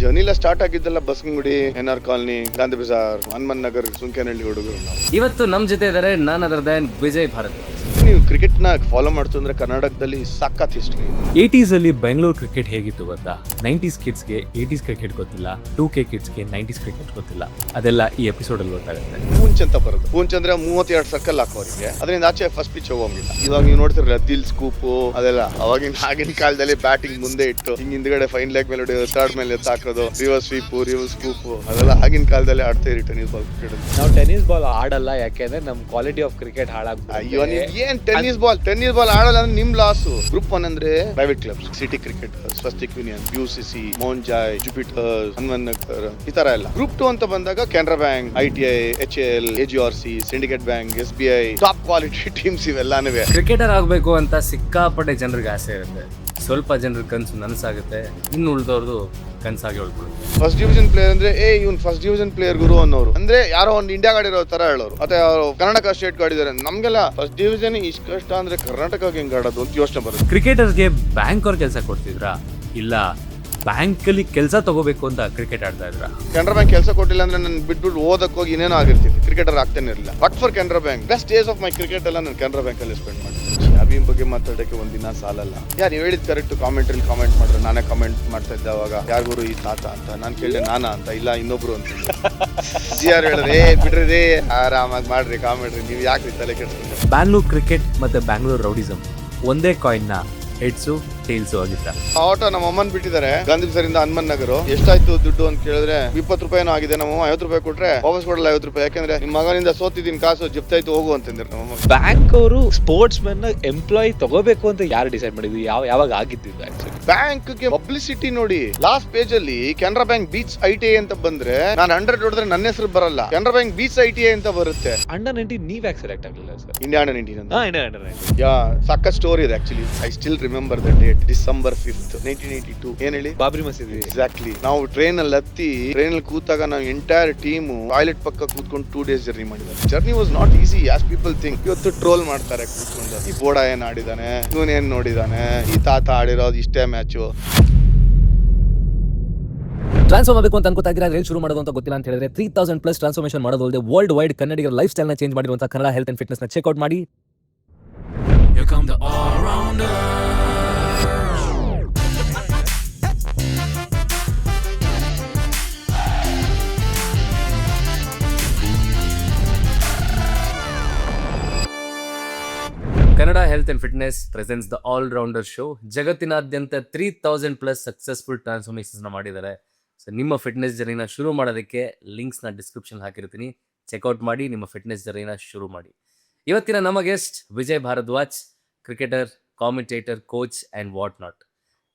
ಜರ್ನಿಲ start ಆಗಿದ್ದಲ್ಲ Basavanagudi, NR colony, Gandhi Bazaar, Hanuman Nagar, Sunkanahalli ಹುಡುಗರು ನಾವು. ಇವತ್ತು ನಮ್ಮ ಜೊತೆ ಇದ್ದಾರೆ none other than Vijay Bharat. ನೀವು ಕ್ರಿಕೆಟ್ ನ ಫಾಲೋ ಮಾಡ್ತು ಅಂದ್ರೆ ಕರ್ನಾಟಕದಲ್ಲಿ ಸಖತ್ ಹಿಸ್ಟ್ರಿ. 80s ಅಲ್ಲಿ ಬೆಂಗಳೂರು ಕ್ರಿಕೆಟ್ ಹೇಗಿತ್ತು ಗೊತ್ತಾ? 90s ಕಿಡ್ಸ್ಗೆ 80s ಕ್ರಿಕೆಟ್ ಗೊತ್ತಿಲ್ಲ, 2K ಕಿಡ್ಸ್ಗೆ 90s ಕ್ರಿಕೆಟ್ ಗೊತ್ತಿಲ್ಲ. ಅದೆಲ್ಲ ಈ ಎಪಿಸೋಡ್ ಅಲ್ಲಿ ಗೊತ್ತಾಗುತ್ತೆ. ಪೂಂಚ್ ಅಂತ ಬರುತ್ತೆ. ಪೂಂಚ್ ಅಂದ್ರೆ 32 ಸರ್ಕಲ್ ಹಾಕೋರಿಗೆ, ಅದರಿಂದ ಆಚೆ ಫಸ್ಟ್ ಪಿಚ್ ಹೋಗಂಗಿಲ್ಲ. ಇವಾಗ ನೀವು ನೋಡ್ತಿರಲ್ಲ ದಿಲ್ ಸ್ಕೂಪ್ ಅದೆಲ್ಲ ಆಗಿನ ಕಾಲದಲ್ಲಿ ಬ್ಯಾಟಿಂಗ್ ಮುಂದೆ ಇಟ್ಟು ಹಿಂದ್ಗಡೆ ಫೈನ್ ಲೆಗ್ ಮೇಲೆ ಥರ್ಡ್ ಮೇಲೆ ಎತ್ತಾಕೋದು, ರಿವರ್ಸ್ ಸ್ವೀಪ್, ರಿವರ್ಸ್ ಸ್ಕೂಪ್ ಅದೆಲ್ಲ ಆಗಿನ ಕಾಲದಲ್ಲಿ ಆಡ್ತಾ ಇರಿ ಟೆನ್ನಿಸ್ ಬಾಲ್ ಕ್ರಿಕೆಟ್. ನಾವು ಟೆನ್ನಿಸ್ ಬಾಲ್ ಆಡಲ್ಲ, ಯಾಕೆಂದ್ರೆ ನಮ್ ಕ್ವಾಲಿಟಿ ಆಫ್ ಕ್ರಿಕೆಟ್ ಹಾಳಾಗ್ತದೆ. ಅಯ್ಯೋ ಏನ್ ಟೆನ್ನಿಸ್ ಬಾಲ್ ಆಡಲ್ಲ ಅಂದ್ರೆ ನಿಮ್ ಲಾಸು. ಗ್ರೂಪ್ 1 ಅಂದ್ರೆ private clubs, city cricket, Swastik union, UCC, Mohan Joy, Jupiter, Hanuman Nagar, ಈ ತರ ಎಲ್ಲ. ಗ್ರೂಪ್ 2 ಅಂತ ಬಂದಾಗ Canara bank, ITI, HL, AGRC, syndicate bank, SBI, top quality teams ಇವೆಲ್ಲಾನು. ಕ್ರಿಕೆಟರ್ ಆಗ್ಬೇಕು ಅಂತ ಸಿಕ್ಕಾಪಟ್ಟೆ ಜನರಿಗೆ ಆಸೆ ಇರುತ್ತೆ. ಸ್ವಲ್ಪ ಜನರ ಕನ್ಸು ನನಸಾಗುತ್ತೆ, ಇನ್ನು ಉಳಿದವ್ರದ್ದು ಕನ್ಸಾಗಿ ಉಳ್ಕೊಳ್ಳುತ್ತೆ. ಫಸ್ಟ್ ಡಿವಿಷನ್ ಪ್ಲೇಯರ್ ಅಂದ್ರೆ ಇವ್ನು ಫಸ್ಟ್ ಡಿವಿಷನ್ ಪ್ಲೇಯರ್ ಗುರು ಅನ್ನೋರು, ಅಂದ್ರೆ ಯಾರೋ ಒಂದು ಇಂಡಿಯಾ ಗಾಡಿರೋ ತರ ಹೇಳೋರು, ಅಥವಾ ಯಾರು ಕರ್ನಾಟಕ ಸ್ಟೇಟ್ ಗಾಡಿದಾರೆ. ನಮ್ಗೆಲ್ಲ ಫಸ್ಟ್ ಡಿವಿಷನ್ ಇಷ್ಟ ಕಷ್ಟ ಅಂದ್ರೆ ಕರ್ನಾಟಕ ಹೆಂಗ್ ಆಡೋದು ಅಂತ ಯೋಚನೆ ಬರುತ್ತೆ. ಕ್ರಿಕೆಟರ್ಸ್ಗೆ ಬ್ಯಾಂಕ್ ಅವ್ರ ಕೆಲಸ ಕೊಡ್ತಿದ್ರಾ, ಇಲ್ಲ ಬ್ಯಾಂಕ್ ಅಲ್ಲಿ ಕೆಲಸ ತಗೋಬೇಕು ಅಂತ ಕ್ರಿಕೆಟ್ ಆಡ್ತಾ ಇದ್ರ? ಕೆನರಾ ಬ್ಯಾಂಕ್ ಕೆಲಸ ಕೊಟ್ಟಿಲ್ಲ ಅಂದ್ರೆ ನಾನು ಬಿಟ್ಬಿಟ್ಟು ಓದಕ್ ಹೋಗಿ ಇನ್ನೇನೋ ಆಗಿರ್ತಿದ್ದೆ, ಕ್ರಿಕೆಟರ್ ಆಗ್ತಾನೆ ಇರಲಿಲ್ಲ. But for Canara bank best days of my cricket ಎಲ್ಲ ನಾನು ಕೆನರಾ ಬ್ಯಾಂಕ್ ಅಲ್ಲಿ ಸ್ಪೆಂಡ್ ಮಾಡ್ತೀನಿ. ಅಭಿಮ್ ಬಗ್ಗೆ ಮಾತಾಡಕ್ಕೆ ಒಂದಿನ ಸಾಲಲ್ಲ. ನೀವು ಹೇಳಿದ್ ಕರೆಕ್ಟ್. ಕಾಮೆಂಟ್ ಮಾಡ್ರೆ ನಾನೇ ಕಾಮೆಂಟ್ ಮಾಡ್ತಾ ಇದ್ದೆ ಅವಾಗ, ಯಾರಿಗೂ ಈ ತಾತ ಅಂತ. ನಾನು ಕೇಳಿದೆ ನಾನಾ ಅಂತ, ಇಲ್ಲ ಇನ್ನೊಬ್ರು ಅಂತ. GR ಹೇಳಿದ್ರೆ ಬಿಡ್ರಿ ಆರಾಮಾಗಿ ಮಾಡ್ರಿ ಕಾಮೆಂಟ್ರಿ, ನೀವು ಯಾಕೆ ತಲೆ ಕೆಡ್ಸ್ಕೊಂಡ್ರೆ. ಬ್ಯಾಂಗ್ಳೂರ್ ಕ್ರಿಕೆಟ್ ಮತ್ತೆ ಬ್ಯಾಂಗ್ಳೂರ್ ರೌಡಿಸಮ್ ಒಂದೇ ಕಾಯಿನ್ ನ ಹೆಡ್ಸು ಟೇಲ್ಸು ಆಗಿತ್ತ. ಆಟ ನಮ್ಮ ಅಮ್ಮನ್ ಬಿಟ್ಟಿದ್ದಾರೆ ಗಾಂಧಿ ಬಜಾರಿಂದ ಹನುಮನ್ ನಗರ. ಎಷ್ಟಾಯ್ತು ದುಡ್ಡು ಅಂತ ಕೇಳಿದ್ರೆ 20 ರೂಪಾಯಿನೂ ಆಗಿದೆ. ನಮ್ಮಮ್ಮ 50 ರೂಪಾಯಿ ಕೊಟ್ರೆ ವಾಪಸ್ ಕೊಡಲ್ಲ 50 ರೂಪಾಯಿ, ಯಾಕಂದ್ರೆ ನಿಮ್ಮ ಮಗನಿಂದ ಸೋತಿದ್ದೀನಿ, ಕಾಸು ಜಪ್ತಾಯ್ತು ಹೋಗು ಅಂತಂದ್ರೆ ನಮ್ಮಮ್ಮ. ಬ್ಯಾಂಕ್ ಅವರು ಸ್ಪೋರ್ಟ್ಸ್ ಮೆನ್ ಎಂಪ್ಲಾಯ್ ತಗೋಬೇಕು ಅಂತ ಯಾರು ಡಿಸೈಡ್ ಮಾಡಿದ್ವಿ? ಯಾವಾಗ ಆಗಿದ್ದು ಆಕ್ಚುಲಿ? ಬ್ಯಾಂಕ್ ಗೆ ಪಬ್ಲಿಸಿಟಿ ನೋಡಿ. ಲಾಸ್ಟ್ ಪೇಜ್ ಅಲ್ಲಿ ಕೆನರಾ ಬ್ಯಾಂಕ್ ಬೀಚ್ ITI ಅಂತ ಬಂದ್ರೆ ನಾನು 100 ಹೊಡೆದ್ರೆ ನನ್ನ ಹೆಸರು ಬರಲ್ಲ, ಕೆನರಾ ಬ್ಯಾಂಕ್ ಬೀಚ್ ITI ಅಂತ ಬರುತ್ತೆ. ಅಂಡರ್ 19 ನೀವ್ ಯಾಕೆ ಸೆಲೆಕ್ಟ್ ಆಗಲಿಲ್ಲ ಸರ್? ಇಂಡಿಯಾ ಅಂಡರ್ 19 ಅಂತ. ಅಂಡರ್ 19 ಯಾ ಸಕ್ಕ ಸ್ಟೋರಿ ಇದೆ actually. I still remember the date, December 5th, 1982. ಏನ್ ಹೇಳಿ? ಬಾಬ್ರಿ ಮಸೀದಿ. ಎಕ್ಸಾಕ್ಟ್ಲಿ. ನಾವು ಟ್ರೈನ್ ಅಲ್ಲಿ ಹತ್ತಿ ಟ್ರೈನ್ ಅಲ್ಲಿ ಕೂತಾಗ ನಾವು ಎಂಟೈರ್ ಟೀಮ್ ಟಾಯ್ಲೆಟ್ ಪಕ್ಕ ಕೂತ್ಕೊಂಡು 2 days ಜರ್ನಿ ಮಾಡಿದ್ದಾರೆ. Journey was not easy as people think. ಇವತ್ತು ಟ್ರೋಲ್ ಮಾಡ್ತಾರೆ ಕೂತ್ಕೊಂಡು, ಈ ಬೋಡ ಏನ್ ಆಡಿದಾನೆ, ಇವನ್ ಏನ್ ನೋಡಿದಾನೆ, ಈ ತಾತ ಆಡಿರೋದು ಇಷ್ಟೇ ಮ್ಯಾಚು. ಟ್ರಾನ್ಸ್ಫಾರ್ಮ್ ಆಗಬೇಕು ಅಂತ ಅನ್ಕೋತಾ ಇದ್ದೀರಾ, ಎಲ್ಲಿ ಶುರು ಮಾಡೋದು ಅಂತ ಗೊತ್ತಿಲ್ಲ ಅಂತ ಹೇಳಿದ್ರೆ 3000+ ಟ್ರಾನ್ಸ್ಫಾರ್ಮೇಷನ್ ಮಾಡೋದು ಅಲ್ಲದೆ ವರ್ಲ್ಡ್ ವೈಡ್ ಕನ್ನಡಿಗರ ಲೈಫ್ ಸ್ಟೈಲ್ ನ ಚೇಂಜ್ ಮಾಡಿರುವಂತ ಕನ್ನಡ ಹೆಲ್ತ್ ಅಂಡ್ ಫಿಟ್ನೆಸ್ ನ ಚೆಕ್ಔಟ್ ಮಾಡಿ. Kannada health and fitness presents the all rounder show. ಜಗತ್ತಿನಾದ್ಯಂತ 3000+ ಸಕ್ಸಸ್ಫುಲ್ ಟ್ರಾನ್ಸ್ಫಾರ್ಮೇಷನ್ಸ್ ಮಾಡಿದ್ದಾರೆ. ಸೊ ನಿಮ್ಮ ಫಿಟ್ನೆಸ್ ಜರ್ನಿನ ಶುರು ಮಾಡೋದಕ್ಕೆ ಲಿಂಕ್ಸ್ನ ಡಿಸ್ಕ್ರಿಪ್ಷನ್ ಹಾಕಿರ್ತೀನಿ, ಚೆಕ್ಔಟ್ ಮಾಡಿ ನಿಮ್ಮ ಫಿಟ್ನೆಸ್ ಜರ್ನಿನ ಶುರು ಮಾಡಿ. ಇವತ್ತಿನ ನಮ್ಮ guest Vijay Bharadwaj, cricketer, commentator, coach and what not.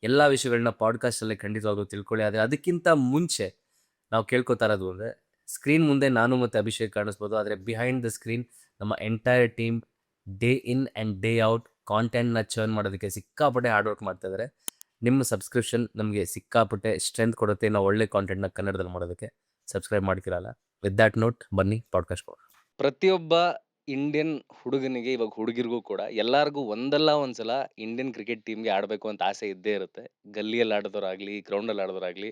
ಎಲ್ಲ ವಿಷಯಗಳನ್ನ ಪಾಡ್ಕಾಸ್ಟಲ್ಲೇ ಖಂಡಿತವಾಗ್ಲೂ ತಿಳ್ಕೊಳ್ಳಿ. ಆದರೆ ಅದಕ್ಕಿಂತ ಮುಂಚೆ ನಾವು ಕೇಳ್ಕೊತಾ ಇರೋದು ಅಂದರೆ, ಸ್ಕ್ರೀನ್ ಮುಂದೆ ನಾನು ಮತ್ತು ಅಭಿಷೇಕ್ ಕಾಣಿಸ್ಬೋದು, ಆದರೆ ಬಿಹೈಂಡ್ ದ ಸ್ಕ್ರೀನ್ ನಮ್ಮ entire team day in and day out ಕಾಂಟೆಂಟ್ನ ಚರ್ನ್ ಮಾಡೋದಕ್ಕೆ ಸಿಕ್ಕಾಪಟ್ಟೆ ಹಾರ್ಡ್ ವರ್ಕ್ ಮಾಡ್ತಾ ಇದ್ದಾರೆ. ನಿಮ್ಮ ಸಬ್ಸ್ಕ್ರಿಪ್ಷನ್ ನಮಗೆ ಸಿಕ್ಕಾಪಟ್ಟೆ ಸ್ಟ್ರೆಂತ್ ಕೊಡುತ್ತೆ ನಾವು ಒಳ್ಳೆ ಕಾಂಟೆಂಟ್ನ ಕನ್ನಡದಲ್ಲಿ ಮಾಡೋದಕ್ಕೆ. ಸಬ್ಸ್ಕ್ರೈಬ್ ಮಾಡ್ತಿರಲ್ಲ. ವಿತ್ ದ್ಯಾಟ್ ನೋಟ್ ಬನ್ನಿ ಪಾಡ್ಕಾಸ್ಟ್ ಕೊಡೋಣ. ಪ್ರತಿಯೊಬ್ಬ ಇಂಡಿಯನ್ ಹುಡುಗನಿಗೆ, ಇವಾಗ ಹುಡುಗಿರಿಗೂ ಕೂಡ ಎಲ್ಲರಿಗೂ ಒಂದಲ್ಲ ಒಂದ್ಸಲ ಇಂಡಿಯನ್ ಕ್ರಿಕೆಟ್ ಟೀಮ್ಗೆ ಆಡಬೇಕು ಅಂತ ಆಸೆ ಇದ್ದೇ ಇರುತ್ತೆ. ಗಲ್ಲಿಯಲ್ಲಿ ಆಡೋದಾಗಲಿ, ಗ್ರೌಂಡಲ್ಲಿ ಆಡೋದಾಗಲಿ.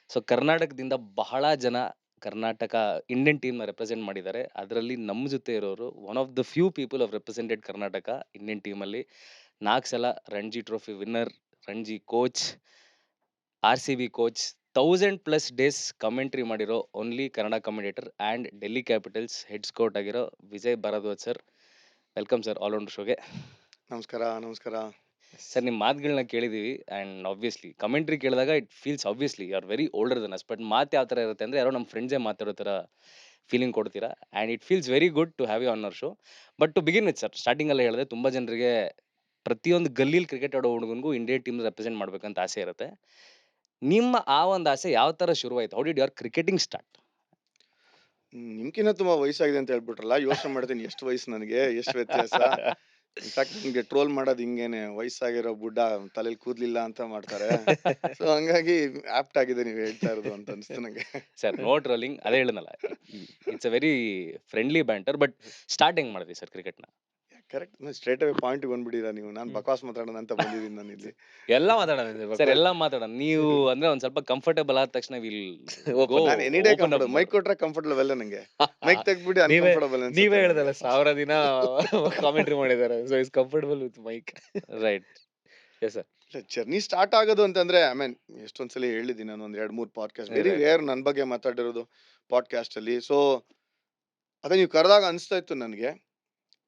ಸೊ ಕರ್ನಾಟಕದಿಂದ ಬಹಳ ಜನ ಕರ್ನಾಟಕ ಇಂಡಿಯನ್ ಟೀಮ್ನ ರೆಪ್ರೆಸೆಂಟ್ ಮಾಡಿದ್ದಾರೆ. ಅದರಲ್ಲಿ ನಮ್ಮ ಜೊತೆ ಇರೋರು one of the few people of represented Karnataka Indian ಟೀಮಲ್ಲಿ. 4 ಸಲ Ranji trophy winner, Ranji coach, RCB coach, 1000+ days commentary ಮಾಡಿರೋ only Kannada commentator and Delhi Capitals head scout ಆಗಿರೋ Vijay Bharadwaj sir. Welcome sir all rounder ಶೋಗೆ. ನಮಸ್ಕಾರ. ಸರ್, ನಿಮ್ಮ ಮಾತುಗಳನ್ನ ಕೇಳಿದೀವಿ ಆ್ಯಂಡ್ ಆಬ್ವಿಯಸ್ಲಿ ಕಮೆಂಟ್ರಿ ಕೇಳಿದಾಗ it feels obviously you are very older than us. But ಮಾತು ಯಾವ ಥರ ಇರುತ್ತೆ ಅಂದರೆ, ಯಾರೋ ನಮ್ಮ ಫ್ರೆಂಡ್ಸೇ ಮಾತಾಡೋ ಥರ ಫೀಲಿಂಗ್ ಕೊಡ್ತೀರಾ and it feels very good to have you on our show. But to begin with sir, ಸ್ಟಾರ್ಟಿಂಗಲ್ಲೇ ಹೇಳಿದೆ, ತುಂಬ ಜನರಿಗೆ ಪ್ರತಿಯೊಂದು ಗಲ್ಲಿಲಿ ಕ್ರಿಕೆಟ್ ಆಡೋ ಹುಡುಗನಿಗೂ ಇಂಡಿಯನ್ ಟೀಮ್ ರೆಪ್ರೆಸೆಂಟ್ ಮಾಡ್ಬೇಕಂತ ಆಸೆ ಇರುತ್ತೆ. ನಿಮ್ಮ ಆ ಒಂದು ಆಸೆ ಯಾವ ಥರ ಶುರುವಾಯಿತು? How did your cricketing start? ನಿಮ್ಕಿನ್ನ ತುಂಬಾ ವಯಸ್ಸಾಗಿದೆ ಅಂತ ಹೇಳ್ಬಿಟ್ರಲ್ಲ, ಯೋಚನೆ ಮಾಡ್ತೀನಿ ಎಷ್ಟು ವಯಸ್ಸು ನನಗೆ, ಎಷ್ಟು ವ್ಯತ್ಯಾಸ. ಇನ್ಫ್ಯಾಕ್ಟ್ ನಿಮ್ಗೆ ಟ್ರೋಲ್ ಮಾಡೋದು ಹಿಂಗೇನೆ, ವಯಸ್ಸಾಗಿರೋ ಬುಡ್ಡ ತಲೆಯಲ್ಲಿ ಕೂದ್ಲಿಲ್ಲ ಅಂತ ಮಾಡ್ತಾರೆ. ಸೊ ಹಂಗಾಗಿ ಆಪ್ಟ್ ಆಗಿದೆ ನೀವು ಹೇಳ್ತಾ ಇರೋದು ಅಂತ ಅನಿಸ್ತು ನಂಗೆ. ಸರ್, ನೋ ಟ್ರೋಲಿಂಗ್, ಅದೇ ಹೇಳಿದ್ನಲ್ಲ, it's a very friendly banter. But start ಹೆಂಗ್ ಮಾಡಿದ್ವಿ ಸರ್ ಕ್ರಿಕೆಟ್ನ? ಕರೆಕ್ಟ್ ಸ್ಟ್ರೇಟ್ ಅವೇ ಪಾಯಿಂಟ್ ಬಂದ್ಬಿಟ್ಟಿರಾ ನೀವು. ನಾನು ಬಕವಾಸ್ ಮಾತಾಡೋಣ ಅಂತ ಬಂದಿದ್ದೀನಿ ನಾನು ಇಲ್ಲಿ. ಎಲ್ಲ ಮಾತಾಡೋಣ ಸರ್ ಎಲ್ಲ ಮಾತಾಡೋಣ. ನೀವು ಅಂದ್ರೆ ಒಂದ್ ಸ್ವಲ್ಪ ಕಂಫರ್ಟೇಬಲ್ ಆದ ತಕ್ಷಣ ವಿಲ್ ಗೋ ನಾನು any day open up. Comfortable. Mic ಕೊಟ್ರೆ ಕಂಫರ್ಟಬಲ್ ಅಲ್ಲ ನಂಗೆ. ಮೈಕ್ ತೆಗ್ದ್ಬಿಟ್ಟು ನೀವೇ ಅನ್ಕಂಫರ್ಟಬಲ್ ನೀವೇ ಅನ್ಸುತ್ತೆ ಹೇಳ್ದಲ್ಲ ನನಗೆ. 1000 ದಿನ ಕಾಮೆಂಟ್ರಿ ಮಾಡಿದ್ದಾರೆ, so is comfortable with mic. Right. Yes sir. Journey start ಆಗೋದು ಅಂತಂದ್ರೆ ಐ ಮೀನ್ ಎಷ್ಟೊಂದ್ಸಲಿ ಹೇಳಿದ್ದೀನಿ ನಾನು, ಒಂದ್ 2-3 ಪಾಡ್ಕಾಸ್ಟ್ ವೆರಿ Right. ರೇರ್ ನನ್ನ ಬಗ್ಗೆ ಮಾತಾಡಿರೋದು ಪಾಡ್ಕಾಸ್ಟ್ ಅಲ್ಲಿ. ಸೊ ಅದೇ ನೀವು ಕರೆದಾಗ ಅನಿಸ್ತಾ ಇತ್ತು ನನಗೆ,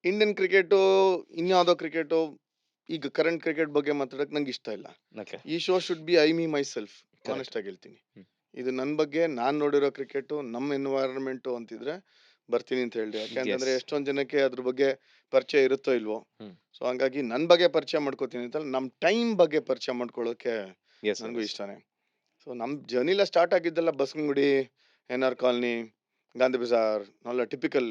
ಇಂಡಿಯನ್ ಕ್ರಿಕೆಟು ಇನ್ಯಾವುದೋ ಕ್ರಿಕೆಟು ಈಗ ಕರೆಂಟ್ ಕ್ರಿಕೆಟ್ ಬಗ್ಗೆ ಮಾತಾಡಕ್ ನಂಗೆ ಇಷ್ಟ ಇಲ್ಲ. ಓಕೆ. ಈ show should be I me my self. Honest ಆಗಿ ಹೇಳ್ತೀನಿ, ಹ್ಮ್. ಇದು ನನ್ನ ಬಗ್ಗೆ ನಾನು ನೋಡಿರೋ ಕ್ರಿಕೆಟು, ನಮ್ಮ ಎನ್ವೈರನ್ಮೆಂಟು ಅಂತಿದ್ರೆ ಬರ್ತೀನಿ ಅಂತ ಹೇಳಿ. ಯಾಕೆಂತಂದ್ರೆ Yes. ಎಷ್ಟೊಂದ್ ಜನಕ್ಕೆ ಅದ್ರ ಬಗ್ಗೆ ಪರಿಚಯ ಇರುತ್ತೋ ಇಲ್ವೋ. ಹ್ಮ್. ಸೊ ಹಂಗಾಗಿ ನನ್ನ ಬಗ್ಗೆ ಪರಿಚಯ ಮಾಡ್ಕೋತೀನಿ ಅಂತ, ನಮ್ಮ ಟೈಮ್ ಬಗ್ಗೆ ಪರಿಚಯ ಮಾಡ್ಕೊಳ್ಳೋಕೆ ಎಸ್ ನನಗೂ ಇಷ್ಟನೇ. ಸೊ ನಮ್ಮ ಜರ್ನಿಲ ಸ್ಟಾರ್ಟ್ ಆಗಿದ್ದೆಲ್ಲ ಬಸ್ಕಂಗುಡಿ, NR ಕಾಲನಿ, ಗಾಂಧಿ ಬಜಾರ್, ನಾವೆಲ್ಲ ಟಿಪಿಕಲ್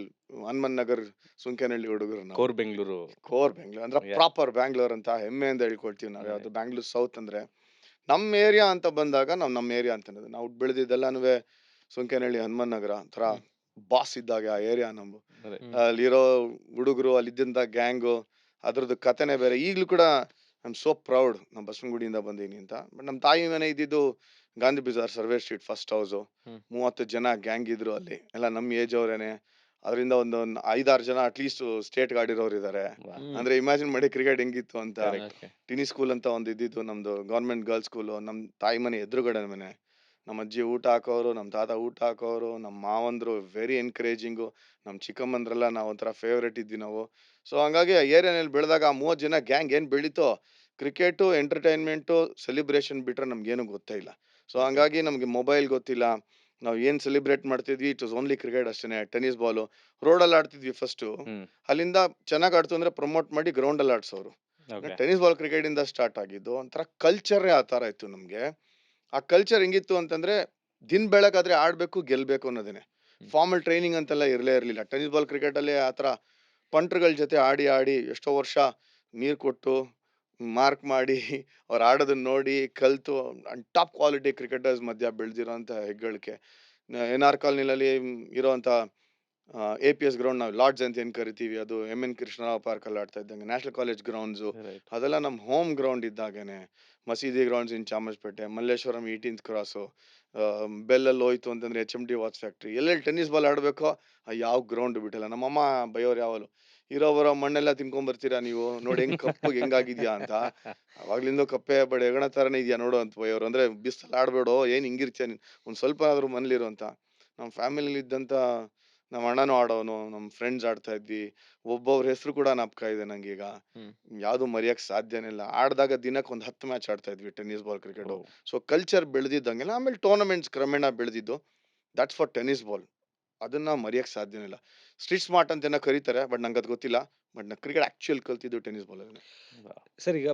ಹನುಮನ್ ನಗರ್, ಸುಂಕನಹಳ್ಳಿ ಹುಡುಗರು ನಾವು. ಕೋರ್ ಬೆಂಗಳೂರು. ಕೋರ್ ಬೆಂಗಳೂರು ಅಂದ್ರೆ Yeah. ಪ್ರಾಪರ್ ಬ್ಯಾಂಗ್ಳೂರ್ ಅಂತ ಹೆಮ್ಮೆಯಿಂದ ಹೇಳ್ಕೊಳ್ತೀವಿ ನಾವು. ಯಾವ್ದು Right. ಬ್ಯಾಂಗ್ಳೂರ್ ಸೌತ್ ಅಂದ್ರೆ ನಮ್ಮ ಏರಿಯಾ ಅಂತ ಬಂದಾಗ ನಾವು ನಮ್ಮ ಏರಿಯಾ ಅಂತ ಅನ್ನೋದು. ನಾವು ಬೆಳೆದಿದ್ದೆಲ್ಲಾನು ಸುಂಕನಹಳ್ಳಿ, ಹನುಮನ್ ನಗರ ಒಂಥರ ಬಾಸ್ ಇದ್ದಾಗ ಆ ಏರಿಯಾ ನಮ್ದು. ಅಲ್ಲಿರೋ ಹುಡುಗರು, ಅಲ್ಲಿದ್ದಂತ ಗ್ಯಾಂಗು, ಅದ್ರದ್ದು ಕತೆನೆ ಬೇರೆ. ಈಗ್ಲೂ ಕೂಡ ಐ ಆಮ್ ಸೋ ಪ್ರೌಡ್ ನಮ್ಮ ಬಸವನಗುಡಿಯಿಂದ ಬಂದೀನಿ ಅಂತ. ಬಟ್ ನಮ್ಮ ತಾಯಿ ಮನೆ ಇದ್ದಿದ್ದು Gandhi Bazaar, survey street, first house. 30 ಜನ ಗ್ಯಾಂಗ್ ಇದ್ರು ಅಲ್ಲಿ, ಎಲ್ಲ ನಮ್ಮ ಏಜ್ ಅವರೇನೆ. ಅದರಿಂದ ಒಂದು 5-6 ಜನ ಅಟ್ಲೀಸ್ಟ್ ಸ್ಟೇಟ್ ಆಡಿರೋರು ಇದಾರೆ. ಅಂದ್ರೆ ಇಮ್ಯಾಜಿನ್ ಮಾಡಿ ಕ್ರಿಕೆಟ್ ಹೆಂಗಿತ್ತು ಅಂತ. ಟಿನಿ ಸ್ಕೂಲ್ ಅಂತ ಒಂದು ಇದ್ದಿದ್ದು ನಮ್ದು, ಗೌರ್ಮೆಂಟ್ ಗರ್ಲ್ಸ್ ಸ್ಕೂಲು. ನಮ್ಮ ತಾಯಿ ಮನೆ ಎದುರುಗಡೆ ಮನೆ. ನಮ್ಮ ಅಜ್ಜಿ ಊಟ ಹಾಕೋರು, ನಮ್ಮ ತಾತ ಊಟ ಹಾಕೋರು, ನಮ್ಮ ಮಾವಂದ್ರು ವೆರಿ ಎನ್ಕರೇಜಿಂಗು, ನಮ್ಮ ಚಿಕ್ಕಮ್ಮಂದ್ರೆಲ್ಲ ನಾವು ಒಂಥರ ಫೇವ್ರೇಟ್ ಇದ್ವಿ ನಾವು. ಸೊ ಹಂಗಾಗಿ ಆ ಏರಿಯಾನಲ್ಲಿ ಬೆಳೆದಾಗ ಆ 30 ಜನ ಗ್ಯಾಂಗ್ ಏನ್ ಬೆಳೀತೋ, ಕ್ರಿಕೆಟು, ಎಂಟರ್ಟೈನ್ಮೆಂಟು, ಸೆಲಿಬ್ರೇಷನ್ ಬಿಟ್ರೆ ನಮ್ಗೇನು ಗೊತ್ತೇ ಇಲ್ಲ. ಸೊ ಹಂಗಾಗಿ ನಮ್ಗೆ ಮೊಬೈಲ್ ಗೊತ್ತಿಲ್ಲ. ನಾವು ಏನ್ ಸೆಲಿಬ್ರೇಟ್ ಮಾಡ್ತಿದ್ವಿ, ಇಟ್ ವಾಸ್ ಓನ್ಲಿ ಕ್ರಿಕೆಟ್ ಅಷ್ಟೇನೆ. ಟೆನ್ನಿಸ್ ಬಾಲು ರೋಡಲ್ಲಿ ಆಡ್ತಿದ್ವಿ ಫಸ್ಟು. ಅಲ್ಲಿಂದ ಚೆನ್ನಾಗಿ ಆಡ್ತು ಅಂದ್ರೆ ಪ್ರಮೋಟ್ ಮಾಡಿ ಗ್ರೌಂಡಲ್ಲಿ ಆಡ್ಸೋರು. ಟೆನ್ನಿಸ್ ಬಾಲ್ ಕ್ರಿಕೆಟ್ ಇಂದ ಸ್ಟಾರ್ಟ್ ಆಗಿದ್ದು. ಒಂಥರ ಕಲ್ಚರೇ ಆ ತರ ಇತ್ತು ನಮ್ಗೆ. ಆ ಕಲ್ಚರ್ ಹೆಂಗಿತ್ತು ಅಂತಂದ್ರೆ, ದಿನ ಬೆಳಗಾದ್ರೆ ಆಡ್ಬೇಕು, ಗೆಲ್ಬೇಕು ಅನ್ನೋದೇನೆ. ಫಾರ್ಮಲ್ ಟ್ರೈನಿಂಗ್ ಅಂತೆಲ್ಲ ಇರ್ಲೇ ಇರ್ಲಿಲ್ಲ. ಟೆನ್ನಿಸ್ ಬಾಲ್ ಕ್ರಿಕೆಟ್ ಅಲ್ಲೇ ಆತರ ಪಂಟ್ರಗಳ ಜೊತೆ ಆಡಿ ಆಡಿ ಎಷ್ಟೋ ವರ್ಷ ನೀರ್ ಕೊಟ್ಟು ಮಾರ್ಕ್ ಮಾಡಿ ಅವ್ರು ಆಡೋದನ್ನ ನೋಡಿ ಕಲ್ತು ಟಾಪ್ ಕ್ವಾಲಿಟಿ ಕ್ರಿಕೆಟರ್ಸ್ ಮಧ್ಯ ಬೆಳೆದಿರೋಂಥ ಹೆಗ್ಗಳಿಕೆ. NR ಕಾಲನಿನಲ್ಲಿ ಇರೋಂಥ APS ಗ್ರೌಂಡ್, ನಾವು ಲಾರ್ಡ್ಸ್ ಅಂತ ಏನ್ ಕರಿತೀವಿ, ಅದು MN ಕೃಷ್ಣರಾವ್ ಪಾರ್ಕ್ ಅಲ್ಲಿ ಆಡ್ತಾ ಇದ್ದಂಗೆ. ನ್ಯಾಷನಲ್ ಕಾಲೇಜ್ ಗ್ರೌಂಡ್ಸು ಅದೆಲ್ಲ ನಮ್ಮ ಹೋಮ್ ಗ್ರೌಂಡ್ ಇದ್ದಾಗೇನೆ. ಮಸೀದಿ grounds in Chamarajpet, Malleshwaram 18th cross, ಬೆಲ್ಲಲ್ಲಿ ಹೋಯ್ತು ಅಂತಂದ್ರೆ HMD ವಾಚ್ ಫ್ಯಾಕ್ಟ್ರಿ. ಎಲ್ಲೆಲ್ಲಿ ಟೆನ್ನಿಸ್ ಬಾಲ್ ಆಡ್ಬೇಕೋ ಯಾವ ಗ್ರೌಂಡ್ ಬಿಟ್ಟಿಲ್ಲ. ನಮ್ಮಮ್ಮ ಬೈಯೋರು ಯಾವಲು, ಇರೋಬರೋ ಮಣ್ಣೆಲ್ಲ ತಿನ್ಕೊಂಡ್ ಬರ್ತೀರಾ ನೀವು, ನೋಡಿ ಹೆಂಗ್ ಕಪ್ಪಗೆ ಹೆಂಗಾಗಿದ್ಯಾ ಅಂತ. ಅವಾಗ್ಲಿಂದ ಕಪ್ಪೆ ಬಡ ಹೆಗಣ ತರನೇ ಇದೆಯಾ ನೋಡು ಅಂತ ಬೈಯೋರು. ಅಂದ್ರೆ ಬಿಸಿಲು ಆಡ್ಬೇಡೋ, ಏನ್ ಹಿಂಗಿರ್ತೀಯ ನೀನ್, ಒಂದ್ ಸ್ವಲ್ಪ ಆದ್ರೂ ಮನೇಲಿರು ಅಂತ. ನಮ್ಮ ಫ್ಯಾಮಿಲಿ ಇದ್ದಂತ ನಮ್ಮ ಅಣ್ಣನೂ ಆಡೋನು, ನಮ್ಮ ಫ್ರೆಂಡ್ಸ್ ಆಡ್ತಾ ಇದ್ವಿ. ಒಬ್ಬೊಬ್ರ ಹೆಸರು ಕೂಡ ನಾಪ್ಕ ಇದೆ ನಂಗೀಗ. ಯಾವ್ದು ಮರೆಯಕ್ ಸಾಧ್ಯನೇ ಇಲ್ಲ. ಆಡ್ದಾಗ ದಿನಕ್ಕೆ ಒಂದು 10 ಮ್ಯಾಚ್ ಆಡ್ತಾ ಇದ್ವಿ tennis ball cricket. So culture ಬೆಳೆದಿದ್ದಂಗೆಲ್ಲ ಆಮೇಲೆ ಟೂರ್ನಮೆಂಟ್ಸ್ ಕ್ರಮೇಣ ಬೆಳೆದಿದ್ದು. That's for tennis ball. ಅದನ್ನ ಮರೆಯಕ್ ಸಾಧ್ಯನೇ ಇಲ್ಲ. ಸ್ಟ್ರೀಟ್ ಸ್ಮಾರ್ಟ್ ಅಂತ ಏನೋ ಕರೀತಾರೆ, ಬಟ್ ನಂಗೆ ಅದು ಗೊತ್ತಿಲ್ಲ. ಬಟ್ ನಾ ಕ್ರಿಕೆಟ್ ಆಕ್ಚುಯಲ್ ಕಲ್ತಿದ್ದು ಟೆನ್ನಿಸ್ ಬಾಲ್ ಅಲ್ಲಿ. ಸರ್, ಈಗ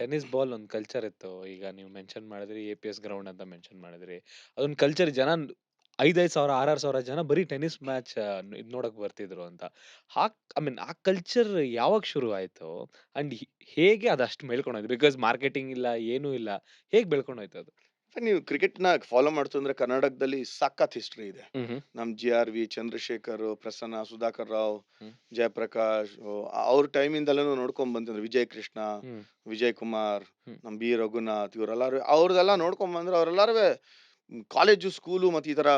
ಟೆನ್ನಿಸ್ ಬಾಲ್ ಒಂದು ಕಲ್ಚರ್ ಇತ್ತು. ಈಗ ನೀವು ಮೆನ್ಷನ್ ಮಾಡಿದ್ರಿ APS ಗ್ರೌಂಡ್ ಅಂತ ಮೆನ್ಷನ್ ಮಾಡಿದ್ರಿ. ಅದೊಂದು ಕಲ್ಚರ್, ಜನ 5,000 6,000 ಜನ ಬರೀ ಟೆನ್ನಿಸ್ ಮ್ಯಾಚ್ ಇದ್ ನೋಡಕ್ ಬರ್ತಿದ್ರು ಅಂತ. ಐ ಮೀನ್ ಆ ಕಲ್ಚರ್ ಯಾವಾಗ ಶುರು ಆಯ್ತು ಅಂಡ್ ಹೇಗೆ ಅದು ಅಷ್ಟು ಬೆಳ್ಕೊಂಡೋಯ್ತು? ಬಿಕಾಸ್ ಮಾರ್ಕೆಟಿಂಗ್ ಇಲ್ಲ, ಏನೂ ಇಲ್ಲ. ಹೇಗ್ ಬೆಳ್ಕೊಂಡೋಯ್ತು ಅದು? ನೀವು ಕ್ರಿಕೆಟ್ ನ ಫಾಲೋ ಮಾಡ್ತು ಅಂದ್ರೆ ಕರ್ನಾಟಕದಲ್ಲಿ ಸಖತ್ ಹಿಸ್ಟ್ರಿ ಇದೆ. ನಮ್ GRV, ಚಂದ್ರಶೇಖರ್, ಪ್ರಸನ್ನ, ಸುಧಾಕರ್ ರಾವ್, ಜಯಪ್ರಕಾಶ್, ಅವ್ರ ಟೈಮ್ ಇಂದಲೂ ನೋಡ್ಕೊಂಡ್ ಬಂತಂದ್ರೆ ವಿಜಯ್ ಕೃಷ್ಣ, ವಿಜಯ್ ಕುಮಾರ್, ನಮ್ B ರಘುನಾಥ್, ಇವರೆಲ್ಲಾರು ಅವ್ರದೆಲ್ಲ ನೋಡ್ಕೊಂಡ್ ಬಂದ್ರೆ ಅವರೆಲ್ಲಾರು ಕಾಲೇಜು, ಸ್ಕೂಲು ಮತ್ತೆ ಈ ತರ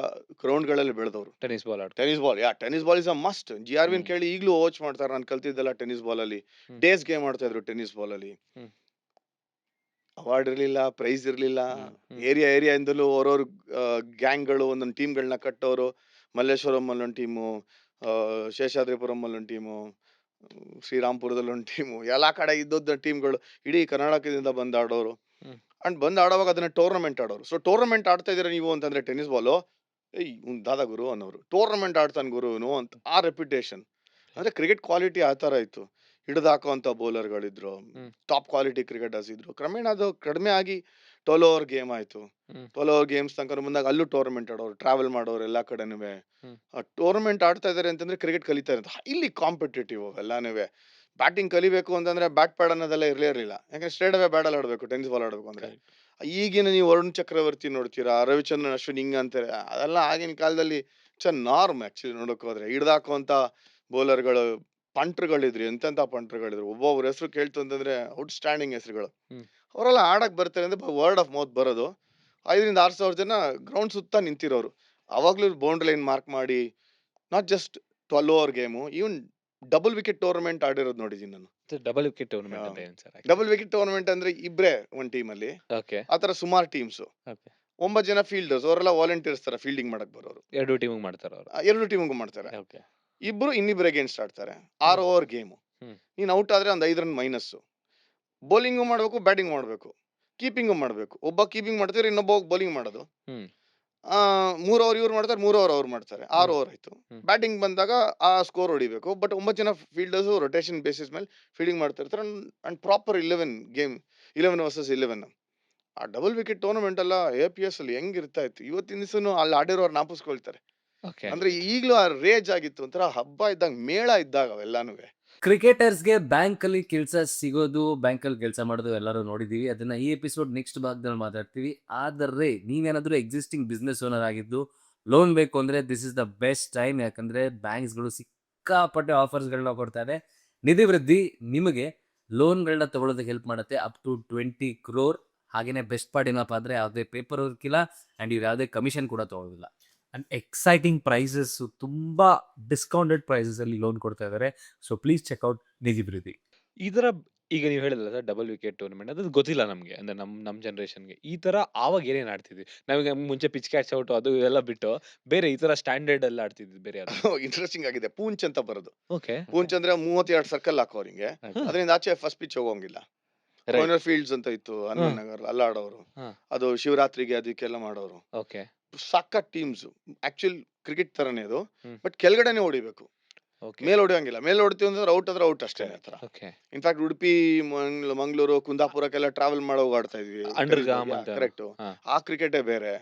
ಗ್ರೌಂಡ್ ಗಳಲ್ಲಿ ಬೆಳೆದವ್ರು. Tennis ball tennis ball is a must. GRV ಕೇಳಿ ಈಗಲೂ ವಾಚ್ ಮಾಡ್ತಾರೆ. ನಾನು ಕಲ್ತಿದ್ದೆಲ್ಲ ಟೆನ್ನಿಸ್ ಬಾಲ್ ಅಲ್ಲಿ. ಡೇಸ್ ಗೇಮ್ ಆಡ್ತಾ ಇದ್ರು ಟೆನ್ನಿಸ್ ಬಾಲ್ ಅಲ್ಲಿ. ಅವಾರ್ಡ್ ಇರ್ಲಿಲ್ಲ, ಪ್ರೈಸ್ ಇರ್ಲಿಲ್ಲ. ಏರಿಯಾ ಇಂದಲೂ ಅವ್ರವ್ರ ಗ್ಯಾಂಗ್ಗಳು ಒಂದೊಂದು ಟೀಮ್ಗಳನ್ನ ಕಟ್ಟೋರು. ಮಲ್ಲೇಶ್ವರಂ ಅಲ್ಲಿ ಒಂದು ಟೀಮು, ಶೇಷಾದ್ರಿಪುರಂ ಅಲ್ಲಿ ಒಂದು ಟೀಮು, ಶ್ರೀರಾಮ್ಪುರದಲ್ಲಿ ಒಂದು ಟೀಮು, ಎಲ್ಲಾ ಕಡೆ ಇದ್ದದ್ದು ಟೀಮ್ಗಳು ಇಡೀ ಕರ್ನಾಟಕದಿಂದ ಬಂದ್ ಆಡೋರು. ಅಂಡ್ ಬಂದ್ ಆಡೋವಾಗ ಅದನ್ನ ಟೂರ್ನಮೆಂಟ್ ಆಡೋರು. ಸೊ ಟೂರ್ನಮೆಂಟ್ ಆಡ್ತಾ ಇದೀರ ನೀವು ಅಂತಂದ್ರೆ ಟೆನ್ನಿಸ್ ಬಾಲು, ಏಯ್ ದಾದಾ ಗುರು ಅನ್ನೋರು. ಟೂರ್ನಮೆಂಟ್ ಆಡ್ತಾನೆ ಗುರುನು ಅಂತ ಆ ರೆಪ್ಯುಟೇಷನ್. ಅಂದ್ರೆ ಕ್ರಿಕೆಟ್ ಕ್ವಾಲಿಟಿ ಆ ತರ ಇತ್ತು. ಹಿಡಿದು ಹಾಕುವಂತ ಬೌಲರ್ಗಳಿದ್ರು, ಟಾಪ್ ಕ್ವಾಲಿಟಿ ಕ್ರಿಕೆಟರ್ಸ್ ಇದ್ರು. ಕ್ರಮೇಣ ಅದು ಕಡಿಮೆ ಆಗಿ 12 ಓವರ್ ಗೇಮ್ ಆಯ್ತು. 12 ಓವರ್ ಗೇಮ್ಸ್ ತನಕ ಮುಂದಾಗ ಅಲ್ಲೂ ಟೂರ್ನಮೆಂಟ್ ಆಡೋರು, ಟ್ರಾವೆಲ್ ಮಾಡೋರು ಎಲ್ಲಾ ಕಡೆನೂ. ಟೂರ್ನಮೆಂಟ್ ಆಡ್ತಾ ಇದಾರೆ ಅಂತಂದ್ರೆ ಕ್ರಿಕೆಟ್ ಕಲಿತಾರೆ ಅಂತ. ಇಲ್ಲಿ ಕಾಂಪಿಟೇಟಿವ್ ಎಲ್ಲಾನು. ಬ್ಯಾಟಿಂಗ್ ಕಲಿಬೇಕು ಅಂತಂದ್ರೆ ಬ್ಯಾಟ್ ಪ್ಯಾಡ್ ಅನ್ನೋದೆಲ್ಲ ಇರ್ಲಿಲ್ಲ. ಯಾಕಂದ್ರೆ ಸ್ಟ್ರೇಟ್ ಅವೇ ಬ್ಯಾಟ್ ಅಲ್ಲಿ ಆಡ್ಬೇಕು ಟೆನ್ನಿಸ್ ಬಾಲ್ ಆಡ್ಬೇಕು ಅಂದ್ರೆ. ಈಗಿನ ನೀವು ವರುಣ್ ಚಕ್ರವರ್ತಿ ನೋಡ್ತೀರಾ, ರವಿಚಂದ್ರನ್ ಅಶ್ವಿನ್ ಹಿಂಗ್ ಅಂತಾರೆ. ಅದೆಲ್ಲ ಆಗಿನ ಕಾಲದಲ್ಲಿ ನಾರ್ಮ್ ಆಕ್ಚುಲಿ ನೋಡಕ್ ಹೋದ್ರೆ. ಹಿಡ್ದಾಕುವಂತ ಬೌಲರ್ಗಳು ಪಂಟ್ರುಗಳಿದ್ರು, ಎಂತೆಂಥ ಪಂಟ್ರುಗಳಿದ್ರು. ಒಬ್ಬೊಬ್ರ ಹೆಸರು ಕೇಳ್ತು ಅಂತಂದ್ರೆ ಔಟ್‌ಸ್ಟ್ಯಾಂಡಿಂಗ್ ಹೆಸರುಗಳು. ಹ್ಮ್. ಅವರೆಲ್ಲ ಆಡಕ್ ಬರ್ತಾರೆ ಅಂದ್ರೆ ವರ್ಡ್ ಆಫ್ ಮೌತ್ ಬರೋದು. 5,000-6,000 ಜನ ಗ್ರೌಂಡ್ ಸುತ್ತ ನಿಂತಿರೋರು. ಅವಾಗ್ಲೂ ಬೌಂಡ್ರಿ ಲೈನ್ ಮಾರ್ಕ್ ಮಾಡಿ, not just 12 over game, even double wicket tournament ಆಡಿರೋದು ನೋಡಿದೀನಿ ನಾನು. ಡಬಲ್ ವಿಕೆಟ್ ಟೂರ್ನಮೆಂಟ್ ಅಂತ ಏನ್ ಸರ್? ಡಬಲ್ ವಿಕೆಟ್ ಟೂರ್ನಮೆಂಟ್ ಅಂದ್ರೆ ಇಬ್ರೇ ಒಂದ್ ಟೀಮಲ್ಲಿ, ಓಕೆ. ಆ ತರ ಸುಮಾರು ಟೀಮ್ಸ್. ಓಕೆ. 9 ಜನ ಫೀಲ್ಡರ್ಸ್, ಅವರೆಲ್ಲ ವಾಲಂಟಿಯರ್ಸ್ ತರ ಫೀಲ್ಡಿಂಗ್ ಮಾಡಕ್ ಬರೋರು. 2 ಟೀಮಿಗ್ ಮಾಡ್ತಾರ ಅವ್ರು. 2 ಟೀಮಿಗೂ ಮಾಡ್ತಾರೆ. ಓಕೆ. ಇಬ್ರು ಇನ್ನಿಬ್ರು ಅಗೇನ್ಸ್ಟ್ ಆಡ್ತಾರೆ. 6 ಓವರ್ ಗೇಮು. ಹ್ಮ್. ನೀನ್ ಔಟ್ ಆದ್ರೆ ಒಂದ್ 5 ರನ್ ಮೈನಸ್. ಬೌಲಿಂಗು ಮಾಡ್ಬೇಕು, ಬ್ಯಾಟಿಂಗ್ ಮಾಡ್ಬೇಕು, ಕೀಪಿಂಗು ಮಾಡ್ಬೇಕು. ಒಬ್ಬ ಕೀಪಿಂಗ್ ಮಾಡ್ತಾರೆ, ಇನ್ನೊಬ್ಬ ಬೌಲಿಂಗ್ ಮಾಡೋದು. ಹ್ಮ್. 3 ಓವರ್ ಇವ್ರು ಮಾಡ್ತಾರೆ, 3 ಓವರ್ ಅವ್ರು ಮಾಡ್ತಾರೆ. 6 ಓವರ್ ಆಯ್ತು. ಹ್ಮ್. ಬ್ಯಾಟಿಂಗ್ ಬಂದಾಗ ಆ ಸ್ಕೋರ್ ಹೊಡಿಬೇಕು. ಬಟ್ 9 ಜನ ಫೀಲ್ಡರ್ಸ್ ರೊಟೇಷನ್ ಬೇಸಿಸ್ ಮೇಲೆ ಫೀಲ್ಡಿಂಗ್ ಮಾಡ್ತಾ ಇರ್ತಾರೆ. And proper 11 game, 11 versus 11. ಆ ಡಬಲ್ ವಿಕೆಟ್ ಟೂರ್ನಮೆಂಟ್ ಎಲ್ಲ APS ಅಲ್ಲಿ ಹೆಂಗಿರ್ತಾ ಇತ್ತು, ಇವತ್ತಿನ ದಿವಸನು ಅಲ್ಲಿ ಆಡಿರೋರು ನಾಪಿಸ್ಕೊಳ್ತಾರೆ. ಓಕೆ. ಅಂದ್ರೆ ಈಗ್ಲೂ ಆ ರೇಜ್ ಆಗಿತ್ತು, ಒಂಥರ ಹಬ್ಬ ಇದ್ದಾಗ, ಮೇಳ ಇದ್ದಾಗ ಅವೆಲ್ಲಾನು. ಕ್ರಿಕೆಟರ್ಸ್ಗೆ ಬ್ಯಾಂಕಲ್ಲಿ ಕೆಲಸ ಸಿಗೋದು, ಬ್ಯಾಂಕಲ್ಲಿ ಕೆಲಸ ಮಾಡೋದು ಎಲ್ಲರೂ ನೋಡಿದ್ದೀವಿ. ಅದನ್ನು ಈ ಎಪಿಸೋಡ್ ನೆಕ್ಸ್ಟ್ ಭಾಗದಲ್ಲಿ ಮಾತಾಡ್ತೀವಿ. ಆದರೆ ನೀವೇನಾದರೂ ಎಕ್ಸಿಸ್ಟಿಂಗ್ ಬಿಸ್ನೆಸ್ ಓನರ್ ಆಗಿದ್ದು ಲೋನ್ ಬೇಕು ಅಂದರೆ this is the best time. ಯಾಕಂದರೆ ಬ್ಯಾಂಕ್ಸ್ಗಳು ಸಿಕ್ಕಾಪಟ್ಟೆ ಆಫರ್ಸ್ಗಳನ್ನ ಕೊಡ್ತಾರೆ. ನಿಧಿ ವೃದ್ಧಿ ನಿಮಗೆ ಲೋನ್ಗಳನ್ನ ತಗೊಳ್ಳೋದಕ್ಕೆ ಹೆಲ್ಪ್ ಮಾಡುತ್ತೆ, ಅಪ್ ಟು 20 crore. ಹಾಗೆಯೇ ಬೆಸ್ಟ್ ಪಾರ್ಟ್ ಏನಪ್ಪ ಅಂದರೆ ಯಾವುದೇ ಪೇಪರ್ ವರ್ಕ್ ಇಲ್ಲ ಆ್ಯಂಡ್ ಇವ್ರು ಯಾವುದೇ ಕಮಿಷನ್ ಕೂಡ ತೊಗೊಳ್ಳೋದಿಲ್ಲ. ಅಂಡ್ ಎಕ್ಸೈಟಿಂಗ್ ಪ್ರೈಸಸ್, ತುಂಬ ಡಿಸ್ಕೌಂಟೆಡ್ ಪ್ರೈಸಲ್ಲಿ ಲೋನ್ ಕೊಡ್ತಾ ಇದ್ದಾರೆ. ಸೊ ಪ್ಲೀಸ್ ಚೆಕ್ಔಟ್ ನಿಧಿ ವೃದ್ಧಿ. ಇದರ ಈಗ ನೀವು ಹೇಳಿದ್ರಲ್ಲ ಸರ್ ಡಬಲ್ ವಿಕೆಟ್ ಟೂರ್ನಮೆಂಟ್, ಅದು ಗೊತ್ತಿಲ್ಲ ನಮ್ಗೆ. ಅಂದ್ರೆ ನಮ್ ಜನರೇಷನ್ಗೆ ಈ ತರ ಆವಾಗ ಏನೇನ್ ಆಡ್ತಿದ್ವಿ ನಾವೀಗ. ಮುಂಚೆ ಪಿಚ್ ಕ್ಯಾಚ್ ಔಟ್ ಅದು ಎಲ್ಲ ಬಿಟ್ಟು ಬೇರೆ ಈ ತರ ಸ್ಟ್ಯಾಂಡರ್ಡ್ ಎಲ್ಲ ಆಡ್ತಿದ್ವಿ ಬೇರೆ ಯಾವ್ದು? ಇಂಟ್ರೆಸ್ಟಿಂಗ್ ಆಗಿದೆ. ಪೂಂಚ್ ಅಂತ ಬರೋದು. ಓಕೆ. ಪೂಂಚ್ ಅಂದ್ರೆ 32 ಸರ್ಕಲ್ ಹಾಕೋರು ಹಿಂಗೆ. ಅದರಿಂದ ಆಚೆ ಫಸ್ಟ್ ಪಿಚ್ ಹೋಗೋಂಗಿಲ್ಲ. ಕಾರ್ನರ್ ಫೀಲ್ಡ್ಸ್ ಅಂತ ಇತ್ತು ಹನುಮನ್ ನಗರ್, ಅಲ್ಲ ಆಡೋರು. ಅದು ಶಿವರಾತ್ರಿಗೆ ಅದಕ್ಕೆಲ್ಲ ಮಾಡೋರು. ಓಕೆ. ಸಕ್ಕ ಟೀಮ್ಸ್. ಆಕ್ಚುಲ್ ಕ್ರಿಕೆಟ್ ತರನೇ ಅದು, ಹ್ಮ್. ಬಟ್ ಕೆಳಗಡೆನೆ ಹೊಡಿಬೇಕು, ಓಕೆ. ಮೇಲ್ ಹೊಡಿಯೋಂಗಿಲ್ಲ. ಮೇಲ್ ಹೊಡಿತೀವಿ ಅಂದ್ರೆ ಔಟ್ ಆದ್ರೆ ಔಟ್ ಅಷ್ಟೇ. ಆ ತರ. ಓಕೆ. ಇನ್ಫ್ಯಾಕ್ಟ್ ಉಡುಪಿ, ಮಂಗಳೂರು, ಕುಂದಾಪುರಕ್ಕೆಲ್ಲ ಟ್ರಾವೆಲ್ ಮಾಡೋ ಆಡ್ತಾ ಇದ್ವಿ. ಅಂಡರ್ಗಾಮ್ ಅಂತ. ಕರೆಕ್ಟ್. ಹಾ. ಆ ಕ್ರಿಕೆಟೇ ಬೇರೆ.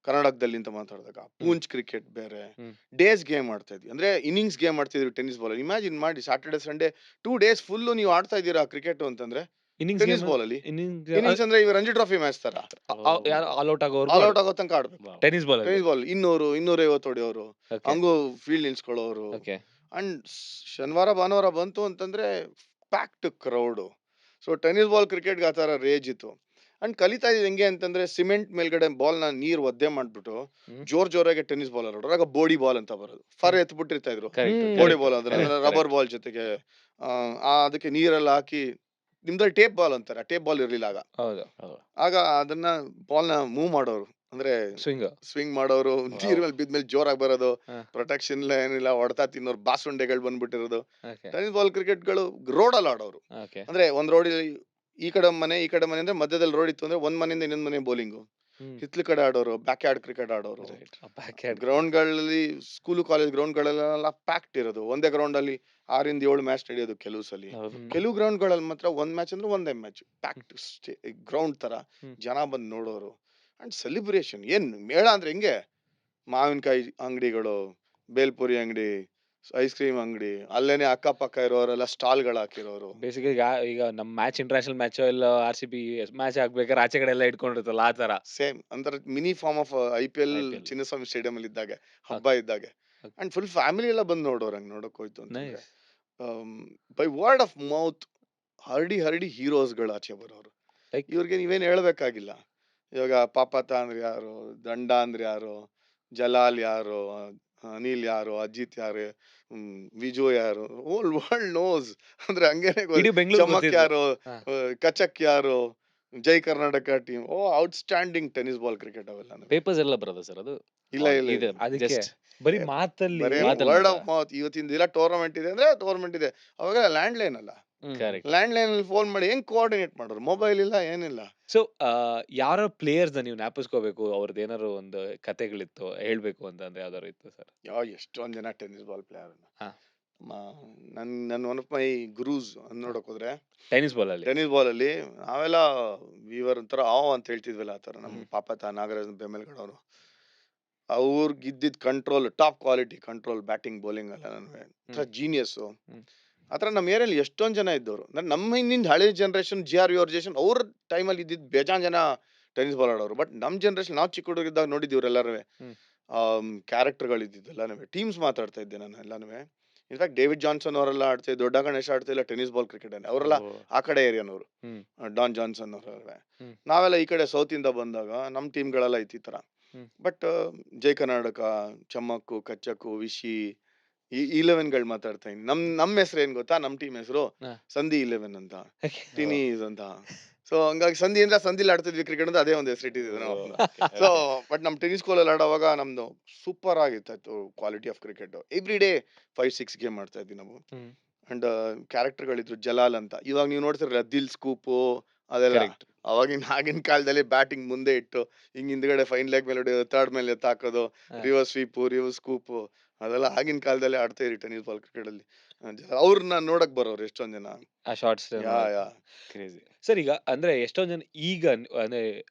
ಕರ್ನಾಟಕದಲ್ಲಿ ಅಂತ ಮಾತಾಡಿದಾಗ ಪೂಂಚ್ ಕ್ರಿಕೆಟ್ ಬೇರೆ. ಹ್ಮ್. ಡೇಸ್ ಗೇಮ್ ಆಡ್ತಾ ಇದ್ವಿ, ಅಂದ್ರೆ ಇನ್ನಿಂಗ್ಸ್ ಗೇಮ್ ಆಡ್ತಿದ್ವಿ ಟೆನ್ನಿಸ್ ಬಾಲ್. ಇಮ್ಯಾಜಿನ್ ಮಾಡಿ, ಸಾಟರ್ಡೆ ಸಂಡೇ 2 days ಫುಲ್ ನೀವು ಆಡ್ತಾ ಇದ್ದೀರಾ ಕ್ರಿಕೆಟ್ ಅಂತಂದ್ರೆ ಟೆನ್ನಿಸ್ ಬಾಲ್ ಅಲ್ಲಿ. ಇನ್ನಿಂಗ್ಸ್ ಅಂದ್ರೆ ಇವಾಗ ರಂಜಿ ಟ್ರೋಫಿ ಮ್ಯಾಚ್ ತರ ಆಲ್ ಔಟ್ ಆಗೋರು ಆಲ್ ಔಟ್ ಆಗೋ ತನಕ ಆಡ್ಬೇಕು. Tennis ball. ಟೆನ್ನಿಸ್ ಬಾಲ್ 200, 250 ಹೊಡೆಯೋರು, ಹಂಗೂ ಫೀಲ್ಡ್ ನಿಲ್ಸ್ಕೊಳ್ಳೋರು. ಓಕೆ. ಅಂಡ್ ಶನಿವಾರ ಭಾನುವಾರ ಬಂತು ಅಂತಂದ್ರೆ packed crowd. So tennis ball ಕ್ರಿಕೆಟ್ಗೆ ಆ ತರ ರೇಜ್ ಇತ್ತು. ಅಂಡ್ ಕಲಿತಾ ಇದ್ ಹೆಂಗೆ ಅಂತಂದ್ರೆ ಸಿಮೆಂಟ್ ಮೇಲ್ಗಡೆ ಬಾಲ್ ನ ನೀರ್ ಒದ್ದೆ ಮಾಡ್ಬಿಟ್ಟು ಜೋರಾಗಿ ಟೆನ್ನಿಸ್ ಬಾಲ್ ಆಡೋರು. ಆಗ ಬೋಡಿ ಬಾಲ್ ಅಂತ ಬರೋದು. ಫರ್ ಎತ್ಬಿಟ್ಟಿರ್ತಾ ಇದ್ರು ಬೋಡಿ ಬಾಲ್ ಅಂದ್ರೆ ರಬ್ಬರ್ ಬಾಲ್ ಜೊತೆಗೆ ಅದಕ್ಕೆ ನೀರೆಲ್ಲ ಹಾಕಿ. ನಿಮ್ದಲ್ಲಿ ಟೇಪ್ ಬಾಲ್ ಅಂತಾರೆ, ಟೇಪ್ ಬಾಲ್ ಇರ್ಲಿಲ್ಲ ಆಗ. ಆಗ ಅದನ್ನ ಬಾಲ್ ನ ಮೂವ್ ಮಾಡೋರು, ಅಂದ್ರೆ ಸ್ವಿಂಗ್ ಮಾಡೋರು. ನೀರ್ ಮೇಲೆ ಬಿದ್ಮೇಲೆ ಜೋರಾಗಿ ಬರೋದು, ಪ್ರೊಟೆಕ್ಷನ್ ಇಲ್ಲ ಏನಿಲ್ಲ, ಹೊಡ್ತಾ ತಿನ್ನೋರು, ಬಾಸುಂಡೆಗಳು ಬಂದ್ಬಿಟ್ಟಿರೋದು. ಟೆನ್ನಿಸ್ ಬಾಲ್ ಕ್ರಿಕೆಟ್ ಗಳು ರೋಡ್ ಅಲ್ಲಿ ಆಡೋರು. ಅಂದ್ರೆ ಒಂದ್ ರೋಡ್ ಈ ಕಡೆ ಮನೆ ಅಂದ್ರೆ ಮಧ್ಯದಲ್ಲಿ ರೋಡ್ ಇತ್ತು ಅಂದ್ರೆ ಒಂದ್ ಮನೆಯಿಂದ ಇನ್ನೊಂದ್ ಮನೆ ಬೌಲಿಂಗು. ಹಿತ್ಲು ಕಡೆ ಆಡೋರು, ಬ್ಯಾಕ್ ಯಾರ್ಡ್ ಕ್ರಿಕೆಟ್ ಆಡೋರು. ಗ್ರೌಂಡ್ ಗಳಲ್ಲಿ, ಸ್ಕೂಲ್ ಕಾಲೇಜ್ ಗ್ರೌಂಡ್ ಗಳೆಲ್ಲ ಪ್ಯಾಕ್ಟ್ ಇರೋದು. ಒಂದೇ ಗ್ರೌಂಡ್ ಅಲ್ಲಿ 6-7 ಮ್ಯಾಚ್ ನಡೆಯೋದು ಕೆಲವು ಸಲ. ಕೆಲವು ಗ್ರೌಂಡ್ ಗಳಲ್ಲಿ ಮಾತ್ರ ಒಂದ್ ಮ್ಯಾಚ್ ಅಂದ್ರೆ ಒಂದೇ ಮ್ಯಾಚ್, ಪ್ಯಾಕ್ಟ್ ಗ್ರೌಂಡ್ ತರ ಜನ ಬಂದ್ ನೋಡೋರು. ಅಂಡ್ ಸೆಲಿಬ್ರೇಷನ್ ಏನ್ ಮೇಳ ಅಂದ್ರೆ ಹೆಂಗೆ, ಮಾವಿನಕಾಯಿ ಅಂಗಡಿಗಳು, ಬೇಲ್ಪುರಿ ಅಂಗಡಿ, ಐಸ್ ಕ್ರೀಮ್ ಅಂಗಡಿ, ಅಲ್ಲೇನೆ ಅಕ್ಕಪಕ್ಕ ಇರೋರೆಲ್ಲ ಸ್ಟಾಲ್ ಗಳು ಹಾಕಿರೋರು. ಬೇಸಿಗೆ ಈಗ ನಮ್ ಮ್ಯಾಚ್, ಇಂಟರ್ನ್ಯಾಷನಲ್ ಮ್ಯಾಚ್ ಇಲ್ಲ RCB ಮ್ಯಾಚ್ ಆಗ್ಬೇಕಾದ್ರೆ ಆಚೆ ಕಡೆ ಎಲ್ಲ ಇಟ್ಕೊಂಡಿರ್ತಲ್ಲ ಆ ತರ ಸೇಮ್ ಅಂದ್ರೆ mini form of IPL Chinnaswamy stadium ಅಲ್ಲಿ ಇದ್ದಾಗ, ಹಬ್ಬ ಇದ್ದಾಗ. ಅಂಡ್ ಫುಲ್ ಫ್ಯಾಮಿಲಿ ಎಲ್ಲ ಬಂದ್ ನೋಡೋರು. ಹಂಗ್ ನೋಡಕ್ ಹೋಯ್ತು ಅಂತಂದ್ರೆ ಬೈ ವರ್ಡ್ ಆಫ್ ಮೌತ್ ಹರಡಿ ಹೀರೋಸ್ ಗಳು ಆಚೆ ಬರೋರು. ಇವ್ರಿಗೆ ನೀವೇನ್ ಹೇಳ್ಬೇಕಾಗಿಲ್ಲ. ಇವಾಗ ಪಾಪತ ಅಂದ್ರೆ ಯಾರು, ದಂಡ ಅಂದ್ರೆ ಯಾರು, ಜಲಾಲ್ ಯಾರು, ಅನಿಲ್ ಯಾರು, ಅಜಿತ್ ಯಾರು, ವಿಜು ಯಾರು, ಹೋಲ್ ವರ್ಲ್ಡ್ ನೋಸ್. ಅಂದ್ರೆ ಹಂಗೇನೆ ಚಮಕ್ ಯಾರು, ಕಚಕ್ ಯಾರು, Jai Karnataka team. Outstanding tennis ball cricket ಅವೆಲ್ಲ. ಪೇಪರ್ಸ್ ಎಲ್ಲ ಬರೋದ ಸರ್ ಅದು? ಇಲ್ಲ ಅದಕ್ಕೆ ಬರೀ ಮಾತಲ್ಲಿ ವರ್ಡ್ ಆಫ್ ಮೌತ್. ಇವತ್ತಿನ ದಿನ ಟೂರ್ನಮೆಂಟ್ ಇದೆ ಅಂದ್ರೆ ಟೂರ್ನಮೆಂಟ್ ಇದೆ. ಅವಾಗ ಲ್ಯಾಂಡ್ ಲೈನ್ ಅಲ್ಲ, ಲ್ಯಾಂಡ್ ಲೈನ್ ಅಲ್ಲಿ ಫೋನ್ ಮಾಡಿ ಹೆಂಗ್ ಕೋಆರ್ಡಿನೇಟ್ ಮಾಡೋರು? ಮೊಬೈಲ್ ಇಲ್ಲ, ಏನಿಲ್ಲ. ಸೊ ಯಾರ ಪ್ಲೇಯರ್ಸ್ ನೀವು ಜ್ಞಾಪಿಸ್ಕೋಬೇಕು, ಅವ್ರದ್ದು ಏನಾರು ಒಂದು ಕತೆಗಳಿತ್ತು ಹೇಳ್ಬೇಕು ಅಂತ ಅಂದ್ರೆ ಯಾವ್ದಾರು ಇತ್ತು ಸರ್? ಎಷ್ಟೊಂದ್ ಜನ ಟೆನ್ನಿಸ್ ಬಾಲ್ ಪ್ಲೇಯರ್. ನನ್ ಒನ್ ಆಫ್ ಮೈ ಗುರೂಸ್ ನೋಡಕ್ ಹೋದ್ರೆ ಟೆನ್ನಿಸ್ ಬಾಲ್ ಅಲ್ಲಿ ನಾವೆಲ್ಲ ವಿವರ್ ಒಂಥರ ಅಂತ ಹೇಳ್ತಿದ್ವಲ್ಲ, ಆ ತರ ನಮ್ ಪಾಪತ, ನಾಗರಾಜ್, ಬೆಮೆಲ್ಗಡವ್ರು. ಅವ್ರಿಗೆ ಇದ್ದಿದ್ control, top quality control, batting bowling ಎಲ್ಲ ನನ್ಗೆ ಜೀನಿಯಸ್. ಆತರ ನಮ್ ಏರಿಯಲ್ಲಿ ಎಷ್ಟೊಂದ್ ಜನ ಇದ್ದವ್ರು. ನಮ್ಮ ಹಿಂದಿನ ಹಳೆ ಜನರೇಷನ್, GR ಜನರೇಷನ್, ಅವ್ರ ಟೈಮಲ್ಲಿ ಇದ್ದಿದ್ ಬೇಜಾನ್ ಜನ ಟೆನ್ನಿಸ್ ಬಾಲ್ ಆಡೋರು. ಬಟ್ ನಮ್ ಜನರೇಷನ್, ನಾವು ಚಿಕ್ಕ ಹುಡುಗರಿದ್ದಾಗ ನೋಡಿದ್ದೀವ್ರು ಎಲ್ಲರೂ ಕ್ಯಾರೆಕ್ಟರ್ಗಳು ಇದ್ದಿದ್ದು ಎಲ್ಲಾನು. ಟೀಮ್ಸ್ ಮಾತಾಡ್ತಾ ಇದ್ದೆ ನಾನು ಎಲ್ಲಾನು. ಇನ್ಫ್ಯಾಕ್ಟ್ ಡೇವಿಡ್ ಜಾನ್ಸನ್ ಅವರೆಲ್ಲ ಆಡ್ತಾ ದೊಡ್ಡ ಗಣೇಶ ಆಡ್ತಾ ಇಲ್ಲ ಟೆನ್ನಿಸ್ ಬಾಲ್ ಕ್ರಿಕೆಟ್ ಅವರೆಲ್ಲ ಓ. ಆ ಕಡೆ ಏರಿಯಾನವರು. ಹ್ಮ್. Don Johnson ಅವರಲ್ವೇ. ಹ್ಮ್. ನಾವೆಲ್ಲ ಈ ಕಡೆ ಸೌತ್ ಇಂದ ಬಂದಾಗ ನಮ್ಮ ಟೀಮ್ಗಳೆಲ್ಲ ಇತ್ತು ಈ ತರ. ಹ್ಮ್. ಬಟ್ ಜೈ ಕರ್ನಾಟಕ, ಚಮ್ಮಕ್ಕು, ಕಚ್ಚಕ್ಕು, ವಿಶಿ ಈ 11ಗಳು ಮಾತಾಡ್ತಾ ಇದ್ದೀನಿ. ನಮ್ಮ ಹೆಸರು ಏನ್ ಗೊತ್ತಾ? ನಮ್ಮ ಟೀಮ್ ಹೆಸರು ಹಾ. ಸಂಧಿ 11 ಅಂತ, Okay. ಟೀನೀಸ್ ಅಂತ. ಸೊ ಹಂಗಾಗಿ ಸಂಧಿ ಅಂದ್ರೆ ಸಂಧಿಲಿ ಆಡ್ತಿದ್ವಿ ಕ್ರಿಕೆಟ್ ಅಂತ, ಅದೇ ಒಂದು ಹೆಸರು ಇಟ್ಟಿದ್ವಿ ನಾವು. ಓ, okay, ಸೊ okay. ಬಟ್ ನಮ್ಮ ಟೆನ್ನಿಸ್ ಸ್ಕೂಲಲ್ಲಿ ಆಡೋವಾಗ ನಮ್ದು ಸೂಪರ್ ಆಗಿತ್ತು quality of cricket. Every day 5-6 game ಮಾಡ್ತಾ ಇದ್ವಿ ನಾವು. ಹ್ಮ್. ಅಂಡ್ ಕ್ಯಾರೆಕ್ಟರ್ಗಳಿದ್ರು ಜಲಾಲ್ ಅಂತ. ಇವಾಗ ನೀವು ನೋಡ್ತಿರಲ್ಲ ದಿಲ್ ಸ್ಕೂಪು ಅದೆಲ್ಲ. Correct. ಆಗಿನ ಕಾಲದಲ್ಲಿ ಬ್ಯಾಟಿಂಗ್ ಮುಂದೆ ಇಟ್ಟು ಹಿಂಗ್ ಹಿಂದ್ಗಡೆ ಫೈನ್ ಲೆಗ್ ಮೇಲೆ ಹೊಡೆಯೋದು, ಥರ್ಡ್ ಮೇಲೆ ಎತ್ತಾಕೋದು, ಹಾ. ರಿವರ್ಸ್ ಸ್ವೀಪು, ರಿವರ್ಸ್ ಸ್ಕೂಪು ಅದೆಲ್ಲ ಆಗಿನ ಕಾಲದಲ್ಲಿ ಆಡ್ತಾ ಇರಿ ಟೆನ್ನಿಸ್ ಬಾಲ್ ಕ್ರಿಕೆಟ್ ಅಲ್ಲಿ. ಅವ್ರನ್ನ ನೋಡಕ್ ಬರೋರು ಎಷ್ಟೊಂದ್ ಜನ. ಆ ಶಾರ್ಟ್ಸ್ ಯಾ ಕ್ರೇಜಿ. ಸರ್ ಈಗ ಅಂದ್ರೆ ಎಷ್ಟೊಂದ್ ಜನ ಈಗ ಅಂದ್ರೆ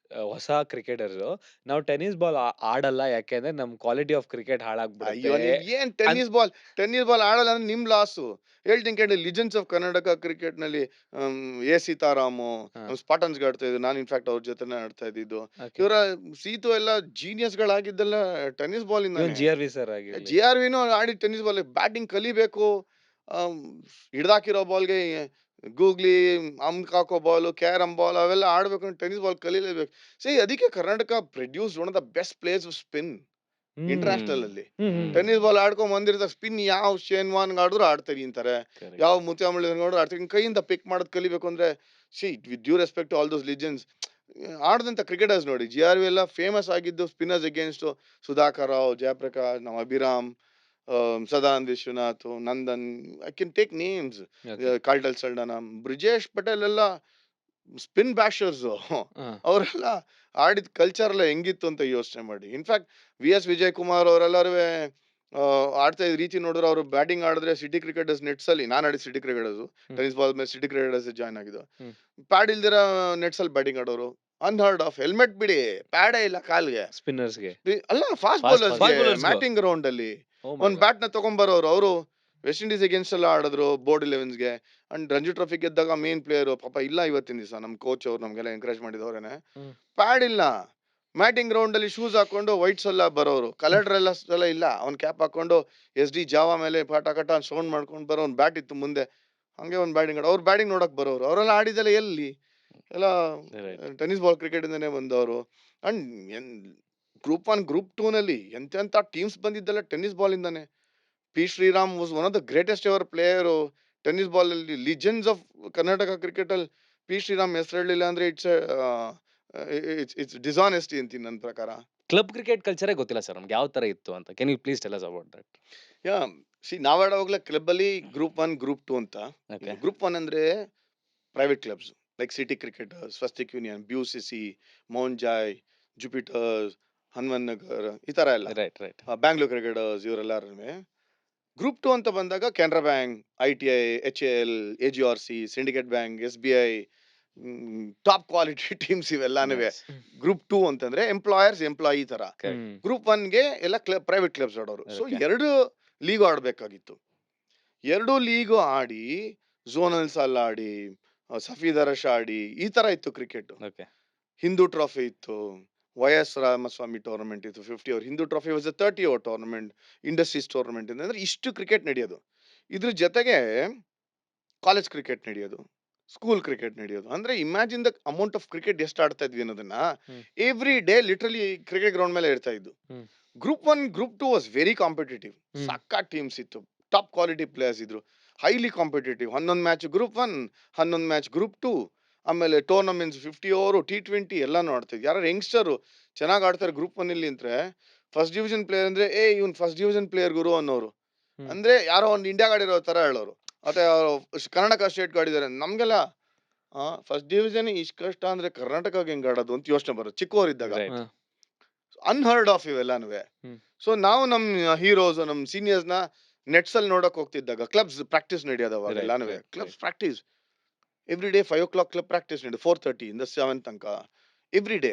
ಹೊಸ ಕ್ರಿಕೆಟರ್ಸ್ ನಾವು ಟೆನ್ನಿಸ್ ಬಾಲ್ ಆಡಲ್ಲ ಯಾಕೆಂದ್ರೆ ನಮ್ ಕ್ವಾಲಿಟಿ ಆಫ್ ಕ್ರಿಕೆಟ್ ಅಯ್ಯೋ ಹಾಳಾಗ್ಬಿಡುತ್ತೆ. ನೀವ್ ಏನ್ ಟೆನ್ನಿಸ್ ಬಾಲ್ ಆಡಲ್ಲ ಅಂದ್ರೆ ನಿಮ್ ಲಾಸು. ಹೇಳ್ತೀನಿ ಕೇಳಿ, ಲಿಜೆಂಡ್ಸ್ ಆಫ್ ಕರ್ನಾಟಕ ಕ್ರಿಕೆಟ್ ನಲ್ಲಿ ಎ ಸೀತಾರಾಮು, ಹಾ. ಸ್ಪಾಟನ್ಸ್ ಆಡ್ತಾ ಇದ್ರು. ನಾನು ಇನ್ಫ್ಯಾಕ್ಟ್ ಅವ್ರ ಜೊತೆನೆ ಆಡ್ತಾ ಇದ್ದಿದ್ದು. Okay. ಇವರ ಸೀತು ಎಲ್ಲ ಜೀನಿಯಸ್ ಗಳಾಗಿದ್ದೆಲ್ಲ ಟೆನ್ನಿಸ್ ಬಾಲ್ ಇವನ್ ಇಂದಾನೆ. GRV ಸರ್ ಆಗಿರ್ಲಿ. GRVನೂ ಆಡಿ ಟೆನ್ನಿಸ್ ಬಾಲ್ ಬ್ಯಾಟಿಂಗ್ ಕಲಿಬೇಕು. ಹಿಡ್ದಾಕಿರೋ ಬಾಲ್ಗೆ ಗೂಗ್ಲಿ, ಅಂಕ್ ಹಾಕೋ ಬಾಲು, ಕ್ಯಾರಮ್ ಬಾಲ್ ಅವೆಲ್ಲ ಆಡ್ಬೇಕು. ಟೆನ್ನಿಸ್ ಬಾಲ್ ಕಲೀಲೇಬೇಕು. ಅದಕ್ಕೆ Karnataka produce one of the best players of spin hmm. International ಅಲ್ಲಿ. ಹ್ಮ್, ಹ್ಮ್. ಟೆನ್ನಿಸ್ ಬಾಲ್ ಆಡ್ಕೊಂಡ್ ಬಂದಿರ್ತಾರೆ. ಸ್ಪಿನ್ ಯಾವ ಶೇನ್ ವಾನ್ ಆಡಿದ್ರು ಆಡ್ತಾರೆ ಅಂತಾರೆ, Correct. ಯಾವ ಮುತ್ಯಾಮಳ್ಳಿ ಆಡಿದ್ರು ಆಡ್ತಾರೆ. ಕೈಯಿಂದ ಪಿಕ್ ಮಾಡೋದ್ ಕಲಿಬೇಕು ಅಂದ್ರೆ with due respect to all those legends ಆಡದಂತ ಕ್ರಿಕೆಟರ್ಸ್ ನೋಡಿ. GRV ಎಲ್ಲ ಫೇಮಸ್ ಆಗಿದ್ದು ಸ್ಪಿನ್ನರ್ಸ್ ಅಗೇನ್ಸ್ಟ್ ಸುಧಾಕರ್ ರಾವ್, ಜಯಪ್ರಕಾಶ್, ನಮ್ಮ Abhiram, Sadananda Vishwanath, Nandan. I can take names. Okay. ಕಾಲ್ಟಲ್ ಸಲ್ಡನ, ಬ್ರಿಜೇಶ್ ಪಟೇಲ್ ಎಲ್ಲ ಸ್ಪಿನ್ ಬ್ಯಾಶರ್ಸ್. ಹಾ. ಅವರೆಲ್ಲ ಆಡಿದ ಕಲ್ಚರ್ ಎಲ್ಲ ಹೆಂಗಿತ್ತು ಅಂತ ಯೋಚನೆ ಮಾಡಿ. ಇನ್ಫ್ಯಾಕ್ಟ್ VS ವಿಜಯ್ ಕುಮಾರ್ ಅವರೆಲ್ಲರೂ ಆಡ್ತಾ ಇದ್ ರೀತಿ ನೋಡಿದ್ರೆ, ಅವರು ಬ್ಯಾಟಿಂಗ್ ಆಡಿದ್ರೆ ಸಿಟಿ ಕ್ರಿಕೆಟರ್ಸ್ ನೆಟ್ಸ್ ಅಲ್ಲಿ, ನಾನು ಆಡಿದ ಸಿಟಿ ಕ್ರಿಕೆಟರ್ಸ್ ಟೆನ್ನಿಸ್ ಬಾಲ್ ಮೇಲೆ ಸಿಟಿ ಕ್ರಿಕೆಟರ್ಸ್ ಜಾಯ್ನ್ ಆಗಿದ್ದು. ಹ್ಮ್. ಪ್ಯಾಡ್ ಇಲ್ದಿರ ನೆಟ್ಸ್ ಅಲ್ಲಿ ಬ್ಯಾಟಿಂಗ್ ಆಡೋರು. Unheard of. ಹೆಲ್ಮೆಟ್ ಬಿಡಿ, ಪ್ಯಾಡೇ ಇಲ್ಲ ಕಾಲ್ಗೆ. ಸ್ಪಿನ್ನರ್ಸ್ಗೆ. ಅಲ್ಲ, ಫಾಸ್ಟ್ Fast ಬೌಲರ್ಸ್ bowlers ಗೆ. ಮ್ಯಾಟಿಂಗ್ ಗ್ರೌಂಡ್ ಅಲ್ಲಿ Oh my ಒಂದ್ God. ಬ್ಯಾಟ್ ನ ತಗೊಂಡ್ಬರೋರು. ಅವರು ವೆಸ್ಟ್ ಇಂಡೀಸ್ ಅಗೇನ್ಸ್ಟ್ ಎಲ್ಲ ಆಡಿದ್ರು ಬೋರ್ಡ್ 11ಗೆ. ಅಂಡ್ ರಂಜಿ ಟ್ರೋಫಿ ಗೆದ್ದಾಗ ಮೇನ್ ಪ್ಲೇಯರ್ ಪಾಪ ಇಲ್ಲ ಇವತ್ತಿನ ದಿವಸ. ನಮ್ ಕೋಚ್ ಅವ್ರು ನಮ್ಗೆಲ್ಲ ಎಂಕರೇಜ್ ಮಾಡಿದವ್ರೇನೆ. ಹ್ಮ್. ಪ್ಯಾಡ್ ಇಲ್ಲ, ಮ್ಯಾಟಿಂಗ್ ಗ್ರೌಂಡ್ ಅಲ್ಲಿ ಶೂಸ್ ಹಾಕೊಂಡು ವೈಟ್ಸ್ ಎಲ್ಲ ಬರೋರು. ಕಲರ್ ಎಲ್ಲ ಇಲ್ಲ. ಅವ್ನ್ ಕ್ಯಾಪ್ ಹಾಕೊಂಡು SD ಜಾವಾ ಮೇಲೆ ಪಟಾಕಟ ಸೌಂಡ್ ಮಾಡ್ಕೊಂಡು ಬರೋ ಒಂದ್ ಬ್ಯಾಟ್ ಇತ್ತು ಮುಂದೆ. ಹಂಗೆ ಒಂದ್ ಬ್ಯಾಟಿಂಗ್ ಅವ್ರ ಬ್ಯಾಟಿಂಗ್ ನೋಡಕ್ ಬರೋರು. ಅವರೆಲ್ಲ ಆಡಿದೆಲ್ಲ ಎಲ್ಲಿ? ಎಲ್ಲ Right. ಟೆನ್ನಿಸ್ ಬಾಲ್ ಕ್ರಿಕೆಟ್ ಇಂದಾನೆ ಬಂದವರು. ಅಂಡ್ ಗ್ರೂಪ್ 1 ಗ್ರೂಪ್ 2 ನಲ್ಲಿ ಎಂತೆಂತ ಟೀಮ್ಸ್ ಬಂದಿದ್ದೆಲ್ಲ ಟೆನ್ನಿಸ್ ಬಾಲ್ ಇಂದಾನೆ. P. Sriram was one of the greatest ever player tennis ball ಅಲ್ಲಿ. ಲಿಜೆಂಡ್ಸ್ ಆಫ್ ಕರ್ನಾಟಕ ಕ್ರಿಕೆಟ್ ಅಲ್ಲಿ P. Sriram ಹೆಸರು ಹೇಳಿಲ್ಲ ಅಂದ್ರೆ ಇಟ್ಸ್ ಡಿಸಾನೆಸ್ಟಿ ಅಂತೀನಿ ನನ್ನ ಪ್ರಕಾರ. ಕ್ಲಬ್ ಕ್ರಿಕೆಟ್ ಕಲ್ಚರೇ ಗೊತ್ತಿಲ್ಲ ಸರ್ ನಮ್ಗೆ ಯಾವ ತರ ಇತ್ತು ಅಂತ. Can you please tell us about that? Yeah ನಾವ್ ಆಡೋವಾಗ್ಲೇ ಕ್ಲಬ್ ಅಲ್ಲಿ ಗ್ರೂಪ್ 1 ಗ್ರೂಪ್ 2 ಅಂತ. Okay. ಗ್ರೂಪ್ 1 ಅಂದ್ರೆ private clubs like city cricketers, Swastik union, BUCC, Mount Joy, Jupiters, Hanuman Nagar, ಈ ತರ ಎಲ್ಲ ರೈಟ್ ರೈಟ್. ಬ್ಯಾಂಗ್ಳೂರ್ ಕ್ರಿಕೆಟರ್ಸ್ ಇವರೆಲ್ಲರೂ. ಗ್ರೂಪ್ 2 ಅಂತ ಬಂದಾಗ Canara bank, ITI, HAL, AGRC, syndicate bank, SBI, top quality teams ಇವೆಲ್ಲಾನು. ಗ್ರೂಪ್ 2 ಅಂತಂದ್ರೆ ಎಂಪ್ಲಾಯರ್ಸ್ ಎಂಪ್ಲಾಯಿ ತರ. ಹ್ಮ್. ಗ್ರೂಪ್ 1ಗೆ ಎಲ್ಲ ಪ್ರೈವೇಟ್ ಕ್ಲಬ್ಸ್ ಆಡೋರು. So Okay. 2 ಲೀಗ್ ಆಡ್ಬೇಕಾಗಿತ್ತು. 2 ಲೀಗ್ ಆಡಿ ಝೋನಲ್ಸ್ ಅಲ್ಲಿ ಆಡಿ, ಸಫೀದ್ ಅರಶ್ ಆಡಿ, ಈ ತರ ಇತ್ತು ಕ್ರಿಕೆಟ್. ಓಕೆ. ಹಿಂದೂ ಟ್ರಾಫಿ ಇತ್ತು, YS ರಾಮಸ್ವಾಮಿ ಟೂರ್ನಮೆಂಟ್ ಇತ್ತು 50 over. Hindu trophy was 30 over tournament. Industries tournament ಅಂದ್ರೆ ಇಷ್ಟು ಕ್ರಿಕೆಟ್ ನಡೆಯೋದು. ಇದ್ರ ಜೊತೆಗೆ ಕಾಲೇಜ್ ಕ್ರಿಕೆಟ್ ನಡೆಯೋದು, ಸ್ಕೂಲ್ ಕ್ರಿಕೆಟ್ ನಡೆಯೋದು. ಅಂದ್ರೆ imagine the amount of cricket ಎಷ್ಟು ಆಡ್ತಾ ಇದ್ವಿ ಅನ್ನೋದನ್ನ. Hmm. Every day literally cricket ground ಮೇಲೆ ಇರ್ತಾ ಇದ್ದು. Hmm. Group 1 group 2 was very competitive. Hmm. ಸಕ್ಕಾ ಟೀಮ್ಸ್ ಇತ್ತು, ಟಾಪ್ ಕ್ವಾಲಿಟಿ ಪ್ಲೇಯರ್ಸ್ ಇದ್ರು, highly competitive. 11 match group 1, 11 match group 2. ಆಮೇಲೆ ಟೂರ್ನಮೆಂಟ್ಸ್ 50 ಓವರ್, T20 ಎಲ್ಲಾನು ಆಡ್ತಿದ್ವಿ. ಯಾರು ಯಂಗ್ಸ್ಟರ್ ಚೆನ್ನಾಗಿ ಆಡ್ತಾರೆ ಗ್ರೂಪ್ 1 ಇಲ್ಲಿ ಅಂದ್ರೆ ಫಸ್ಟ್ ಡಿವಿಷನ್ ಪ್ಲೇಯರ್ ಅಂದ್ರೆ ಇವ್ನ್ ಫಸ್ಟ್ ಡಿವಿಷನ್ ಪ್ಲೇಯರ್ ಗುರು ಅನ್ನೋರು. ಹ್ಮ್. ಅಂದ್ರೆ ಯಾರೋ ಒಂದು ಇಂಡಿಯಾ ಗಾಡಿರೋ ತರ ಹೇಳೋರು, ಅಥವಾ ಕರ್ನಾಟಕ ಸ್ಟೇಟ್ ಗಾಡಿದಾರೆ. ನಮ್ಗೆಲ್ಲ ಫಸ್ಟ್ ಡಿವಿಷನ್ ಇಷ್ಟು ಕಷ್ಟ ಅಂದ್ರೆ ಕರ್ನಾಟಕಕ್ಕೆ ಹೆಂಗ್ ಆಡೋದು ಅಂತ ಯೋಚನೆ ಬರೋದು ಚಿಕ್ಕವರಿದ್ದಾಗ. Right. ಹಾ. ಅನ್ಹರ್ಡ್ ಆಫ್ ಇವೆಲ್ಲಾನು. ಹ್ಮ್. ಸೊ ನಾವು ನಮ್ ಹೀರೋಸ್, ನಮ್ ಸೀನಿಯರ್ಸ್ ನ ನೆಟ್ಸ್ ಅಲ್ಲಿ ನೋಡಕ್ ಹೋಗ್ತಿದ್ದಾಗ ಕ್ಲಬ್ಸ್ ಪ್ರಾಕ್ಟೀಸ್ ನಡೆಯೋದವಾಗ Right, ಎಲ್ಲಾನು. right, clubs right. Practice every day 5 o'clock club practice ನಡೆಯೋದು, 4:30 ಇಂದ 7 ತನಕ every day.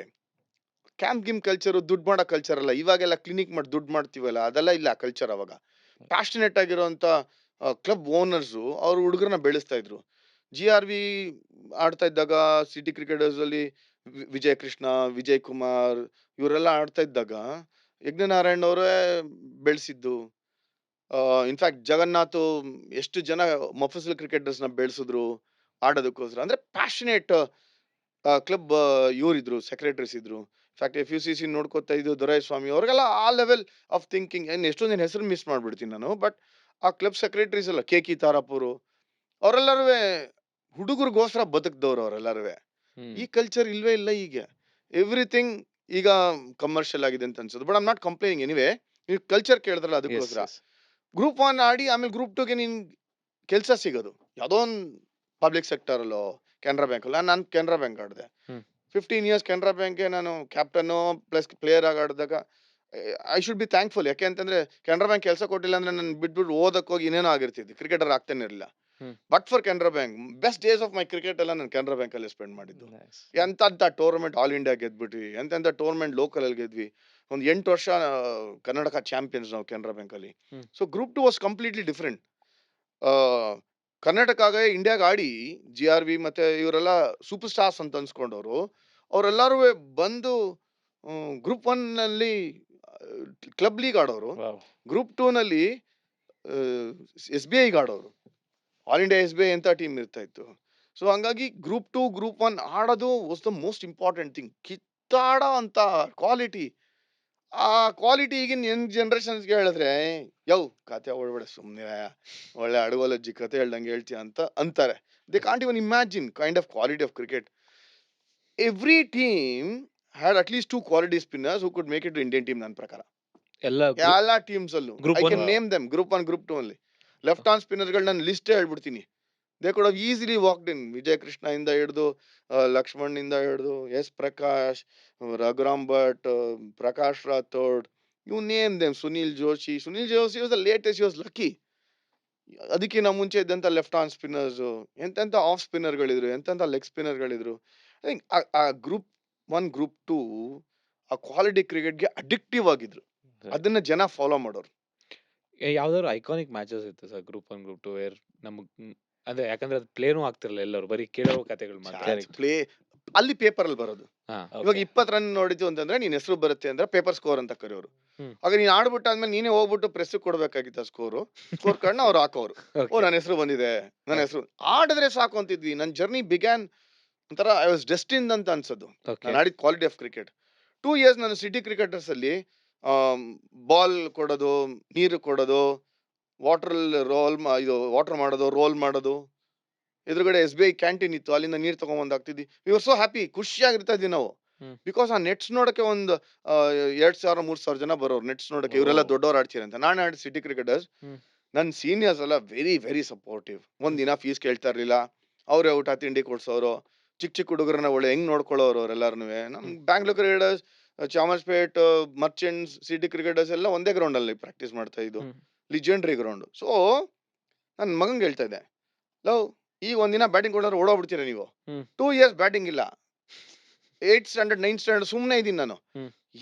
Camp gym culture, ದುಡ್ಡು ಮಾಡೋ ಕಲ್ಚರ್ ಅಲ್ಲ. ಇವಾಗೆಲ್ಲ ಕ್ಲಿನಿಕ್ ಮಾಡಿ ದುಡ್ಡು ಮಾಡ್ತೀವಲ್ಲ, ಅದೆಲ್ಲ ಇಲ್ಲ ಕಲ್ಚರ್. ಅವಾಗ ಪ್ಯಾಷನೇಟ್ ಆಗಿರೋಂಥ ಕ್ಲಬ್ ಓನರ್ಸು ಅವ್ರ ಹುಡುಗರನ್ನ ಬೆಳೆಸ್ತಾ ಇದ್ರು. GRV ಆಡ್ತಾ ಇದ್ದಾಗ ಸಿಟಿ ಕ್ರಿಕೆಟರ್ಸ್ ಅಲ್ಲಿ ವಿಜಯ್ ಕೃಷ್ಣ, ವಿಜಯ್ ಕುಮಾರ್ ಇವರೆಲ್ಲ ಆಡ್ತಾ ಇದ್ದಾಗ ಯಜ್ಞನಾರಾಯಣ್ ಅವರೇ ಬೆಳೆಸಿದ್ದು. ಇನ್ಫ್ಯಾಕ್ಟ್ ಜಗನ್ನಾಥ್ ಎಷ್ಟು ಜನ ಮೊಫಸಲ್ ಕ್ರಿಕೆಟರ್ಸ್ನ ಬೆಳೆಸಿದ್ರು ಆಡೋದಕ್ಕೋಸ್ಕರ. ಅಂದರೆ ಪ್ಯಾಷನೇಟ್ ಕ್ಲಬ್ ಇವರಿದ್ರು, ಸೆಕ್ರೆಟರೀಸ್ ಇದ್ರು. ಇನ್ಫ್ಯಾಕ್ಟ್ FUCC ನೋಡ್ಕೋತಾ ಇದ್ದು ದೊರೈಸ್ವಾಮಿ ಅವ್ರಿಗೆಲ್ಲ ಆ ಲೆವೆಲ್ ಆಫ್ ಥಿಂಕಿಂಗ್. ಎಷ್ಟೊಂದು ದಿನ ಹೆಸರು ಮಿಸ್ ಮಾಡ್ಬಿಡ್ತೀನಿ ನಾನು. ಬಟ್ ಆ ಕ್ಲಬ್ ಸೆಕ್ರೆಟರೀಸ್ ಎಲ್ಲ KK ತಾರಾಪುರು ಅವರೆಲ್ಲರೂ ಹುಡುಗರಿಗೋಸ್ಕರ ಬದುಕ್ದವ್ರು ಅವರೆಲ್ಲರೂ. ಈ ಕಲ್ಚರ್ ಇಲ್ವೇ ಇಲ್ಲ ಈಗ. ಎವ್ರಿಥಿಂಗ್ ಈಗ ಕಮರ್ಷಿಯಲ್ ಆಗಿದೆ ಅಂತ ಅನ್ಸೋದು. But I'm not complaining anyway. ನೀವು ಕಲ್ಚರ್ ಕೇಳಿದ್ರಲ್ಲ ಅದಕ್ಕೋಸ್ಕರ. ಗ್ರೂಪ್ 1 ಆಡಿ ಆಮೇಲೆ ಗ್ರೂಪ್ 2ಗೆ ನಿನ್ ಕೆಲಸ ಸಿಗೋದು ಯಾವುದೋ ಒಂದು ಪಬ್ಲಿಕ್ ಸೆಕ್ಟರ್ ಅಲ್ಲೋ, ಕೆನರಾ ಬ್ಯಾಂಕ್ ಅಲ್ಲ. ನಾನು ಕೆನರಾ ಬ್ಯಾಂಕ್ ಆಡಿದೆ 15 ಇಯರ್ಸ್. ಕೆನರಾ ಬ್ಯಾಂಕ್ಗೆ ನಾನು ಕ್ಯಾಪ್ಟನ್ನು ಪ್ಲಸ್ ಪ್ಲೇಯರ್ ಆಗಿ ಆಡಿದಾಗ ಐ ಶುಡ್ ಬಿ ಥ್ಯಾಂಕ್ಫುಲ್. ಯಾಕೆ ಅಂತಂದ್ರೆ ಕೆನರಾ ಬ್ಯಾಂಕ್ ಕೆಲಸ ಕೊಟ್ಟಿಲ್ಲ ಅಂದ್ರೆ ನಾನು ಬಿಟ್ಬಿಟ್ಟು ಓದಕ್ಕೆ ಹೋಗಿ ಇನ್ನೇನೋ ಆಗಿರ್ತಿದ್ದೆ, ಕ್ರಿಕೆಟರ್ ಆಗ್ತಾನೆ ಇರಲಿಲ್ಲ. But for Canara bank, best days of my cricket ಎಲ್ಲ ನಾನು ಕೆನರಾ ಬ್ಯಾಂಕ್ ಅಲ್ಲಿ ಸ್ಪೆಂಡ್ ಮಾಡಿದ್ದು. ಎಂತ ಟೂರ್ನಮೆಂಟ್ ಆಲ್ ಇಂಡಿಯಾ ಗೆದ್ಬಿಟ್ವಿ, ಎಂತೆಂತ ಟೂರ್ನಮೆಂಟ್ ಲೋಕಲ್ ಅಲ್ಲಿ ಗೆದ್ವಿ. ಒಂದು 8 ವರ್ಷ ಕರ್ನಾಟಕ ಚಾಂಪಿಯನ್ಸ್ ನಾವು ಕೆನರಾ ಬ್ಯಾಂಕ್ ಅಲ್ಲಿ. So group 2 was completely different. Karnataka ಇಂಡಿಯಾಗ ಆಡಿ GRV ಮತ್ತೆ ಇವರೆಲ್ಲ ಸೂಪರ್ ಸ್ಟಾರ್ಸ್ ಅಂತ ಅನ್ಸ್ಕೊಂಡವ್ರು ಅವರೆಲ್ಲರೂ ಬಂದು ಗ್ರೂಪ್ 1 ನಲ್ಲಿ ಕ್ಲಬ್ ಲೀಗ್ ಆಡೋರು, ಗ್ರೂಪ್ 2 ನಲ್ಲಿ SBI ಆಡೋರು. ಆಲ್ ಇಂಡಿಯಾ SBI ಅಂತ ಟೀಮ್ ಇರ್ತಾ ಇತ್ತು. ಸೊ ಹಂಗಾಗಿ ಗ್ರೂಪ್ 2 ಗ್ರೂಪ್ 1 ಆಡೋದು was the most important thing. ಕಿತ್ತಾಡೋ ಅಂತ ಕ್ವಾಲಿಟಿ, ಆ ಕ್ವಾಲಿಟಿ ಈಗಿನ ಯಂಗ್ ಜನರೇಷನ್ಸ್ಗೆ ಹೇಳಿದ್ರೆ ಕತೆ ಓಡ್ಬೇಡ ಸುಮ್ಮನೆ, ಒಳ್ಳೆ ಅಡಗೋಲಜ್ಜಿ ಕತೆ ಹೇಳ್ದಂಗೆ ಹೇಳ್ತೀಯ ಅಂತ ಅಂತಾರೆ. They can't even imagine kind of quality of cricket. Every team had at least 2 quality spinners who could make it to Indian team. ನನ್ನ ಪ್ರಕಾರ ಎಲ್ಲ ಟೀಮ್ಸ್ ಅಲ್ಲೂ I can name them. Group 1 group 2 ಅಲ್ಲಿ ಲೆಫ್ಟ್ ಆರ್ಮ್ ಸ್ಪಿನ್ನರ್ಗಳು ನಾನು ಲಿಸ್ಟೇ ಹೇಳ್ಬಿಡ್ತೀನಿ. They could have easily walked in. Vijay Krishna ಇಂದ ಹಿಡಿದು ಲಕ್ಷ್ಮಣ್ ಇಂದ ಹಿಡಿದು S Prakash, Raghuram Bhat, Prakash Rathod, you name them. Sunil Joshi was the latest. Was lucky. ಅದಕ್ಕಿಂತ ಮುಂಚೆ ಇದ್ದಂತ ಲೆಫ್ಟ್ ಆರ್ಮ್ ಸ್ಪಿನ್ನರ್ಸ್, ಎಂತೆಂತ ಆಫ್ ಸ್ಪಿನ್ನರ್ಗಳಿದ್ರು, ಎಂತೆಂತ ಲೆಗ್ ಸ್ಪಿನ್ನರ್ಗಳಿದ್ರು. ಐ ಥಿಂಕ್ ಆ ಗ್ರೂಪ್ 1 ಗ್ರೂಪ್ 2 ಆ ಕ್ವಾಲಿಟಿ ಕ್ರಿಕೆಟ್ಗೆ ಅಡಿಕ್ಟಿವ್ ಆಗಿದ್ರು. ಅದನ್ನ ಜನ ಫಾಲೋ ಮಾಡೋರು. ಯಾವ್ದಾದ್ರು ಐಕಾನಿಕ್ ಮ್ಯಾಚಸ್ ಇತ್ತು ಸರ್ ಗ್ರೂಪ್ 1 ಗ್ರೂಪ್ 2 ವೇರ್ ನಮಗ್ ಅದೇ ಯಾಕಂದ್ರೆ ಅದು ಪ್ಲೇನೂ ಆಗ್ತಿರಲ್ಲ, ಎಲ್ಲರೂ ಬರೀ ಕೇಳೋ ಕತೆಗಳು ಮಾತ್ರ. ಪ್ಲೇ ಅಲ್ಲಿ ಪೇಪರ್ ಅಲ್ಲಿ ಬರೋದು. ಇವಾಗ 20 ರನ್ ನೋಡಿದ್ವಿ ಅಂತಂದ್ರೆ ನಿನ್ ಹೆಸರು ಬರುತ್ತೆ ಅಂದ್ರೆ ಪೇಪರ್ ಸ್ಕೋರ್ ಅಂತ ಕರೆಯೋರು. ಆಗ ನೀನ್ ಆಡ್ಬಿಟ್ಟಾದ್ಮೇಲೆ ನೀನೇ ಹೋಗ್ಬಿಟ್ಟು ಪ್ರೆಸ್ ಕೊಡ್ಬೇಕಾಗಿತ್ತ ಸ್ಕೋರ್ ಕಾರ್ಡ್ ಅವ್ರು ಹಾಕೋರು. ನನ್ನ ಹೆಸರು ಬಂದಿದೆ, ನನ್ನ ಹೆಸರು. ಆಡಿದ್ರೆ ಸಾಕು ಅಂತಿದ್ವಿ. ನನ್ನ ಜರ್ನಿ ಬಿಗ್ಯಾನ್ ಒಂಥರ ಐ ವಾಸ್ ಡೆಸ್ಟಿನ್ಡ್ ಅಂತ ಅನ್ಸೋದು. ನಾನು ಆಡಿದ ಕ್ವಾಲಿಟಿ ಆಫ್ ಕ್ರಿಕೆಟ್ 2 ಇಯರ್ಸ್. ನಾನು ಸಿಟಿ ಕ್ರಿಕೆಟರ್ಸ್ ಅಲ್ಲಿ ಬಾಲ್ ಕೊಡೋದು, ನೀರು ಕೊಡೋದು, ವಾಟರ್ ಮಾಡೋದು, ರೋಲ್ ಮಾಡೋದು. ಎದುರುಗಡೆ SBI ಕ್ಯಾಂಟೀನ್ ಇತ್ತು, ಅಲ್ಲಿಂದ ನೀರು ತಗೊಂಡ್ ಆಗ್ತಿದ್ವಿ. ವಿ ಆರ್ ಸೋ ಹ್ಯಾಪಿ, ಖುಷಿಯಾಗಿರ್ತಾ ಇದ್ವಿ ನಾವು. ಬಿಕಾಸ್ ಆ ನೆಟ್ಸ್ ನೋಡಕ್ಕೆ ಒಂದು 2,000-3,000 ಜನ ಬರೋರು ನೆಟ್ಸ್ ನೋಡಕ್ಕೆ. ಇವರೆಲ್ಲ ದೊಡ್ಡವ್ರು ಆಡ್ತೀರ ಅಂತ. ನಾನು ಆಡಿದ ಸಿಟಿ ಕ್ರಿಕೆಟರ್ಸ್, ನನ್ನ ಸೀನಿಯರ್ಸ್ ಎಲ್ಲ ವೆರಿ ವೆರಿ ಸಪೋರ್ಟಿವ್. ಒಂದಿನ ಫೀಸ್ ಕೇಳ್ತಾ ಇರ್ಲಿಲ್ಲ, ಅವರೇ ಊಟ ತಿಂಡಿ ಕೊಡ್ಸೋರು. ಚಿಕ್ಕ ಹುಡುಗರನ್ನ ಒಳ್ಳೆ ಹೆಂಗ್ ನೋಡ್ಕೊಳ್ಳೋರು ಅವರೆಲ್ಲರೂ. ನಮ್ Bangalore cricketers, Chamarajpet, merchants, city cricketers ಎಲ್ಲ ಒಂದೇ ಗ್ರೌಂಡ್ ಅಲ್ಲಿ ಪ್ರಾಕ್ಟೀಸ್ ಮಾಡ್ತಾ ಇದ್ದು, ಲಿಜೆಂಡ್ರಿ ಗ್ರೌಂಡ್. ಸೊ ನನ್ನ ಮಗಂಗೆ ಹೇಳ್ತಾ ಇದ್ದೆ, ಲವ್ ಈಗ ಒಂದಿನ ಬ್ಯಾಟಿಂಗ್ ಕೊಡೋರು ಓಡೋಗ್ಬಿಡ್ತೀರ ನೀವು. 2 ಇಯರ್ಸ್ ಬ್ಯಾಟಿಂಗ್ ಇಲ್ಲ, 8th ಸ್ಟ್ಯಾಂಡರ್ಡ್ 9th ಸ್ಟ್ಯಾಂಡರ್ಡ್ ಸುಮ್ಮನೆ ಇದ್ದೀನಿ ನಾನು.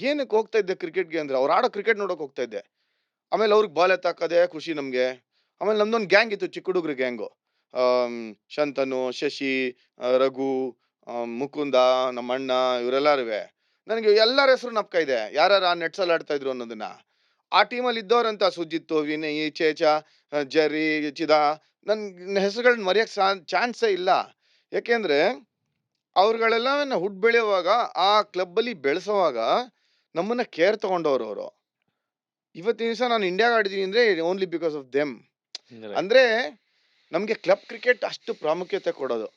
ಏನಕ್ಕೆ ಹೋಗ್ತಾ ಇದ್ದೆ ಕ್ರಿಕೆಟ್ಗೆ ಅಂದ್ರೆ ಅವ್ರು ಆಡೋ ಕ್ರಿಕೆಟ್ ನೋಡಕ್ ಹೋಗ್ತಾ ಇದ್ದೆ. ಆಮೇಲೆ ಅವ್ರಿಗೆ ಬಾಲ್ ಎತ್ತಾಕದೆ ಖುಷಿ ನಮ್ಗೆ. ಆಮೇಲೆ ನಮ್ದೊಂದು ಗ್ಯಾಂಗ್ ಇತ್ತು, ಚಿಕ್ಕ ಹುಡುಗ್ರ ಗ್ಯಾಂಗು. ಶಂತನು, ಶಶಿ, ರಘು, ಮುಕುಂದ, ನಮ್ಮ ಅಣ್ಣ, ಇವರೆಲ್ಲರೂ. ನನಗೆ ಎಲ್ಲರ ಹೆಸರು ನಪ್ಕ ಇದೆ, ಯಾರ್ಯಾರು ಆ ನೆಟ್ಸ್ ಅಲ್ಲಿ ಆಡ್ತಾ ಇದ್ರು ಅನ್ನೋದನ್ನ. ಆ ಟೀಮಲ್ಲಿ ಇದ್ದವ್ರಂತ ಸುಜಿತ್, ವಿನಯ್, ಚೇಚ, ಜರಿ, ಚಿದಾ, ನನ್ನ ಹೆಸರುಗಳನ್ನ ಮರೆಯಕ್ ಚಾನ್ಸೇ ಇಲ್ಲ. ಯಾಕೆಂದ್ರೆ ಅವ್ರುಗಳೆಲ್ಲ ಹುಟ್ಟು ಬೆಳೆಯುವಾಗ ಆ ಕ್ಲಬ್ ಅಲ್ಲಿ ಬೆಳೆಸೋವಾಗ ನಮ್ಮನ್ನ ಕೇರ್ ತಗೊಂಡವ್ರು ಅವರು. ಇವತ್ತಿನ ದಿವಸ ನಾನು ಇಂಡಿಯಾಗ ಆಡಿದೀನಿ ಅಂದ್ರೆ ಓನ್ಲಿ ಬಿಕಾಸ್ ಆಫ್ ದೆಮ್. ಅಂದ್ರೆ ನಮ್ಗೆ ಕ್ಲಬ್ ಕ್ರಿಕೆಟ್ ಅಷ್ಟು ಪ್ರಾಮುಖ್ಯತೆ ಕೊಡೋದು.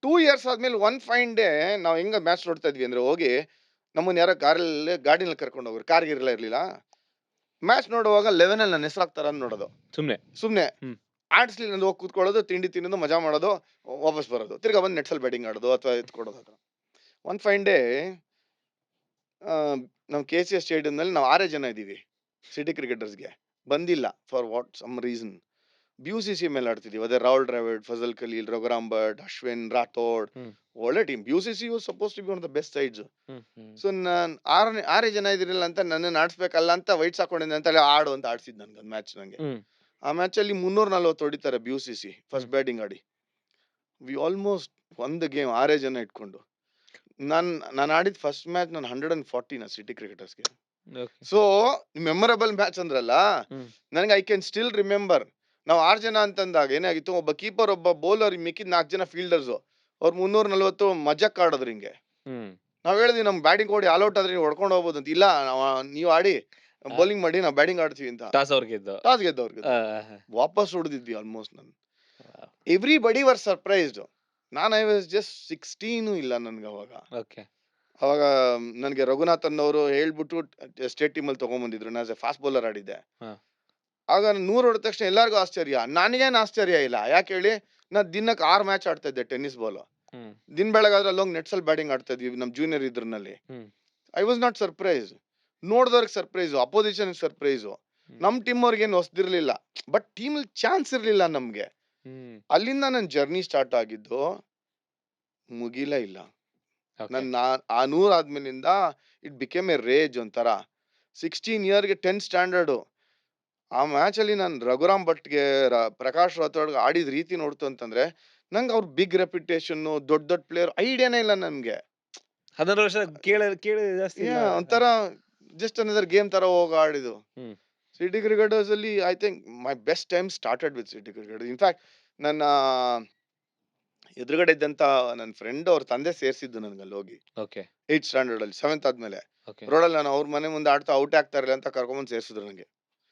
2 ಇಯರ್ಸ್ ಆದ್ಮೇಲೆ ಒನ್ ಫೈನ್ ಡೇ ನಾವು ಹೆಂಗ ಮ್ಯಾಚ್ ನೋಡ್ತಾ ಇದ್ವಿ ಅಂದ್ರೆ, ಹೋಗಿ ನಮ್ಮನ್ನ ಯಾರೋ ಗಾಡಿನಲ್ಲಿ ಕರ್ಕೊಂಡು ಹೋಗ್ರು, ಕಾರ್ಗಿರಲ್ಲ ಇರ್ಲಿಲ್ಲ. ಮ್ಯಾಚ್ ನೋಡುವಾಗ 11 ಅಲ್ಲಿ ನನ್ನ ಹೆಸರು ಹಾಕ್ತಾರ ನೋಡೋದು. ಸುಮ್ನೆ ಆಡ್ಸ್ಲಿ ನಂದು ಹೋಗಿ ಕೂತ್ಕೊಳ್ಳೋದು, ತಿಂಡಿ ತಿನ್ನೋದು, ಮಜಾ ಮಾಡೋದು, ವಾಪಸ್ ಬರೋದು, ತಿರ್ಗಾ ಬಂದು ನೆಟ್ಸಲ್ಲಿ ಬ್ಯಾಟಿಂಗ್ ಆಡೋದು ಅಥವಾ ಎತ್ಕೊಡೋದು. ಹತ್ರ ಒನ್ ಫೈನ್ ಡೇ ನಾವು KCS ಸ್ಟೇಡಿಯಂನಲ್ಲಿ ನಾವು 6 ಜನ ಇದ್ದೀವಿ ಸಿಟಿ ಕ್ರಿಕೆಟರ್ಸ್ಗೆ. ಬಂದಿಲ್ಲ for what some reason. BUCC ಮೇಲೆ ಆಡ್ತಿದೀವಿ. ಅದೇ ರಾಹುಲ್ ದ್ರಾವಿಡ್, ಫಜಲ್ ಖಲೀಲ್, ರಘುರಾಮ್ ಭಟ್, ಅಶ್ವಿನ್, ರಾಥೋಡ್, ಒಳ್ಳೆ team. BUCC was suppose to be one of the best sides. So ನಾನು 6 ಜನ ಇದಿರಲಿಲ್ಲ ಅಂತ ನನ್ನನ್ನು ಆಡ್ಸ್ಬೇಕಲ್ಲ ಅಂತ ವೈಟ್ಸ್ ಹಾಕೊಂಡಿದ್ದೆ ಅಂತ ಆಡು ಅಂತ ಆಡ್ಸಿದ್ ನನ್ಗೆ ಮ್ಯಾಚ್. ನಂಗೆ ಆ ಮ್ಯಾಚ್ ಅಲ್ಲಿ 340 ಹೊಡಿತಾರೆ BUCC ಫಸ್ಟ್ ಬ್ಯಾಟಿಂಗ್ ಆಡಿ. ವಿ ಆಲ್ಮೋಸ್ಟ್ ಒಂದು ಗೇಮ್ 6 ಜನ ಇಟ್ಕೊಂಡು. ನಾನು ಆಡಿದ ಫಸ್ಟ್ ಮ್ಯಾಚ್ ನಾನು 140 ಸಿಟಿ ಕ್ರಿಕೆಟರ್ಸ್ಗೆ. ಓಕೆ. ಸೊ ಮೆಮೊರಬಲ್ ಮ್ಯಾಚ್ ಅಂದ್ರಲ್ಲ, ಹ್ಮ್. ನನಗೆ ಐ ಕ್ಯಾನ್ ಸ್ಟಿಲ್ ರಿಮೆಂಬರ್. ನಾವು 6 ಜನ ಅಂತಂದಾಗ ಏನಾಗಿತ್ತು, ಒಬ್ಬ ಕೀಪರ್, ಒಬ್ಬ ಬೌಲರ್, ಮಿಕ್ಕಿದ 4 ಜನ ಫೀಲ್ಡರ್ಸು. ಅವ್ರು 340 ಮಜಕ್ ಆಡಿದ್ರು ಹಿಂಗೆ. ಹ್ಮ್. ನಾವ್ ಹೇಳಿದ್ವಿ ನಮ್ ಬ್ಯಾಟಿಂಗ್ ಕೊಡಿ, ಆಲ್ ಔಟ್ ಆದ್ರೆ ನೀವು ಹೊಡ್ಕೊಂಡು ಹೋಗ್ಬೋದು ಅಂತ. ಇಲ್ಲ ನೀವು ಆಡಿ, ಆ, ಬೌಲಿಂಗ್ ಮಾಡಿ, ನಾವು ಬ್ಯಾಟಿಂಗ್ ಆಡ್ತೀವಿ ಅಂತ. ಟಾಸ್ ಅವ್ರಿಗಿದ್ದು. ಟಾಸ್ ಗೆದ್ದವ್ರಿಗೆ ಆ, ವಾಪಸ್ ಹೊಡೆದಿದ್ವಿ ಆಲ್ಮೋಸ್ಟ್. ನಾನು ಆ, ಎವ್ರಿಬಡಿ ವರ್ ಸರ್ಪ್ರೈಸ್ಡ್. ನಾನು ಐ ವಾಸ್ ಜಸ್ಟ್ 16 ಇಲ್ಲ ನನ್ಗೆ ಅವಾಗ. ಓಕೆ. ಅವಾಗ ನನಗೆ ರಘುನಾಥನ್ ಅವರು ಹೇಳ್ಬಿಟ್ಟು ಸ್ಟೇಟ್ ಟೀಮಲ್ಲಿ ತಗೊಂಡ್ಬಂದಿದ್ರು. ನಾನು ಫಾಸ್ಟ್ ಬೌಲರ್ ಆಡಿದ್ದೆ. ಹಾ. ಆಗ 100 ಹೊಡೆದ ತಕ್ಷಣ ಎಲ್ಲರಿಗೂ ಆಶ್ಚರ್ಯ, ನನಗೇನು ಆಶ್ಚರ್ಯ ಇಲ್ಲ. ಯಾಕೆ ಹೇಳಿ, ನಾನು ದಿನಕ್ಕೆ 6 ಮ್ಯಾಚ್ ಆಡ್ತಾ ಇದ್ದೆ ಟೆನ್ನಿಸ್ ಬಾಲ್. ಹ್ಮ್. ದಿನ ಬೆಳಗಾದ್ರೆ ಅಲ್ಲೋಗಿ ನೆಟ್ಸಲ್ಲಿ ಬ್ಯಾಟಿಂಗ್ ಆಡ್ತಾ ಇದ್ವಿ ನಮ್ ಜೂನಿಯರ್ ಇದ್ರಲ್ಲಿ. Hmm. I was not surprise. ನೋಡ್ದವ್ರಿಗೆ ಸರ್ಪ್ರೈಸು, ಅಪೋಸಿಷನ್ ಸರ್ಪ್ರೈಸು. ನಮ್ ಟೀಮ್ ಅವ್ರಿಗೇನು ಹೊಸದಿರ್ಲಿಲ್ಲ, ಬಟ್ ಟೀಮ್ ಚಾನ್ಸ್ ಇರ್ಲಿಲ್ಲ ನಮ್ಗೆ. ಹ್ಮ್. ಅಲ್ಲಿಂದ ನನ್ನ ಜರ್ನಿ ಸ್ಟಾರ್ಟ್ ಆಗಿದ್ದು, ಮುಗಿಲೇ ಇಲ್ಲ. ಓಕೆ. ನನ್ನ ಆ 100 ಆದ್ಮೇಲಿಂದ ಇಟ್ ಬಿಕೇಮ್ ಎ ರೇಜ್ ಒಂಥರ. 16 ಇಯರ್ಗೆ 10 ಸ್ಟ್ಯಾಂಡರ್ಡು. ಆ ಮ್ಯಾಚ್ ಅಲ್ಲಿ ನಾನು ರಘುರಾಮ್ ಭಟ್ಗೆ, ಪ್ರಕಾಶ್ ರಾಥೋಡ್ಗೆ ಆಡಿದ ರೀತಿ ನೋಡ್ತು ಅಂತಂದ್ರೆ, ನಂಗೆ ಅವ್ರ ಬಿಗ್ ರೆಪ್ಯುಟೇಷನ್, ದೊಡ್ಡ ದೊಡ್ಡ ಪ್ಲೇಯರ್ ಐಡಿಯಾನೇ ಇಲ್ಲ ನನ್ಗೆ. 16 ವರ್ಷ ಕೇಳಿ ಜಾಸ್ತಿ ಇಲ್ಲ. ಒಂಥರ ಜಸ್ಟ್ ಅನದರ್ ಗೇಮ್ ತರ ಹೋಗಿ ಆಡಿದ್ದು. ಹ್ಮ್. ಸಿಟಿ ಕ್ರಿಕೆಟರ್ಸ್ ಅಲ್ಲಿ I think my best time started with city cricket. In fact ನನ್ನ ಎದುರುಗಡೆ ಇದ್ದಂತ ನನ್ನ ಫ್ರೆಂಡ್ ಅವ್ರ ತಂದೆ ಸೇರಿಸಿದ್ದು ನನ್ಗೆ ಅಲ್ಲಿ ಹೋಗಿ ಓಕೆ. 8th ಸ್ಟ್ಯಾಂಡರ್ಡ್ ಅಲ್ಲಿ, 7th ಆದ್ಮೇಲೆ. ಓಕೆ. ರೋಡಲ್ಲಿ ನಾನು ಅವ್ರ ಮನೆ ಮುಂದೆ ಆಡ್ತಾ ಔಟ್ ಆಗ್ತಾ ಇರಲಿಲ್ಲ ಅಂತ ಕರ್ಕೊಂಬಂದು ಸೇರಿಸಿದ್ರು ನನಗೆ.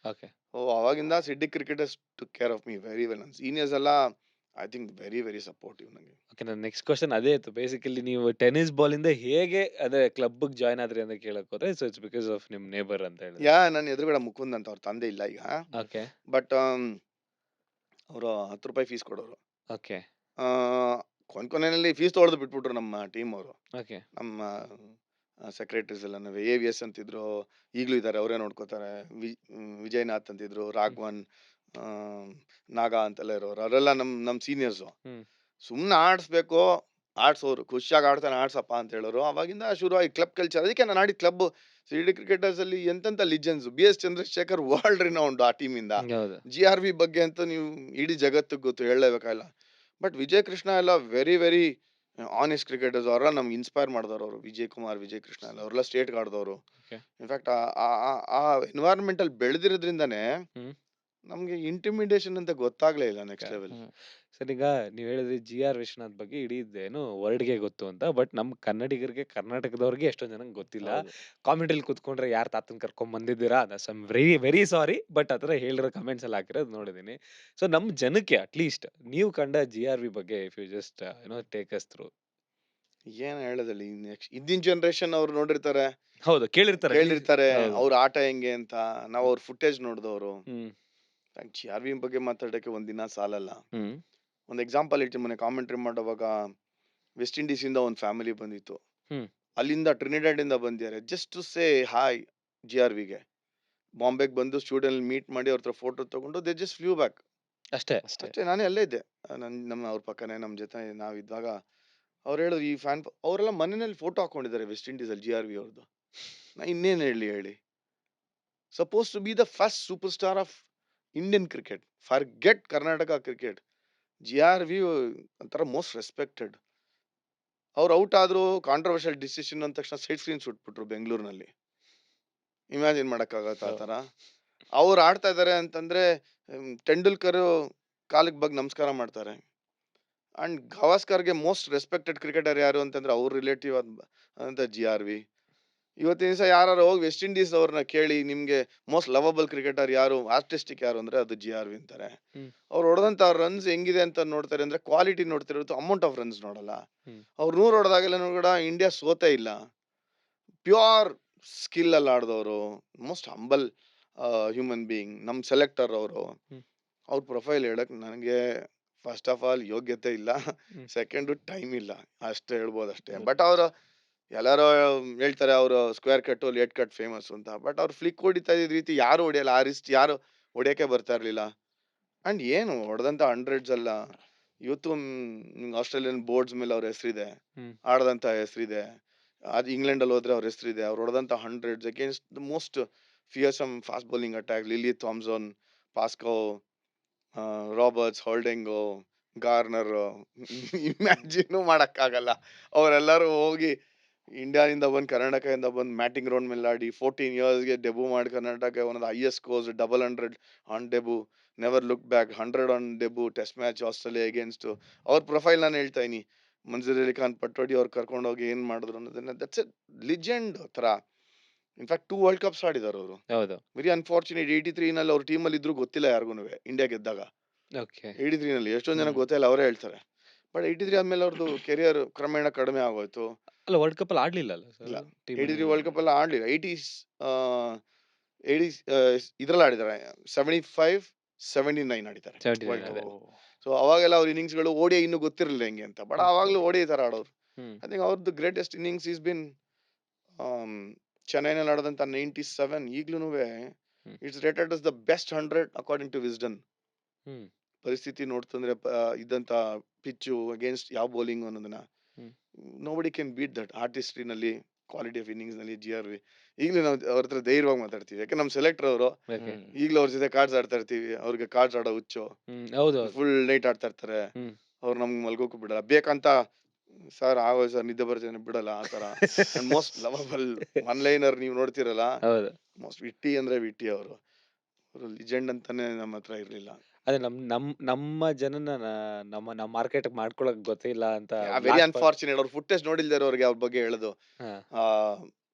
ಓಕೆ. ಅವಾಗಿಂದ city cricketers took care of me very well. ನನ್ನ ಸೀನಿಯರ್ಸ್ ಎಲ್ಲ I think very very supportive ನನಗೆ. ಓಕೆ. ನನ್ನ ನೆಕ್ಸ್ಟ್ ಕ್ವಶನ್ ಅದೇ ಇತ್ತು. ಬೇಸಿಕಲಿ ನೀವು ಟೆನ್ನಿಸ್ ಬಾಲ್ ಇಂದ ಹೇಗೆ ಅದೇ ಕ್ಲಬ್ ಜಾಯ್ನ್ ಆದ್ರಿ ಅಂತ ಕೇಳಕ್ ಹೋದ್ರೆ, ಸೊ ಇಟ್ಸ್ ಬಿಕಾಸ್ ಆಫ್ ನಿಮ್ ನೇಬರ್ ಅಂತ ಹೇಳಿದ್ರೆ. ನನ್ನ ಎದುರುಗಡೆ ಮುಕುಂದ್ ಅಂತ, ಅವ್ರ ತಂದೆ ಇಲ್ಲ ಈಗ, ಓಕೆ. ಬಟ್ ಅವರು 10 ರೂಪಾಯಿ ಫೀಸ್ ಕೊಡೋರು. ಓಕೆ. ಕೊನೆಯಲ್ಲಿ ಫೀಸ್ ತೊಳೆದು ಬಿಟ್ಬಿಟ್ರು ನಮ್ಮ ಟೀಮ್ ಅವರು. ಓಕೆ. ನಮ್ಮ ಸೆಕ್ರೆಟರೀಸ್ ಎಲ್ಲ ಎ ವಿ ಎಸ್ ಅಂತಿದ್ರು, ಈಗಲೂ ಇದ್ದಾರೆ, ಅವರೇ ನೋಡ್ಕೋತಾರೆ. ವಿಜಯನಾಥ್ ಅಂತಿದ್ರು, ರಾಘವನ್, ಆ, ನಾಗಾ ಅಂತೆಲ್ಲ ಇರೋರು. ಅವರೆಲ್ಲ ನಮ್ಮ ಸೀನಿಯರ್ಸು. ಹ್ಮ್. ಸುಮ್ಮನೆ ಆಡಿಸ್ಬೇಕು, ಆಡ್ಸೋರು, ಖುಷಿಯಾಗಿ ಆಡ್ತಾನೆ ಆಡ್ಸಪ್ಪ ಅಂತ ಹೇಳೋರು. ಅವಾಗಿಂದ ಶುರು ಆಗಿ ಕ್ಲಬ್ ಕಲ್ಚರ್. ಅದಕ್ಕೆ ನಾನು ಆಡಿದ ಕ್ಲಬ್ ಸಿಟಿ ಕ್ರಿಕೆಟರ್ಸ್ ಅಲ್ಲಿ ಎಂತೆಂತ legends. B S Chandrashekhar world renowned ಆ ಟೀಮಿಂದ. ಹೌದು. GRV ಬಗ್ಗೆ ಅಂತೂ ನೀವು ಇಡೀ ಜಗತ್ತಿಗೆ ಗೊತ್ತು, ಹೇಳಲೇಬೇಕಾಗಿಲ್ಲ. ಬಟ್ ವಿಜಯ್ ಕೃಷ್ಣ ಎಲ್ಲ ವೆರಿ ವೆರಿ ಆನೆಸ್ಟ್ ಕ್ರಿಕೆಟರ್ಸ್. ಅವರೆಲ್ಲ ನಮ್ಗೆ ಇನ್ಸ್ಪೈರ್ ಮಾಡಿದವರು. ಅವರು ವಿಜಯ್ ಕುಮಾರ್, ವಿಜಯ್ ಕೃಷ್ಣ ಎಲ್ಲ ಅವರೆಲ್ಲ ಸ್ಟೇಟ್ಗೆ ಆಡಿದವರು. Okay. ಇನ್ಫ್ಯಾಕ್ಟ್ ಆ ಎನ್ವೈರನ್ಮೆಂಟ್ ಅಲ್ಲಿ ಬೆಳೆದಿರೋದ್ರಿಂದಾನೇ ಹ್ಮ್. ನಮ್ಗೆ ಇಂಟಿಮಿಡೇಷನ್ ಅಂತ ಗೊತ್ತಾಗ್ಲೇ ಇಲ್ಲ ನೆಕ್ಸ್ಟ್ ಲೆವೆಲ್. ಸರ್, ಈಗ ನೀವ್ ಹೇಳಿದ್ರಿ GR ವಿಶ್ವನಾಥ್ ಬಗ್ಗೆ ಇಡೀ ಏನು ವರ್ಲ್ಡ್ಗೆ ಗೊತ್ತು ಅಂತ. ಬಟ್ ನಮ್ ಕನ್ನಡಿಗರಿಗೆ, ಕರ್ನಾಟಕದವ್ರಿಗೆ ಎಷ್ಟೊಂದ್ ಜನಕ್ಕೆ ಗೊತ್ತಿಲ್ಲ. ಕಾಮೆಂಟ್ರಿ ಕೂತ್ಕೊಂಡ್ರೆ ಯಾರ್ ತಾತನ್ ಕರ್ಕೊಂಡ್ ಬಂದಿದ್ದೀರಾ, ವೆರಿ ವೆರಿ ಸಾರಿ, ಬಟ್ ಆತರ ಹೇಳಿರೋ ಕಮೆಂಟ್ಸ್ ಎಲ್ಲ ಹಾಕಿರೋದು ನೋಡಿದೀನಿ. ಸೊ ನಮ್ ಜನಕ್ಕೆ ಅಟ್ಲೀಸ್ಟ್ ನೀವು ಕಂಡ GRV ಬಗ್ಗೆ if you just take us through. ಏನ್ ಹೇಳೋದಲ್ಲಿ, ನೆಕ್ಸ್ಟ್ ಇದ್ದಿನ ಜನರೇಷನ್ ಅವ್ರು ನೋಡಿರ್ತಾರೆ, ಹೌದು, ಕೇಳಿರ್ತಾರೆ. ಹೇಳಿರ್ತಾರೆ ಹೌದು. ಅವ್ರ ಆಟ ಹೆಂಗೆ ಅಂತ. ನಾವು ಅವ್ರ ಫುಟೇಜ್ ನೋಡಿದವರು. ಹ್ಮ್. GRV ಬಗ್ಗೆ ಮಾತಾಡಕ್ಕೆ ಒಂದಿನ ಸಾಲಲ್ಲ. ಹ್ಮ್. ಒಂದು ಎಕ್ಸಾಂಪಲ್ ಇಟ್ಟು, ಮೊನ್ನೆ ಕಾಮೆಂಟ್ರಿ ಮಾಡುವಾಗ ವೆಸ್ಟ್ ಇಂಡೀಸ್ ಇಂದ ಒಂದು ಫ್ಯಾಮಿಲಿ ಬಂದಿತ್ತು. ಹ್ಮ್. ಅಲ್ಲಿಂದ ಟ್ರಿನಿಡಾಡ್ ಇಂದ ಬಂದಿದ್ದಾರೆ, ಜಸ್ಟ್ ಟು ಸೇ ಹಾಯ್ GRVಗೆ. ಬಾಂಬೆಗೆ ಬಂದು ಸ್ಟುಡಿಯೋನಲ್ಲಿ ಮೀಟ್ ಮಾಡಿ ಅವ್ರ ಹತ್ರ ಫೋಟೋ ತಗೊಂಡು ದೇ ಜಸ್ಟ್ ಫ್ಲೂ ಬ್ಯಾಕ್. ಅಷ್ಟೇ. ಅಷ್ಟೇ. ನಾನೇ ಅಲ್ಲೇ ಇದ್ದೆ, ನಮ್ಮ ಅವ್ರ ಪಕ್ಕನೆ ನಮ್ಮ ಜೊತೆ ನಾವಿದ್ದಾಗ ಅವ್ರು ಹೇಳಿದ್ರು, ಈ ಫ್ಯಾನ್ ಅವರೆಲ್ಲ ಮನೆಯಲ್ಲಿ ಫೋಟೋ ಹಾಕೊಂಡಿದ್ದಾರೆ ವೆಸ್ಟ್ ಇಂಡೀಸ್ ಅಲ್ಲಿ GRV ಅವ್ರದ್ದು. ನಾ ಇನ್ನೇನು ಹೇಳಿ, suppose to be the first super star of Indian cricket. Forget Karnataka cricket. GRV ಒಂಥರ ಮೋಸ್ಟ್ ರೆಸ್ಪೆಕ್ಟೆಡ್. ಅವ್ರು ಔಟ್ ಆದ್ರು, ಕಾಂಟ್ರವರ್ಷಿಯಲ್ ಡಿಸಿಷನ್ ಅಂದ ತಕ್ಷಣ ಸೈಡ್ ಸ್ಕ್ರೀನ್ ಸುಟ್ಬಿಟ್ರು ಬೆಂಗಳೂರಿನಲ್ಲಿ. ಇಮ್ಯಾಜಿನ್ ಮಾಡಕ್ಕಾಗತ್ತ ಆ ತರ? ಅವ್ರು ಆಡ್ತಾ ಇದಾರೆ ಅಂತಂದ್ರೆ ತೆಂಡೂಲ್ಕರ್ ಕಾಲಿಗೆ ಬಗ್ಗೆ ನಮಸ್ಕಾರ ಮಾಡ್ತಾರೆ. ಅಂಡ್ ಗವಾಸ್ಕರ್ಗೆ ಮೋಸ್ಟ್ ರೆಸ್ಪೆಕ್ಟೆಡ್ ಕ್ರಿಕೆಟರ್ ಯಾರು ಅಂತಂದ್ರೆ ಅವ್ರ ರಿಲೇಟಿವ್ ಅಂತ GRV. ಇವತ್ತಿನ ದಿವಸ ಯಾರು ಹೋಗಿ ವೆಸ್ಟ್ ಇಂಡೀಸ್ ಅವ್ರನ್ನ ಕೇಳಿ, ನಿಮ್ಗೆ ಮೋಸ್ಟ್ ಲವಬಲ್ ಕ್ರಿಕೆಟರ್ ಯಾರು, ಆರ್ಟಿಸ್ಟಿಕ್ ಯಾರು ಅಂದ್ರೆ ಅದು GRV ಅಂತಾರೆ. ಹ್ಮ್. ಅವ್ರು ಹೊಡೆದಂತ ರನ್ಸ್ ಹೆಂಗಿದೆ ಅಂತ ನೋಡ್ತಾರೆ ಅಂದ್ರೆ ಕ್ವಾಲಿಟಿ ನೋಡ್ತಿರೋದು, ಅಮೌಂಟ್ ಆಫ್ ರನ್ಸ್ ನೋಡಲ್ಲ. ಹ್ಮ್. ಅವ್ರು 100 ಹೊಡೆದಾಗೆಲ್ಲ ಕೂಡ ಇಂಡಿಯಾ ಸೋತೆ ಇಲ್ಲ. ಪ್ಯೂರ್ ಸ್ಕಿಲ್ ಅಲ್ಲಿ ಆಡ್ದವ್ರು, ಮೋಸ್ಟ್ ಹಂಬಲ್ ಹ್ಯೂಮನ್ ಬೀಯಿಂಗ್. ನಮ್ ಸೆಲೆಕ್ಟರ್ ಅವರು. ಹ್ಮ್. ಅವ್ರ ಪ್ರೊಫೈಲ್ ಹೇಳಕ್ ನನಗೆ ಫಸ್ಟ್ ಆಫ್ ಆಲ್ ಯೋಗ್ಯತೆ ಇಲ್ಲ, ಹ್ಮ್. ಸೆಕೆಂಡ್ ಟೈಮ್ ಇಲ್ಲ, ಅಷ್ಟೇ ಹೇಳ್ಬೋದು ಅಷ್ಟೇ. ಹೌದು. ಬಟ್ ಅವರು ಎಲ್ಲಾರು ಹೇಳ್ತಾರೆ ಅವರು square cut late cut famous ಅಂತ. ಬಟ್ ಅವ್ರು ಫ್ಲಿಕ್ ಹೊಡಿತಾ ಇದ್ದ ರೀತಿ ಯಾರು ಹೊಡಿಯಲ್ಲ, ಆ ರಿಸ್ಟ್ ಯಾರು ಹೊಡಿಯಕ್ಕೆ ಬರ್ತಾ ಇರ್ಲಿಲ್ಲ. ಅಂಡ್ ಏನು ಹೊಡೆದಂತ ಹಂಡ್ರೆಡ್ಸ್ ಅಲ್ಲ, ಇವತ್ತು ಆಸ್ಟ್ರೇಲಿಯನ್ ಬೋರ್ಡ್ಸ್ ಮೇಲೆ ಅವ್ರ ಹೆಸರಿದೆ, ಹ್ಮ್. ಆಡದಂತ ಹೆಸರಿದೆ. ಅದು ಇಂಗ್ಲೆಂಡ್ ಅಲ್ಲಿ ಹೋದ್ರೆ ಅವ್ರ ಹೆಸರಿದೆ. ಅವ್ರು ಹೊಡೆದಂತ hundreds against the most fearsome fast bowling attack. Lillee Thomson, Pascoe, Roberts, Holding, Garner. Imagine ಮಾಡಕ್ಕಾಗಲ್ಲ. ಅವರೆಲ್ಲರೂ ಹೋಗಿ ಇಂಡಿಯಾದಿಂದ ಬಂದು ಕರ್ನಾಟಕದಿಂದ ಬಂದು ಮ್ಯಾಟಿಂಗ್ ಗ್ರೌಂಡ್ ಮೇಲೆ ಆಡಿ 14 ಇಯರ್ಸ್ಗೆ ಡೆಬ್ಯೂ ಮಾಡಿ Karnataka one of the highest scores 100 on debut, never look back, 100 on debut, test match Australia against. ಅವ್ರ ಪ್ರೊಫೈಲ್ ನಾನು ಹೇಳ್ತಾ ಇದೀನಿ, ಮನ್ಸೂರ್ ಅಲಿ ಖಾನ್ ಪಟೋಡಿ ಅವ್ರು ಕರ್ಕೊಂಡೋಗಿ ಏನ್ ಮಾಡಿದ್ರು ಅನ್ನೋದನ್ನ, ದಟ್ಸ್ ಎ ಲಿಜೆಂಡ್ ತರ. ಇನ್ಫ್ಯಾಕ್ಟ್ 2 ವರ್ಲ್ಡ್ ಕಪ್ಸ್ ಆಡಿದಾರೆ ಅವರು. ಹೌದು. ವೆರಿ ಅನ್ಫಾರ್ಚುನೇಟ್ 83 ನಲ್ಲಿ ಅವ್ರ ಟೀಮಲ್ಲಿ ಇದ್ರು ಗೊತ್ತಿಲ್ಲ ಯಾರಿಗೂ ಇಂಡಿಯಾ ಗೆದ್ದಾಗ. ಓಕೆ. 83 ನಲ್ಲಿ ಎಷ್ಟೊಂದು ಜನ ಹ್ಮ್. ಗೊತ್ತಿಲ್ಲ, ಅವರೇ ಹೇಳ್ತಾರೆ. ಬಟ್ 83 ಆದ್ಮೇಲೆ ಅವ್ರದ್ದು ಕೆರಿಯರ್ ಕ್ರಮೇಣ ಕಡಿಮೆ ಆಗೋಯ್ತು. ಅಲ್ಲ ವರ್ಲ್ಡ್ ಕಪ್ ಅಲ್ಲಿ ಆಡ್ಲಿಲ್ಲ ಅಲ್ಲ ಇಲ್ಲ, ಸರ್ ಟೀಮ್ 83 ವರ್ಲ್ಡ್ ಕಪ್ ಎಲ್ಲ ಆಡ್ಲಿಲ್ಲ. 80s ಇದ್ರಲ್ಲಿ ಆಡಿದ್ದಾರೆ, 75 79 ಆಡಿದ್ದಾರೆ 79 ವರ್ಲ್ಡ್ ಕಪ್. ಅದೇ. ಸೊ ಅವಾಗೆಲ್ಲ ಅವ್ರ ಇನ್ನಿಂಗ್ಸ್ ಗಳು ಓಡಿ ಇನ್ನೂ ಗೊತ್ತಿರಲಿಲ್ಲ ಹೆಂಗೆ ಅಂತ. ಬಟ್ ಅವಾಗ್ಲೂ ಓಡಿ ತರ ಆಡೋರು. ಹ್ಮ್. ಐ ಥಿಂಕ್ ಅವ್ರದ್ದು ಗ್ರೇಟೆಸ್ಟ್ ಇನ್ನಿಂಗ್ಸ್ ಈಸ್ ಬಿನ್ ಚೆನ್ನೈನಲ್ಲಿ ಆಡೋದಂತ 97. ಈಗ್ಲೂ it's rated as the best 100 according to Wisden. Hmm. ಪರಿಸ್ಥಿತಿ ನೋಡ್ತಂದ್ರೆ ಇದ್ದಂತ ಪಿಚ್ಚು ಅಗೇನ್ಸ್ಟ್ ಯಾವ ಬೌಲಿಂಗ್ ಅನ್ನೋದನ್ನ hmm. Nobody can beat that ಆರ್ಟಿಸ್ಟ್ರಿನಲ್ಲಿ, ಕ್ವಾಲಿಟಿ ಆಫ್ ಇನ್ನಿಂಗ್ಸ್ ನಲ್ಲಿ. GRV ಈಗಲೂ ನಾವು ಅವ್ರ ಹತ್ರ ಧೈರ್ಯವಾಗಿ ಮಾತಾಡ್ತೀವಿ, ಯಾಕೆ ನಮ್ಮ ಸೆಲೆಕ್ಟರ್ ಅವರು. ಓಕೆ. ಈಗಲೂ ಅವ್ರ ಜೊತೆ ಕಾರ್ಡ್ಸ್ ಆಡ್ತಾ ಇರ್ತೀವಿ. ಅವ್ರಿಗೆ ಕಾರ್ಡ್ಸ್ ಆಡೋ ಹುಚ್ಚು, ಹೌದು ಹೌದು. ಫುಲ್ ನೈಟ್ ಆಡ್ತಾ ಇರ್ತಾರೆ. ಹ್ಮ್. ಅವ್ರು ನಮ್ಗೆ ಮಲ್ಗೋಕು ಬಿಡಲ್ಲ, ಬೇಕಂತ ಸರ್ ಆಗೋ ಸರ್ ನಿದ್ದೆ ಬರ್ತೇನೆ ಬಿಡಲ್ಲ ಆ ತರ. ಮೋಸ್ಟ್ ಲವಬಲ್ ಒನ್ ಲೈನರ್ ನೀವು ನೋಡ್ತಿರಲ್ಲ, ಹೌದು. ಮೋಸ್ಟ್ ವಿಟ್ಟಿ ಅಂದ್ರೆ ವಿಟ್ಟಿ. ಅವರು ಲಿಜೆಂಡ್ ಅಂತಾನೆ ನಮ್ಮ ಹತ್ರ ಇರ್ಲಿಲ್ಲ. ಅದೇ ನಮ್ಮ ಜನನ ನಮ್ಮ ನಮ್ಮ ಮಾರ್ಕೆಟ್ ಮಾಡ್ಕೊಳಕ್ ಗೊತ್ತಿಲ್ಲ ಅಂತ ವೆರಿ last ಅನ್ಫಾರ್ಚುನೇಟ್. ಅವ್ರ ಫುಟೇಜ್ ನೋಡಿಲ್ದೇ ಇರೋರಿಗೆ ಅವ್ರ ಬಗ್ಗೆ ಹೇಳೋದು ಹಾ. ಆ,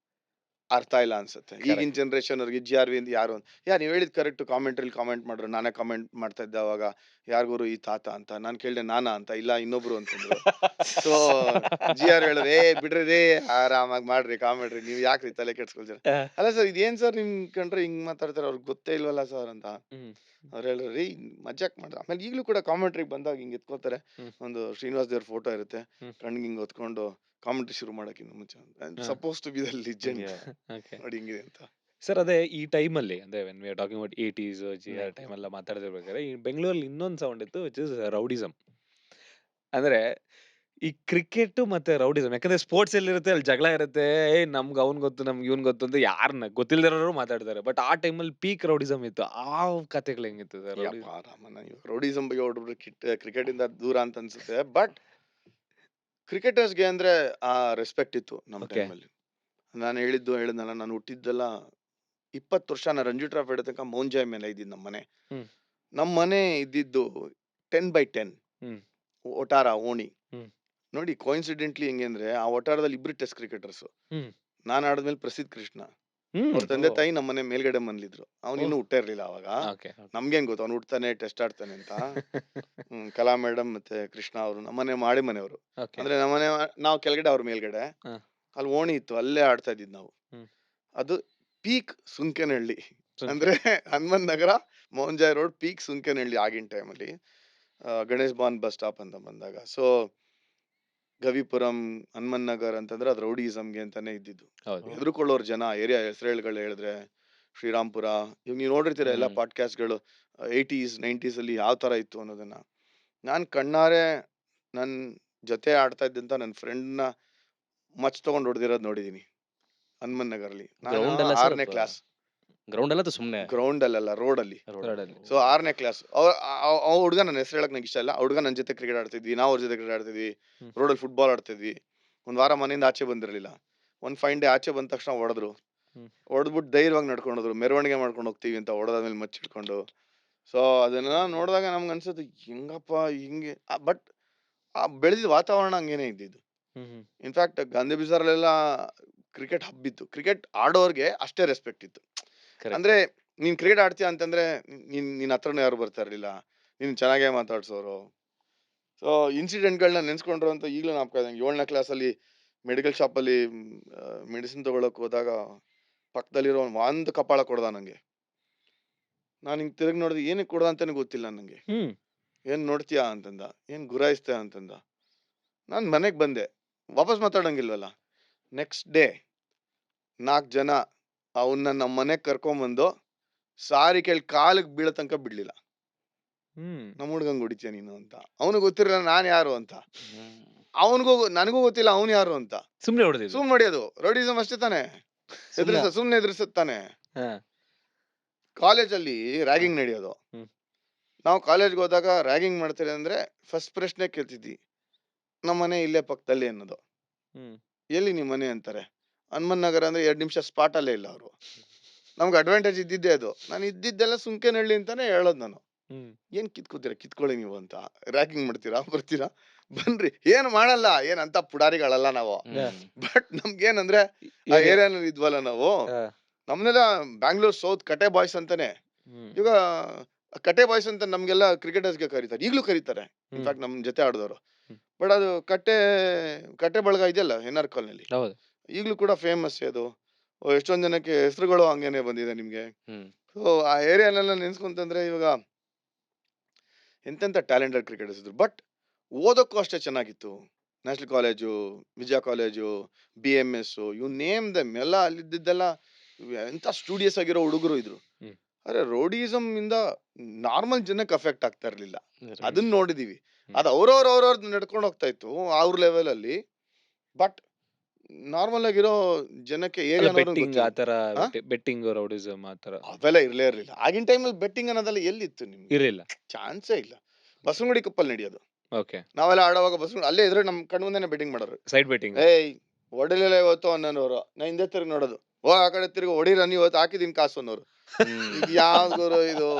ಅರ್ಥ ಇಲ್ಲ ಅನ್ಸುತ್ತೆ. ಈಗಿನ ಜನರೇಷನ್ ಅವ್ರಿಗೆ GRV ಅಂತ ಯಾರು ನೀವು ಹೇಳಿದ್ ಕರೆಕ್ಟ್. ಕಾಮೆಂಟ್ರಿ ಕಾಮೆಂಟ್ ಮಾಡ್ರು, ನಾನೇ ಕಾಮೆಂಟ್ ಮಾಡ್ತಾ ಇದ್ದೆ ಅವಾಗ, ಯಾರಿಗೋರು ಈ ತಾತ ಅಂತ. ನಾನು ಕೇಳ್ದೆ ನಾನಾ ಅಂತ, ಇಲ್ಲ ಇನ್ನೊಬ್ರು ಅಂತಂದ್ರು. ಸೊ GR ಹೇಳಿದ್ರೆ ಬಿಡ್ರಿ ರೀ, ಆರಾಮಾಗಿ ಮಾಡ್ರಿ ಕಾಮೆಂಟ್ರಿ, ನೀವು ಯಾಕ್ರಿ ತಲೆ ಕೆಡ್ಸ್ಕೊಳ್ತೀರ. ಹಾ. ಅಲ್ಲ ಸರ್ ಇದೇನ್ ಸರ್ ನಿಮ್ ಕಂಡ್ರೆ ಹಿಂಗ್ ಮಾತಾಡ್ತಾರೆ, ಅವ್ರಿಗೆ ಗೊತ್ತೇ ಇಲ್ವಲ್ಲ ಸರ್ ಅಂತ. ಹ್ಮ್. ಅವ್ರು ಹೇಳಿದ್ರು ರೀ ಮಜಾಕ್ ಮಾಡ್ದ. ಆಮೇಲೆ ಈಗಲೂ ಕೂಡ ಕಾಮೆಂಟ್ರಿಗೆ ಬಂದಾಗ ಹಿಂಗ್ ಎತ್ಕೋತಾರೆ. ಹ್ಮ್. ಒಂದು ಶ್ರೀನಿವಾಸ್ ದೇವ್ರ ಫೋಟೋ ಇರುತ್ತೆ, ಹ್ಮ್. ಕಣ್ಣಿಗೆ ಹಿಂಗ್ ಹೊತ್ಕೊಂಡು ಕಾಮೆಂಟ್ರಿ ಶುರು ಮಾಡಕ್ಕಿಂತ ಮುಂಚೆ suppose to be the legend. Okay. ನೋಡಿ ಹಿಂಗಿದೆ ಅಂತ. ಸರ್ ಅದೇ ಈ ಟೈಮಲ್ಲಿ ಅಂದ್ರೆ when we are talking about 80s GR time ಎಲ್ಲ ಮಾತಾಡ್ತಿರ್ಬೇಕಾದ್ರೆ ಈ ಬೆಂಗಳೂರಲ್ಲಿ ಇನ್ನೊಂದು ಸೌಂಡ್ ಇತ್ತು, ವಿಚ್ ಇಸ್ ರೌಡಿಸಮ್. ಅಂದ್ರೆ ಈ ಕ್ರಿಕೆಟ್ ಮತ್ತೆ ರೌಡಿಸಮ್, ಯಾಕಂದ್ರೆ ಸ್ಪೋರ್ಟ್ಸ್ ಎಲ್ಲಿರುತ್ತೆ ಅಲ್ಲಿ ಜಗಳ ಇರುತ್ತೆ. ನಮ್ಗೆ ಅವ್ನ್ ಗೊತ್ತು, ನಮ್ಗೆ ಇವ್ನ್ ಗೊತ್ತು ಅಂತ ಯಾರನ್ನ ಗೊತ್ತಿಲ್ದಿರೋರು ಮಾತಾಡ್ತಾರೆ. ಬಟ್ ಆ ಟೈಮಲ್ಲಿ ಪೀಕ್ ರೌಡಿಸಮ್ ಇತ್ತು. ಆ ಕಥೆಗಳು ಹೆಂಗಿತ್ತು ಸರ್? ಯಪ್ಪ ರಾಮನ, ರೌಡಿಸಮ್ ಬಗ್ಗೆ ಹೊಡ್ಬಿಟ್ರೆ ಕ್ರಿಕೆಟ್ ಇಂದ ದೂರ ಅಂತ ಅನ್ಸುತ್ತೆ. ಬಟ್ ಕ್ರಿಕೆಟರ್ಸ್ಗೆ ಅಂದ್ರೆ ಆ ರೆಸ್ಪೆಕ್ಟ್ ಇತ್ತು ನಮ್ಮ Okay. ಟೈಮಲ್ಲಿ. ನಾನು ಹೇಳಿದ್ನಲ್ಲ, ನಾನು ಹುಟ್ಟಿದ್ದೆಲ್ಲ 20 ವರ್ಷ ನಾನು ರಂಜಿ ಟ್ರಾಫಿ ಆಡೋ ತನಕ ಮೌಂಜಾಯ್ ಮೇಲೆ ಇದ್ದಿದ್ದು ನಮ್ಮ ಮನೆ. ಹ್ಮ್. ನಮ್ಮ ಮನೆ ಇದ್ದಿದ್ದು 10x10 ಹ್ಮ್. ಒಟಾರ ಓಣಿ. ಹ್ಮ್. ನೋಡಿ ಕೋಇನ್ಸಿಡೆಂಟ್ಲಿ ಹೆಂಗೆ ಅಂದ್ರೆ, ಆ ಒಟಾರದಲ್ಲಿ ಇಬ್ರು ಟೆಸ್ಟ್ ಕ್ರಿಕೆಟರ್ಸ್. ಹ್ಮ್. ನಾನು ಆಡಿದ್ಮೇಲೆ ಪ್ರಸಿದ್ಧ ಕೃಷ್ಣ, ಹ್ಮ್. ಅವ್ರ ತಂದೆ ತಾಯಿ ನಮ್ಮ ಮನೆ ಮೇಲ್ಗಡೆ ಮನ್ಲಿದ್ರು. ಅವ್ನು ಇನ್ನೂ ಹುಟ್ಟೇ ಇರ್ಲಿಲ್ಲ ಅವಾಗ. ಓಕೆ. ನಮ್ಗೇನ್ ಗೊತ್ತು ಅವ್ನು ಹುಟ್ತಾನೆ ಟೆಸ್ಟ್ ಆಡ್ತಾನೆ ಅಂತ. ಕಲಾ ಮೇಡಮ್ ಮತ್ತೆ ಕೃಷ್ಣ ಅವರು ನಮ್ಮನೆ ಮಾಡಿ ಮನೆಯವರು. ಓಕೆ. ಅಂದ್ರೆ ನಮ್ಮನೆ ನಾವು ಕೆಳಗಡೆ ಅವ್ರ ಮೇಲ್ಗಡೆ. ಹಾ. ಅಲ್ಲಿ ಓಣಿ ಇತ್ತು, ಅಲ್ಲೇ ಆಡ್ತಾ ಇದ್ದಿದ್ ನಾವು. ಹ್ಮ್. ಅದು ಪೀಕ್ ಸುಂಕನಹಳ್ಳಿ, ಅಂದ್ರೆ ಹನುಮನ್ ನಗರ ಮೌಂಜಾಯ್ ರೋಡ್ ಪೀಕ್ ಸುಂಕನಹಳ್ಳಿ ಆಗಿನ ಟೈಮಲ್ಲಿ. ಗಣೇಶ್ ಬಾನ್ ಬಸ್ ಸ್ಟಾಪ್ ಅಂತ ಬಂದಾಗ. ಸೊ ಗವಿಪುರಂ, ಹನುಮನ್ ನಗರ್ ಅಂತಂದ್ರೆ ಅದು ರೌಡಿಸಮ್ಗೆ ಅಂತಾನೆ ಇದ್ದಿದ್ದು. ಹೌದು. ಹೆದರ್ಕೊಳ್ಳೋರ್ ಜನ, ಏರಿಯಾ ಹೆಸರುಗಳು ಹೇಳಿದ್ರೆ ಶ್ರೀರಾಮ್ಪುರ. ಇವಾಗ ನೀವು ನೋಡಿರ್ತೀರ ಎಲ್ಲ ಹ್ಮ್. ಪಾಡ್ಕಾಸ್ಟ್ಗಳು 80s 90s ಅಲ್ಲಿ ಯಾವ ತರ ಇತ್ತು ಅನ್ನೋದನ್ನ. ನಾನ್ ಕಣ್ಣಾರೆ ನನ್ ಜೊತೆ ಆಡ್ತಾ ಇದ್ದಂತ ನನ್ನ ಫ್ರೆಂಡ್ನ ಮಚ್ ತಗೊಂಡ್ ಹೊಡೆದಿರೋದ್ ನೋಡಿದೀನಿ ಹನುಮನ್ ನಗರಲ್ಲಿ. Ground ಅಲ್ಲ sir 6ನೇ ಅದು? ಕ್ಲಾಸ್. ಗ್ರೌಂಡ್ ಅಲ್ಲ ಸುಮ್ನೆ ಗ್ರೌಂಡ್ ಅಲ್ಲ, ರೋಡ್ ಅಲ್ಲಿ. ರೋಡಲ್ಲಿ. ಸೊ 6ನೇ ಕ್ಲಾಸ್. ಆ ಹುಡುಗ ನನ್ನ ಹೆಸರು ಹೇಳಕ್ ನಂಗೆ ಇಷ್ಟ ಇಲ್ಲ. ಆ ಹುಡುಗ ನನ್ನ ಜೊತೆ ಕ್ರಿಕೆಟ್ ಆಡ್ತಿದ್ವಿ, ನಾವು ಅವ್ರ ಜೊತೆ ಕ್ರಿಕೆಟ್ ಆಡ್ತಿದ್ವಿ, ಹ್ಮ್. ರೋಡಲ್ಲಿ ಫುಟ್ಬಾಲ್ ಆಡ್ತಿದ್ವಿ. ಒಂದ್ ವಾರ ಮನೆಯಿಂದ ಆಚೆ ಬಂದಿರಲಿಲ್ಲ. ಒಂದ್ ಫೈನ್ ಡೇ ಆಚೆ ಬಂದ ತಕ್ಷಣ ಹೊಡೆದ್ರು. ಹ್ಮ್. ಹೊಡೆದ್ಬಿಟ್ಟು ಧೈರ್ಯವಾಗಿ ನಡ್ಕೊಂಡು ಹೋದ್ರು, ಮೆರವಣಿಗೆ ಮಾಡ್ಕೊಂಡು ಹೋಗ್ತೀವಿ ಅಂತ ಹೊಡೆದಾದ್ಮೇಲೆ ಮಚ್ಚಿಡ್ಕೊಂಡು. ಸೊ ಅದನ್ನ ನೋಡಿದಾಗ ನಮ್ಗೆ ಅನ್ಸುತ್ತೆ ಹೆಂಗಪ್ಪ ಹಿಂಗೆ. ಬಟ್ ಆ ಬೆಳೆದಿದ್ದ ವಾತಾವರಣ ಹಂಗೇನೆ ಇದ್ದಿದ್ದು. ಹ್ಮ್. ಇನ್ಫ್ಯಾಕ್ಟ್ ಗಾಂಧಿ ಬಜಾರಲ್ಲೆಲ್ಲ ಕ್ರಿಕೆಟ್ ಹಬ್ಬಿತ್ತು. ಕ್ರಿಕೆಟ್ ಆಡೋರ್ಗೆ ಅಷ್ಟೇ ರೆಸ್ಪೆಕ್ಟ್ ಇತ್ತು. Correct. ಅಂದ್ರೆ ನೀನ್ ಕ್ರಿಕೆಟ್ ಆಡ್ತೀಯ ಅಂತಂದ್ರೆ ನಿನ್ ಹತ್ರನೂ ಯಾರು ಬರ್ತಾ ಇರ್ಲಿಲ್ಲ, ನೀನ್ ಚೆನ್ನಾಗೇ ಮಾತಾಡ್ಸೋರು. ಸೊ ಇನ್ಸಿಡೆಂಟ್ಗಳನ್ನ ನೆನ್ಸ್ಕೊಂಡ್ರು ಅಂತ ಈಗಲೂ ನಾಪ್ಕ. 7ನೇ ಕ್ಲಾಸಲ್ಲಿ ಮೆಡಿಕಲ್ ಶಾಪಲ್ಲಿ ಮೆಡಿಸಿನ್ ತಗೊಳಕ್ ಹೋದಾಗ ಪಕ್ಕದಲ್ಲಿರೋ ಒಂದು ಕಪಾಳ ಕೊಡ್ದ ನಂಗೆ. ನಾನು ಹಿಂಗ್ ತಿರುಗಿ ನೋಡಿದೆ, ಏನಕ್ಕೆ ಕೊಡ್ದ ಅಂತಾನೆ ಗೊತ್ತಿಲ್ಲ ನಂಗೆ. ಹ್ಮ್. ಏನ್ ನೋಡ್ತೀಯಾ ಅಂತಂದ, ಏನ್ ಗುರಾಯಿಸ್ತೀಯ ಅಂತಂದ. ನಾನ್ ಮನೆಗ್ ಬಂದೆ, ವಾಪಸ್ ಮಾತಾಡಂಗಿಲ್ವಲ್ಲ. ನೆಕ್ಸ್ಟ್ ಡೇ 4 ಜನ ಅವನ್ನ ನಮ್ಮ ಮನೆಗ್ ಕರ್ಕೊಂಬಂದು ಸಾರಿ ಕೇಳಿ ಕಾಲಿಗೆ ಬೀಳೋ ತನಕ ಬಿಡ್ಲಿಲ್ಲ. ಹ್ಮ್. ನಮ್ಮ ಹುಡ್ಗಂಗ್ ಹೊಡಿತೀಯ ನೀನು ಅಂತ. ಅವನು ಗೊತ್ತಿರಲಿಲ್ಲ ನಾನ್ ಯಾರು ಅಂತ. ಹ್ಮ್. ನನಗೂ ಗೊತ್ತಿಲ್ಲ ಅವನು ಯಾರು ಅಂತ. ಸುಮ್ನೆ ಹೊಡೆದಿದ್ದು. ಸುಮ್ ಹೊಡಿಯೋದು ರೌಡಿಸಮ್ ಅಷ್ಟೇ ತಾನೆ. ಸುಮ್ನೆ ಎದುರಿಸುತ್ತಾನೆ. ಹಾ. ಕಾಲೇಜಲ್ಲಿ ರ್ಯಾಗಿಂಗ್ ನಡೆಯೋದು. ಹ್ಮ್. ನಾವು ಕಾಲೇಜ್ಗೆ ಹೋದಾಗ ರ್ಯಾಗಿಂಗ್ ಮಾಡ್ತಾರೆ ಅಂದ್ರೆ ಫಸ್ಟ್ ಪ್ರಶ್ನೆ ಕೇಳ್ತಿದ್ವಿ, ನಮ್ಮ ಮನೆ ಇಲ್ಲೇ ಪಕ್ಕದಲ್ಲಿ ಅನ್ನೋದು. ಹ್ಮ್. ಎಲ್ಲಿ ನಿಮ್ಮ ಮನೆ ಅಂತಾರೆ. ಹನುಮನ್ ನಗರ ಅಂದ್ರೆ 2 ನಿಮಿಷ ಸ್ಪಾಟಲ್ಲೇ ಇಲ್ಲ ಅವರು. ನಮ್ಗೆ ಅಡ್ವಾಂಟೇಜ್ ಇದ್ದಿದ್ದೇ ಅದು. ನಾನು ಇದ್ದಿದ್ದೆಲ್ಲ ಸುಂಕನಹಳ್ಳಿ ಅಂತಾನೆ ಹೇಳೋದು ನಾನು. ಹ್ಮ್ ಏನ್ ಕಿತ್ಕೋತೀರಾ ಕಿತ್ಕೊಳ್ಳಿ ನೀವು ಅಂತ. ರ್ಯಾಕಿಂಗ್ ಮಾಡ್ತೀರಾ ಬರ್ತೀರಾ ಬನ್ರಿ, ಏನು ಮಾಡಲ್ಲ, ಏನಂತ ಪುಡಾರಿಗಳಲ್ಲ ನಾವು. ಬಟ್ ನಮ್ಗೇನಂದ್ರೆ ಆ ಏರಿಯಾ ಏರಿಯಾನಲ್ಲಿ ಇದ್ವಲ್ಲ ನಾವು, ನಮ್ನೆಲ್ಲ ಬ್ಯಾಂಗ್ಳೂರ್ ಸೌತ್ ಕಟೆ ಬಾಯ್ಸ್ ಅಂತಾನೆ. ಈಗ ಕಟೆ ಬಾಯ್ಸ್ ಅಂತ ನಮ್ಗೆಲ್ಲ ಕ್ರಿಕೆಟರ್ಸ್ಗೆ ಕರೀತಾರೆ, ಈಗಲೂ ಕರೀತಾರೆ. ಇನ್ಫ್ಯಾಕ್ಟ್ ನಮ್ ಜೊತೆ ಆಡಿದವರು. ಬಟ್ ಅದು ಕಟ್ಟೆ ಬಳಗ ಇದೆಯಲ್ಲ NR ಕಾಲೋನಿಯಲ್ಲಿ, ಹೌದು. ಈಗಲೂ ಕೂಡ ಫೇಮಸ್ ಅದು. ಎಷ್ಟೊಂದ್ ಜನಕ್ಕೆ ಹೆಸರುಗಳು ಹಂಗೇನೆ ಬಂದಿದೆ ನಿಮ್ಗೆ. ಸೊ ಆ ಏರಿಯಾನೆಲ್ಲ ನೆನ್ಸ್ಕೊಂತಂದ್ರೆ ಇವಾಗ ಎಂತೆಂತ ಟ್ಯಾಲೆಂಟೆಡ್ ಕ್ರಿಕೆಟರ್ಸ್ ಇದ್ರು. ಬಟ್ ಓದೋಕ್ಕೂ ಅಷ್ಟೇ ಚೆನ್ನಾಗಿತ್ತು. National college, Vijaya college, BMS, you name them ಎಲ್ಲ ಅಲ್ಲಿದ್ದೆಲ್ಲ ಎಂತ ಸ್ಟೂಡಿಯಸ್ ಆಗಿರೋ ಹುಡುಗರು ಇದ್ರು. ಹ್ಮ್. ಆದ್ರೆ ರೋಡಿಸಮ್ ಇಂದ ನಾರ್ಮಲ್ ಜನಕ್ಕೆ ಅಫೆಕ್ಟ್ ಆಗ್ತಾ ಇರ್ಲಿಲ್ಲ. ಅದನ್ನ ನೋಡಿದೀವಿ. ಹ್ಮ್. ಅದು ಅವ್ರವ್ರವ್ರವ್ರದ್ದು ನಡ್ಕೊಂಡು ಹೋಗ್ತಾ ಇತ್ತು ಅವ್ರ ಲೆವೆಲ್ ಅಲ್ಲಿ. ಬಟ್ ನಾರ್ಮಲ್ ಆಗಿರೋ ಜನಕ್ಕೆ ಬೆಟ್ಟಿಂಗ್ ಏರಿಯಾನವ್ರು ಆತರ ಹಾ? ಬೆಟ್ಟಿಂಗ್ ರೌಡಿಸಮ್ ಆತರ ಅವೆಲ್ಲ ಇರ್ಲೇ ಇರ್ಲಿಲ್ಲ. ಆಗಿನ ಟೈಮಲ್ಲಿ ಬೆಟ್ಟಿಂಗ್ ಅನ್ನೋದೆಲ್ಲ ಎಲ್ಲಿತ್ತು ನಿಮ್ಗೆ? ಇರಲಿಲ್ಲ. ಚಾನ್ಸೇ ಇಲ್ಲ. ಬಸವನಗುಡಿ ಕಪ್ಪಲ್ ನಡೆಯೋದು. ಓಕೆ. ನಾವೆಲ್ಲ ಆಡುವಾಗ ಬಸವನಗುಡಿ ಅಲ್ಲೇ ಇದ್ರೆ ನಮ್ ಕಣ್ ಮುಂದೆನೆ ಬೆಟ್ಟಿಂಗ್ ಮಾಡೋರು. Side betting. ಏಯ್ ಹೊಡಿಲಿಲ್ಲ ಇವತ್ತು ಅನ್ನೋರು, ನಾ ಹಿಂದೆ ತಿರುಗಿ ನೋಡೋದು, ಓ ಆ ಕಡೆ ತಿರುಗಿ ಹೊಡಿರ ನೀವು ಇವತ್ತು ಹಾಕಿದೀನಿ ಕಾಸು ಅನ್ನೋರು. ಇದು ಯಾವ್ದು ಗುರು ಇದು?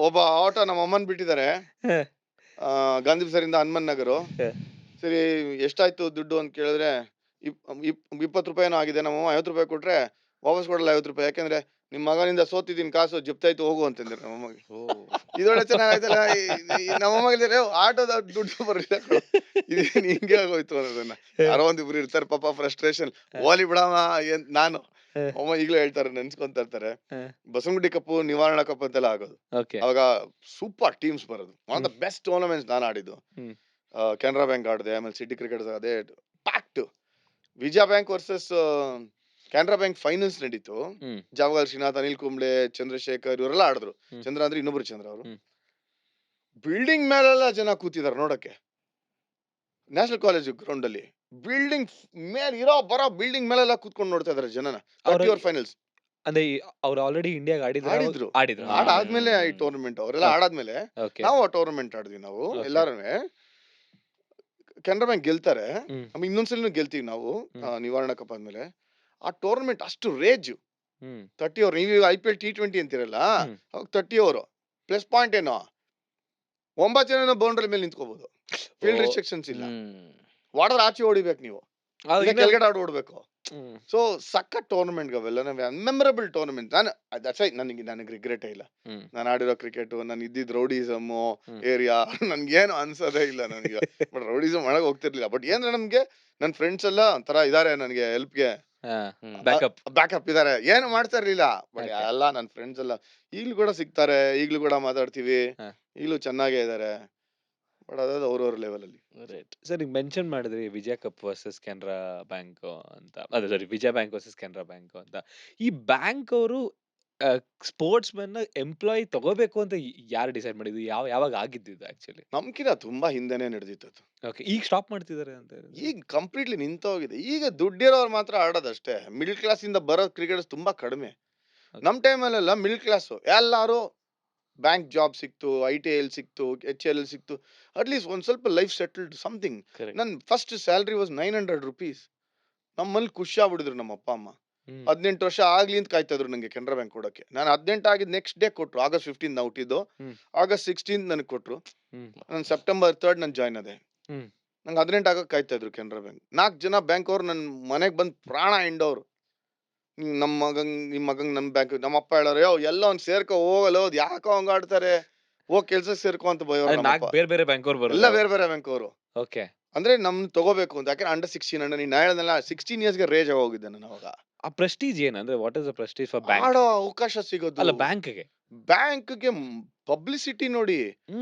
ಒಬ್ಬ ಆಟೋ ನಮ್ಮ ಅಮ್ಮನ್ ಬಿಟ್ಟಿದ್ದಾರೆ ಗಾಂಧಿ ಬಜಾರಿಂದ ಹನುಮನ್ ನಗರು. ಸರಿ ಎಷ್ಟಾಯ್ತು ದುಡ್ಡು ಅಂತ ಕೇಳಿದ್ರೆ 20 ರೂಪಾಯಿನೋ ಆಗಿದೆ. ನಮ್ಮ 50 ರೂಪಾಯಿ ಕೊಟ್ರೆ ವಾಪಸ್ ಕೊಡಲ್ಲ 50 ರೂಪಾಯಿ, ಯಾಕೆಂದ್ರೆ ನಿಮ್ ಮಗನಿಂದ ಸೋತಿದ್ದೀನಿ, ಕಾಸು ಜಪ್ತಾಯ್ತು ಹೋಗು ಅಂತಂದ್ರೆ ನಮ್ಮಮ್ಮಗೆ. ಇದೊಳ್ಳೆ ಚೆನ್ನಾಗಾಯ್ತಲ್ಲ. ನಮ್ಮಮ್ಮಗೆ ಆಟೋದ ದುಡ್ಡು ಬರಲಿಲ್ಲ, ಇದೇನು ಹಿಂಗೆ ಆಗೋಯ್ತು ಅನ್ನೋದನ್ನ. ಯಾರೋ ಒಂದಿಬ್ರು ಇರ್ತಾರೆ ಪಾಪ, ಫ್ರಸ್ಟ್ರೇಷನ್, ಓಲಿ ಬಿಡಮ್ಮ ನಾನು ಅಮ್ಮ ಈಗಲೂ ಹೇಳ್ತಾರೆ, ನೆನ್ಸ್ಕೊಂತ ಇರ್ತಾರೆ. ಬಸವನಗುಡಿ ಕಪ್ಪು, ನಿವಾರಣಾ ಕಪ್ ಅಂತೆಲ್ಲ ಆಗೋದು. ಅವಾಗ ಸೂಪರ್ ಟೀಮ್ಸ್ ಬರೋದು. One of the best tournaments ನಾನು ಆಡಿದ್ದು. ಕೆನರಾ ಬ್ಯಾಂಕ್ ಆಡಿದೆ, ಆಮೇಲೆ ಸಿಟಿ ಕ್ರಿಕೆಟರ್ಸ್ ಅದೇ fact. Vijaya bank versus Canara bank finals ನಡೀತು. ಜಾವಗಲ್ ಶ್ರೀನಾಥ್, ಅನಿಲ್ ಕುಂಬ್ಳೆ, ಚಂದ್ರಶೇಖರ್ ಇವರೆಲ್ಲ ಆಡಿದ್ರು. ಚಂದ್ರ ಅಂದ್ರೆ ಇನ್ನೊಬ್ರು ಚಂದ್ರ ಅವರು. ಬಿಲ್ಡಿಂಗ್ ಮೇಲೆಲ್ಲ ಜನ ಕೂತಿದಾರೆ ನೋಡಕ್ಕೆ. ನ್ಯಾಷನಲ್ ಕಾಲೇಜ್ ಗ್ರೌಂಡ್ ಅಲ್ಲಿ ಬಿಲ್ಡಿಂಗ್ ಮೇಲೆ ಇರೋ ಬರೋ ಬಿಲ್ಡಿಂಗ್ ಮೇಲೆಲ್ಲ ಕೂತ್ಕೊಂಡು ನೋಡ್ತಾ ಇದಾರೆ ಜನನ. ಫೈನಲ್ಸ್ ಅಂದ್ರೆ ಅವ್ರು ಆಲ್ರೆಡಿ ಇಂಡಿಯಾಗ ಆಡಿದ್ರು. ಆಡಿದ್ರು. ಆಡಾದ್ಮೇಲೆ ಈ ಟೂರ್ನಮೆಂಟ್ ಅವರೆಲ್ಲ ಆಡಾದ್ಮೇಲೆ ನಾವು ಆ ಟೂರ್ನಮೆಂಟ್ ಆಡಿದ್ವಿ ನಾವು ಎಲ್ಲಾರು. ಕೆನರಾ ಬ್ಯಾಂಕ್ ಗೆಲ್ತಾರೆ, ಆಮೇಲೆ ಇನ್ನೊಂದ್ಸಲ ಗೆಲ್ತೀವಿ ನಾವು ನಿವಾರಣಾ ಕಪ್ ಆದ್ಮೇಲೆ. ಆ ಟೂರ್ನಮೆಂಟ್ ಅಷ್ಟು ರೇಜ್. 30 ಓವರ್. ನೀವು IPL T20 ಅಂತಿರಲ್ಲ, ಅವಾಗ 30 ಓವರ್. ಪ್ಲಸ್ ಪಾಯಿಂಟ್ ಏನೋ 9 ಜನ ಬೌಂಡ್ರಿ ಮೇಲೆ ನಿಂತ್ಕೋಬಹುದು. ಫೀಲ್ಡ್ ರಿಸ್ಟ್ರಿಕ್ಷನ್ಸ್ ಇಲ್ಲ. ವಾಡರ್ ಆಚೆ ಹೊಡಿಬೇಕು ನೀವು, ಕೆಳಗಡೆ ಆಡ್ ಓಡ್ಬೇಕು. ಸೊ ಸಖತ್ ಟೂರ್ನಮೆಂಟ್ ಅವೆಲ್ಲ ಮೆಮೊರಬಲ್ ಟೂರ್ನಮೆಂಟ್. ನನಗೆ ರಿಗ್ರೆಟೇ ಇಲ್ಲ. ನಾನು ಆಡಿರೋ ಕ್ರಿಕೆಟ್, ನಾನು ಇದ್ದಿದ್ ರೌಡಿಸಮ್ ಏರಿಯಾ ನನ್ಗೇನು ಅನ್ಸೋದೇ ಇಲ್ಲ ನನಗೆ. ಬಟ್ ರೌಡಿಸಮ್ ಒಳಗೆ ಹೋಗ್ತಿರ್ಲಿಲ್ಲ. ಬಟ್ ಏನ್ರೆ ನಮ್ಗೆ ನನ್ನ ಫ್ರೆಂಡ್ಸ್ ಎಲ್ಲ ಒಂಥರ ಇದಾರೆ ನನಗೆ ಹೆಲ್ಪ್ಗೆ, ಬ್ಯಾಕಪ್ ಇದಾರೆ. ಏನು ಮಾಡ್ತಾ ಇರ್ಲಿಲ್ಲ. ಬಟ್ ಎಲ್ಲ ನನ್ನ ಫ್ರೆಂಡ್ಸ್ ಎಲ್ಲ ಈಗ್ಲೂ ಕೂಡ ಸಿಗ್ತಾರೆ, ಈಗ್ಲೂ ಕೂಡ ಮಾತಾಡ್ತೀವಿ, ಈಗ್ಲೂ ಚೆನ್ನಾಗೇ ಇದಾರೆ. ಬಟ್ ಅದಾದ ಅವ್ರವ್ರ ಲೆವೆಲ್ ಅಲ್ಲಿ. ಸರ್, ಈಗ ಮೆನ್ಷನ್ ಮಾಡಿದ್ರಿ ವಿಜಯ ಕಪ್ ವರ್ಸಸ್ ಕೆನರಾ ಬ್ಯಾಂಕ್ ಅಂತ. ಅದೇ ಸಾರಿ, ವಿಜಯ ಬ್ಯಾಂಕ್ ವರ್ಸಸ್ ಕೆನರಾ ಬ್ಯಾಂಕ್ ಅಂತ. ಈ ಬ್ಯಾಂಕ್ ಅವರು ಸ್ಪೋರ್ಟ್ಸ್ ಮೆನ್ ಎಂಪ್ಲಾಯ್ ತಗೋಬೇಕು ಅಂತ ಯಾರು ಡಿಸೈಡ್ ಮಾಡಿದ್ರು? ಯಾವಾಗ ಆಗಿದ್ದು ಆಕ್ಚುಲಿ? ನಮ್ಕಿನ ತುಂಬಾ ಹಿಂದೆನೆ ನಡೆದಿತ್ತು. ಓಕೆ, ಈಗ ಸ್ಟಾಪ್ ಮಾಡ್ತಿದ್ದಾರೆ ಅಂತ. ಈಗ ಕಂಪ್ಲೀಟ್ಲಿ ನಿಂತೋಗಿದೆ. ಈಗ ದುಡ್ಡಿರೋರು ಮಾತ್ರ ಆಡೋದಷ್ಟೇ. ಮಿಡಲ್ ಕ್ಲಾಸ್ ಇಂದ ಬರೋ ಕ್ರಿಕೆಟರ್ಸ್ ತುಂಬಾ ಕಡಿಮೆ. ನಮ್ ಟೈಮಲ್ಲೆಲ್ಲ ಮಿಡಲ್ ಕ್ಲಾಸ್ ಎಲ್ಲಾರು ಬ್ಯಾಂಕ್ ಜಾಬ್ ಸಿಕ್ತು, ITL ಸಿಕ್ತು, HL ಸಿಕ್ತು. ಅಟ್ಲೀಸ್ಟ್ ಒಂದ್ ಸ್ವಲ್ಪ ಲೈಫ್ ಸೆಟಲ್ಡ್ ಸಮಥಿಂಗ್. ನನ್ ಫಸ್ಟ್ ಸ್ಯಾಲರಿ ವಾಸ್ 900 rupees. ನಮ್ಮಲ್ಲಿ ಖುಷಿ ಆಗ್ಬಿಡಿದ್ರು ನಮ್ಮ ಅಪ್ಪ ಅಮ್ಮ. 18 ವರ್ಷ ಆಗ್ಲಿ ಅಂತ ಕಾಯ್ತಾ ಇದ್ರು ನಂಗೆ ಕೆನರಾ ಬ್ಯಾಂಕ್ ಕೊಡಕ್ಕೆ. ನಾನು 18 ಆಗಿದ್ ನೆಕ್ಸ್ಟ್ ಡೇ ಕೊಟ್ರು. August 15 ನಾ ಹುಟ್ಟಿದ್ದು. August 16 ನನಗೆ ಕೊಟ್ರು. ನಾನು September 3 ನಾನು ಜಾಯ್ನ್ ಆದೆ. ನಂಗೆ 18 ಆಗಕ್ಕೆ ಕಾಯ್ತಾ ಇದ್ರು ಕೆನರಾ ಬ್ಯಾಂಕ್. 4 ಜನ ಬ್ಯಾಂಕ್ ಅವ್ರು ನನ್ನ ಮನೆಗೆ ಬಂದು ಪ್ರಾಣ ಹಿಂಡೋರು. ನಿಮ್ ಮಗಂಗ್ ನಮ್ ಬ್ಯಾಂಕ್. ನಮ್ಮ ಅಪ್ಪ ಹೇಳೋರು, ಯೋ ಎಲ್ಲ ಒಂದ್ ಸೇರ್ಕೊ ಹೋಗಲ್ಲ, ಯಾಕೋ ಹಂಗ ಆಡ್ತಾರೆ, ಹೋಗ್ ಕೆಲ್ಸಕ್ಕೆ ಸೇರ್ಕೊ ಅಂತ ಬೈಯೋರು. ಬೇರೆ ಬೇರೆ ಬ್ಯಾಂಕ್ ಅವ್ರು ಎಲ್ಲ ಬೇರೆ ಬೇರೆ ಬ್ಯಾಂಕ್ ಅವರು. ಓಕೆ. ಅಂದ್ರೆ ನಮ್ ತಗೋಬೇಕು ಅಂತ. ಯಾಕಂದ್ರೆ ಅಂಡರ್ 16 ನೀನ್ ಹೇಳದ್ನಲ್ಲ, 16 years ಗೆ ರೇಜ್ ಆಗೋಗಿದ್ದೆ ನಾನು ಅವಾಗ. ಆ ಪ್ರೆಸ್ಟೀಜ್ ಏನಂದ್ರೆ, what is the Prestige for bank? ಆಡೋ ಅವಕಾಶ ಸಿಗೋದು. ಅಲ್ಲ, ಬ್ಯಾಂಕ್ಗೆ ಪಬ್ಲಿಸಿಟಿ ನೋಡಿ.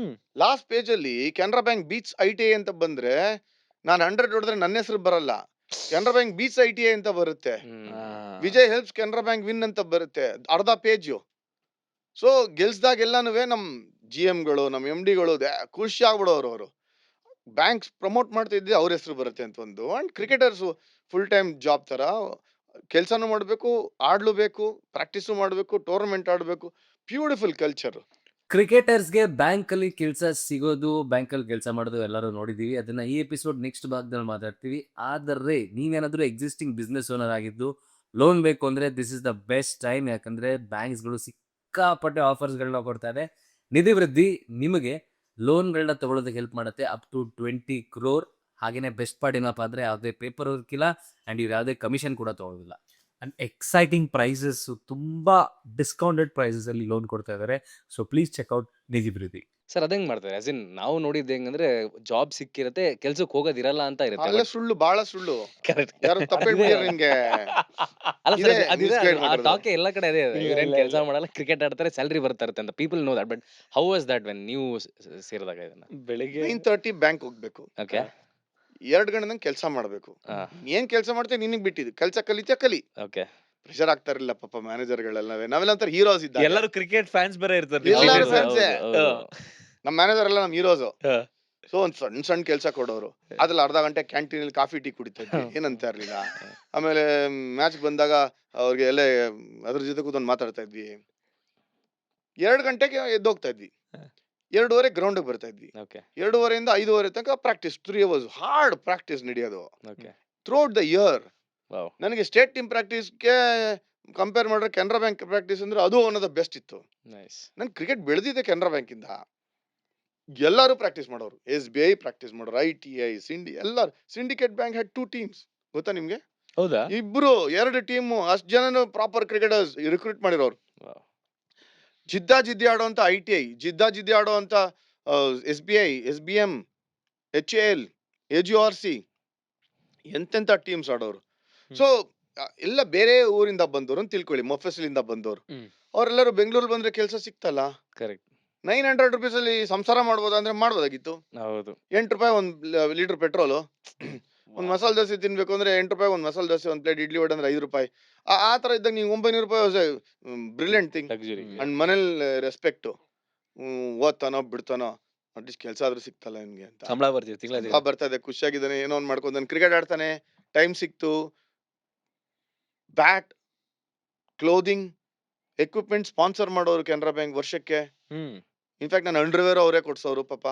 ಲಾಸ್ಟ್ ಪೇಜ್ ಅಲ್ಲಿ ಕೆನರಾ ಬ್ಯಾಂಕ್ ಬೀಟ್ಸ್ ITA ಅಂತ ಬಂದ್ರೆ, ನಾನು 100 ಹೊಡೆದ್ರೆ ನನ್ನ ಹೆಸರು ಬರಲ್ಲ, ಕೆನರಾ ಬ್ಯಾಂಕ್ ಬೀಟ್ಸ್ ITA ಅಂತ ಬರುತ್ತೆ. Vijay helps Canara bank win ಅಂತ ಬರುತ್ತೆ, ಅರ್ಧ ಪೇಜು. ಸೊ ಗೆಲ್ಸ್ದಾಗೆಲ್ಲಾನು ನಮ್ GMಗಳು, ನಮ್ MDಗಳು ಖುಷಿ ಆಗ್ಬಿಡೋರು. ಅವರು ಬ್ಯಾಂಕ್ಸ್ ಪ್ರಮೋಟ್ ಮಾಡ್ತಾ ಇದ್ದೆ ಅವ್ರ ಹೆಸರು ಬರುತ್ತೆ ಅಂತ ಒಂದು. And cricketers full time job ತರ ಕೆಲ್ಸನೂ ಮಾಡ್ಬೇಕು, ಆಡ್ಲು ಬೇಕು, ಪ್ರಾಕ್ಟೀಸು ಮಾಡ್ಬೇಕು, ಟೂರ್ನಮೆಂಟ್ ಆಡ್ಬೇಕು. Beautiful culture. ಕ್ರಿಕೆಟರ್ಸ್ಗೆ ಬ್ಯಾಂಕಲ್ಲಿ ಕೆಲಸ ಸಿಗೋದು, ಬ್ಯಾಂಕಲ್ಲಿ ಕೆಲಸ ಮಾಡೋದು ಎಲ್ಲರೂ ನೋಡಿದ್ದೀವಿ. ಅದನ್ನು ಈ ಎಪಿಸೋಡ್ ನೆಕ್ಸ್ಟ್ ಭಾಗದಲ್ಲಿ ಮಾತಾಡ್ತೀವಿ. ಆದರೆ ನೀವೇನಾದರೂ ಎಕ್ಸಿಸ್ಟಿಂಗ್ ಬಿಸ್ನೆಸ್ ಓನರ್ ಆಗಿದ್ದು ಲೋನ್ ಬೇಕು ಅಂದರೆ this is the best time. ಯಾಕಂದರೆ ಬ್ಯಾಂಕ್ಸ್ಗಳು ಸಿಕ್ಕಾಪಟ್ಟೆ ಆಫರ್ಸ್ಗಳನ್ನ ಕೊಡ್ತಾರೆ. ನಿಧಿ ವೃದ್ಧಿ ನಿಮಗೆ ಲೋನ್ಗಳನ್ನ ತಗೊಳ್ಳೋದಕ್ಕೆ ಹೆಲ್ಪ್ ಮಾಡುತ್ತೆ ಅಪ್ ಟು 20 crore. ಹಾಗೆಯೇ ಬೆಸ್ಟ್ ಪಾರ್ಟ್ ಏನಪ್ಪ ಅಂದರೆ ಯಾವುದೇ ಪೇಪರ್ ವರ್ಕ್ ಇಲ್ಲ ಆ್ಯಂಡ್ ಇವ್ರು ಯಾವುದೇ ಕಮಿಷನ್ ಕೂಡ ತೊಗೊಳ್ಳೋದಿಲ್ಲ. ಅಂಡ್ ಎಕ್ಸೈಟಿಂಗ್ ಪ್ರೈಸಸ್, ತುಂಬ ಡಿಸ್ಕೌಂಟೆಡ್ ಪ್ರೈಸಸ್ ಅಲ್ಲಿ ಲೋನ್ ಕೊಡ್ತಾ ಇದ್ದಾರೆ. ಸೊ ಪ್ಲೀಸ್ ಚೆಕ್ಔಟ್ ನಿಧಿ ವೃದ್ಧಿ. ಸರ್ ಅದಂಗ್ ಮಾಡ್ತಾರೆ ಆಸ್ ಇನ್ ನಾವು ನೋಡಿದ್ದು ಹೆಂಗಂದ್ರೆ ಜಾಬ್ ಸಿಕ್ಕಿರತ್ತೆ ಕೆಲ್ಸಕ್ಕೆ ಹೋಗೋದಿರಲ್ಲ ಅಂತ ಇರುತ್ತೆ. ಅಲ್ಲ ಸುಳ್ಳು, ಬಹಳ ಸುಳ್ಳು. Correct. ಯಾರು ತಪ್ಪು ಹೇಳ್ಬಿಟ್ಯಾರ ನಿಂಗೆ? ಅಲ್ಲ ಇದೆ, ಸರ್ ಅದಿದೆ, misguide ಆ ಮಾಡಿರೋದು. ಟಾಕೆ ಎಲ್ಲ ಕಡೆ ಅದೇ ಇಲ್ಲ, ಇವ್ರೇನ್ ಇಲ್ಲ, ಕೆಲಸ ಇಲ್ಲ. ಮಾಡಲ್ಲ, ಕ್ರಿಕೆಟ್ ಆಡ್ತಾರೆ, ಸ್ಯಾಲ್ರಿ ಬರ್ತಾ ಇರುತ್ತೆ ಅಂತ people know that. But how was that when ನೀವು ಸೇರಿದಾಗ ಇದನ್ನ? ಬೆಳಿಗ್ಗೆ 9:30 ಬ್ಯಾಂಕ್ ಹೋಗ್ಬೇಕು, ಓಕೆ 2 ಗಂಟೆ ಕೆಲಸ ಮಾಡ್ಬೇಕು. ಏನ್ ಕೆಲಸ ಮಾಡ್ತೇವೆ ನಿನಗ್ ಬಿಟ್ಟಿದ್ದು. ಕೆಲಸ ಕಲಿತ್ಯಾ ಕಲಿ. ಓಕೆ ಪ್ರೆಷರ್ ಆಗ್ತಾ ಇರಲಿಲ್ಲ ಪಾಪ ಮ್ಯಾನೇಜರ್ಗಳೆಲ್ಲ. ನಾವೆಲ್ಲ ಒಂಥರ ಹೀರೋಸ್ ಇದ್ದಾರೆ. ಎಲ್ಲರೂ ಕ್ರಿಕೆಟ್ ಫ್ಯಾನ್ಸ್ ಬೇರೆ ಇರ್ತಾರೆ. ಎಲ್ಲರೂ ಹೌದು, fans ಏ. ಹೌದು. ನಮ್ಮ ಮ್ಯಾನೇಜರ್ ಎಲ್ಲ ನಮ್ ಹೀರೋಸ್. ಹಾ. ಸೊ ಒಂದ್ ಸಣ್ಣ ಸಣ್ಣ ಕೆಲಸ ಕೊಡೋರು. ಅದ್ರಲ್ಲಿ ಅರ್ಧ ಗಂಟೆ ಕ್ಯಾಂಟೀನ್ ಅಲ್ಲಿ ಕಾಫಿ ಟೀ ಕುಡಿತಾ ಇದ್ವಿ, ಏನಂತ ಇರ್ಲಿಲ್ಲ. ಆಮೇಲೆ ಮ್ಯಾಚ್ ಬಂದಾಗ ಅವ್ರಿಗೆ ಎಲ್ಲ ಅದ್ರ ಜೊತೆ ಕೂತ್ಕೊಂಡು ಮಾತಾಡ್ತಾ ಇದ್ವಿ. 2 ಗಂಟೆಗೆ ಎದ್ದೋಗ್ತಾ ಇದ್ವಿ, 2:30 ಗ್ರೌಂಡ್ ಬರ್ತಾ ಇದ್ವಿ. ಓಕೆ 2:30 ಇಂದ 5:30 ತನಕ ಪ್ರಾಕ್ಟೀಸ್. 3 hours ಹಾರ್ಡ್ ಪ್ರಾಕ್ಟೀಸ್ ನಡೆಯೋದು okay throughout the year. Wow ನನಗೆ ಸ್ಟೇಟ್ ಟೀಮ್ ಪ್ರಾಕ್ಟೀಸ್ಗೆ ಕಂಪೇರ್ ಮಾಡಿದ್ರೆ ಕೆನರಾ ಬ್ಯಾಂಕ್ ಪ್ರಾಕ್ಟೀಸ್ ಅಂದ್ರೆ ಅದು ಒನ್ ಆಫ್ ದ ಬೆಸ್ಟ್ ಇತ್ತು. ನೈಸ್. ನನ್ ಕ್ರಿಕೆಟ್ ಬೆಳೆದಿದ್ದೆ ಕೆನರಾ ಬ್ಯಾಂಕ್ ಇಂದ. ಎಲ್ಲರೂ ಪ್ರಾಕ್ಟೀಸ್ ಮಾಡೋರು, SBI ಪ್ರಾಕ್ಟೀಸ್ ಮಾಡೋರು, ITI, ಎಲ್ಲರೂ. ಸಿಂಡಿಕೇಟ್ ಬ್ಯಾಂಕ್ ಹ್ಯಾಡ್ 2 teams, ಗೊತ್ತಾ ನಿಮ್ಗೆ? ಹೌದಾ? ಇಬ್ರು 2 ಟೀಮ್, ಅಷ್ಟು ಜನನು ಪ್ರಾಪರ್ ಕ್ರಿಕೆಟರ್ಸ್ ರಿಕ್ರೂಟ್ ಮಾಡಿರೋರು. ವಾವ್ ಜಿದ್ದಿ ಆಡೋಂತ ITI, ಜಿದ್ದಿ ಆಡೋಂತ SBI, SBM, HAL, AGRC, ಎಂತೆಂತ ಟೀಮ್ಸ್ ಆಡೋರು. ಸೊ ಎಲ್ಲ ಬೇರೆ ಊರಿಂದ ಬಂದವರು ಅಂತ ತಿಳ್ಕೊಳ್ಳಿ, ಮೊಫೆಸಲಿಂದ ಬಂದವರು. ಹ್ಮ್. ಅವರೆಲ್ಲರೂ ಬೆಂಗಳೂರು ಬಂದ್ರೆ ಕೆಲಸ ಸಿಕ್ತಲ್ಲ. ಕರೆಕ್ಟ್. 900 rupees ಅಲ್ಲಿ ಸಂಸಾರ ಮಾಡ್ಬೋದಾ ಅಂದ್ರೆ ಮಾಡ್ಬೋದಾಗಿತ್ತು. ಹೌದು. 8 ರೂಪಾಯಿ ಒಂದ್ ಲೀಟರ್ ಪೆಟ್ರೋಲು. ಒಂದ್ ಮಸಾಲೆ ದೋಸೆ ತಿನ್ಬೇಕು ಅಂದ್ರೆ 8 ರೂಪಾಯಿ ಒಂದ್ ಮಸಾಲೆ ದೋಸೆ, ಒಂದ್ ಪ್ಲೇಟ್ ಇಡ್ಲಿ ವಡೆ ಅಂದ್ರೆ 5 ರೂಪಾಯಿ. ಆ ತರ ಇದ್ದಾಗ ನೀವು 900 ರೂಪಾಯಿ ಬ್ರಿಲಿಯಂಟ್ ಥಿಂಗ್. ಲಕ್ಸುರಿ. ಅಂಡ್ ಮನೇಲಿ ರೆಸ್ಪೆಕ್ಟ್, ಓದ್ತಾನೋ ಬಿಡ್ತಾನೋ ಅಟ್ಲೀಸ್ಟ್ ಕೆಲಸ ಆದ್ರೂ ಸಿಕ್ತಲ್ಲ ನಿಮ್ಗೆ ಅಂತ. ಸಂಬಳ ಬರ್ತೀವಿ ತಿಂಗಳ ಸಂಬಳ ಬರ್ತಾ ಇದೆ, ಖುಷಿಯಾಗಿದ್ದಾನೆ, ಏನೋ ಒಂದ್ ಮಾಡ್ಕೊಂಡ್ ಕ್ರಿಕೆಟ್ ಆಡ್ತಾನೆ, ಟೈಮ್ ಸಿಕ್ತು. ಬ್ಯಾಟ್, ಕ್ಲೋದಿಂಗ್, ಎಕ್ವಿಪ್ಮೆಂಟ್ ಸ್ಪಾನ್ಸರ್ ಮಾಡೋರು ಕೆನರಾ ಬ್ಯಾಂಕ್ ವರ್ಷಕ್ಕೆ. ಹ್ಮ್ ಇನ್ಫ್ಯಾಕ್ಟ್ ನಾನು ಅಂಡರ್ವೇರ್ ಅವರೇ ಕೊಡ್ಸೋರು ಪಾಪ.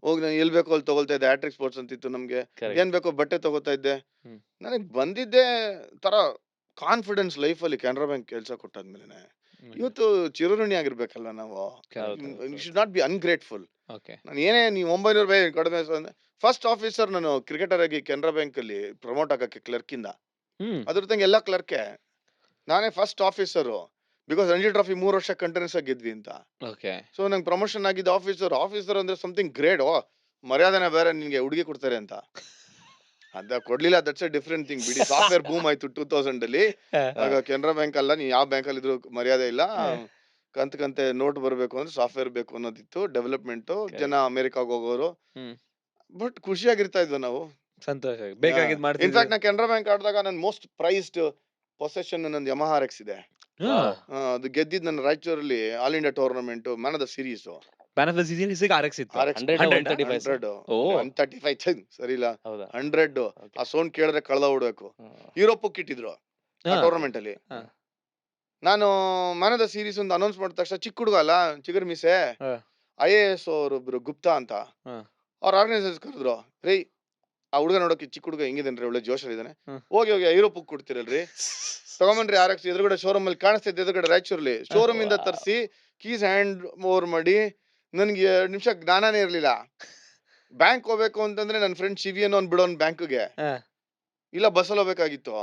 ಹೋಗಿ ನಾನು ಎಲ್ ಬೇಕೋ ಅಲ್ಲಿ ತಗೊಳ್ತಾ ಇದ್ದೆ. ಆಟ್ರಿಕ್ ಸ್ಪೋರ್ಟ್ಸ್ ಅಂತಿತ್ತು ನಮ್ಗೆ, Correct. ಏನ್ ಬೇಕೋ ಬಟ್ಟೆ ತಗೋತಾ ಇದ್ದೆ. ಹ್ಮ್. ನನಗ್ ಬಂದಿದ್ದೆ ತರ ಕಾನ್ಫಿಡೆನ್ಸ್ ಲೈಫ್ ಅಲ್ಲಿ ಕೆನರಾ ಬ್ಯಾಂಕ್ ಕೆಲಸ ಕೊಟ್ಟಾದ್ಮೇಲೆ. ಇವತ್ತು ಚಿರಋಣಿ ಆಗಿರ್ಬೇಕಲ್ಲ ನಾವು. You should not be ungrateful. Okay ನಾನು ಏನೇ ನೀವು 900 ರೂಪಾಯಿ ಕಡಿಮೆ. ಫಸ್ಟ್ ಆಫೀಸರ್ ನಾನು ಕ್ರಿಕೆಟರ್ ಆಗಿ ಕೆನರಾ ಬ್ಯಾಂಕ್ ಅಲ್ಲಿ ಪ್ರಮೋಟ್ ಆಗಕ್ಕೆ ಕ್ಲರ್ಕ್ ಇಂದ. ಹ್ಮ್ ಅದ್ರ ತಂಗ ಎಲ್ಲ ಕ್ಲರ್ಕೆ ನಾನೇ first officer. Because Ranji trophy 3 ವರ್ಷ ಕಂಟಿನ್ಯೂಸ್ ಆಗಿ ಗೆದ್ವಿ ಅಂತ. ಓಕೆ ಸೊ ನಂಗೆ ಪ್ರಮೋಷನ್ ಆಗಿದ್ದು ಆಫೀಸರ್ ಅಂದ್ರೆ ಸಮಥಿಂಗ್ ಗ್ರೇಟ್. ಮರ್ಯಾದನೆ ಬೇರೆ, ನಿನ್ಗೆ ಹುಡುಗಿ ಕೊಡ್ತಾರೆ ಅಂತ. ಅದ ಕೊಡ್ಲಿಲ್ಲ, ದಟ್ಸ್ ಎ ಡಿಫ್ರೆಂಟ್ ಥಿಂಗ್ ಬಿಡಿ. ಸಾಫ್ಟ್ವೇರ್ ಬೂಮ್ ಆಯ್ತು 2000 ಅಲ್ಲಿ. ಆಗ ಕೆನರಾ ಬ್ಯಾಂಕ್ ಅಲ್ಲ, ನೀವು ಯಾವ ಬ್ಯಾಂಕ್ ಅಲ್ಲಿ ಇದ್ರು ಮರ್ಯಾದೆ ಇಲ್ಲ. ಕಂತೆ ನೋಟ್ ಬರ್ಬೇಕು ಅಂದ್ರೆ ಸಾಫ್ಟ್ವೇರ್ ಬೇಕು ಅನ್ನೋದಿತ್ತು. ಡೆವಲಪ್ಮೆಂಟ್, ಜನ ಅಮೆರಿಕಾಗ್ ಹೋಗೋರು. ಹ್ಮ್. ಬಟ್ ಖುಷಿಯಾಗಿರ್ತಾ ಇದ್ವಿ ನಾವು. ಸಂತೋಷ ಬೇಕಾಗಿದ್ ಮಾಡ್ತಿದ್ವಿ. ಇನ್ಫ್ಯಾಕ್ಟ್ ನಾ ಕೆನರಾ ಬ್ಯಾಂಕ್ ಆಡಿದಾಗ ನನ್ನ ಮೋಸ್ಟ್ ಪ್ರೈಸ್ಡ್ ಪೊಸೆಷನ್ ನಂದು ಯಮಹಾ RX ಇದೆ. ಅದು ಗೆದ್ದಿದ್ ನನ್ನ ರಾಯಚೂರಲ್ಲಿ all India tournament man of the series. Man of the season RX ಇತ್ತು. 100, 135 ಸರಿ ಇಲ್ಲ, ಹೌದಾ? 100. ಆ ಸೌಂಡ್ ಕೇಳಿದ್ರೆ ಕಳ್ದ ಬಿಡ್ಬೇಕು. ಯುರೋಪ್ ಇಟ್ಟಿದ್ರು ಆ ಟೂರ್ನಮೆಂಟ್ ಅಲ್ಲಿ. ಹಾ. ನಾನು ಮ್ಯಾನ್ ಆಫ್ ದ ಸೀರೀಸ್ ಒಂದು ಅನೌನ್ಸ್ ಮಾಡಿದ ತಕ್ಷಣ, ಚಿಕ್ಕ ಹುಡುಗ ಅಲ್ಲ, ಚಿಗುರ್ ಮೀಸೆ, ಹಾ. IAS ಅವರೊಬ್ರು ಗುಪ್ತಾ ಅಂತ ಹಾ. ಅವ್ರ ಆರ್ಗನೈಸರ್ಸ್ ಕರೆದ್ರು. ರೀ ಆ ಹುಡುಗ ನೋಡೋಕೆ ಚಿಕ್ಕ ಹುಡುಗ ಹೆಂಗಿದಾನ್ರಿ, ಒಳ್ಳೆ ಜೋಶಲ್ಲಿ ಇದಾನೆ, ಹ್ಮ್. ಹೋಗಿ ಯುರೋಪ್ ಕೊಡ್ತಿರಲ್ರಿ, ತಗೊಂಬನ್ರಿ RX. ಎದುರುಗಡೆ ಶೋರೂಮ್ ಅಲ್ಲಿ ಕಾಣಿಸ್ತಾ ಇದ್ದೆ, ಎದುರುಗಡೆ ರಾಯಚೂರಲ್ಲಿ ಶೋರೂಮ್ ಇಂದ ತರಿಸಿ ಕೀಸ್ ಹ್ಯಾಂಡ್ ಓವರ್ ಮಾಡಿ. ನನ್ಗೆ 2 ನಿಮಿಷ ಜ್ಞಾನನೇ ಇರ್ಲಿಲ್ಲ. ಬ್ಯಾಂಕ್ ಹೋಗ್ಬೇಕು ಅಂತಂದ್ರೆ ನನ್ನ ಫ್ರೆಂಡ್ ಶಿವಿಯನ್ ಅವ್ನ್ ಬಿಡೋನ್ ಬ್ಯಾಂಕ್ಗೆ, ಹಾ. ಇಲ್ಲ ಬಸ್ಸಲ್ಲಿ ಹೋಗ್ಬೇಕಾಗಿತ್ತು.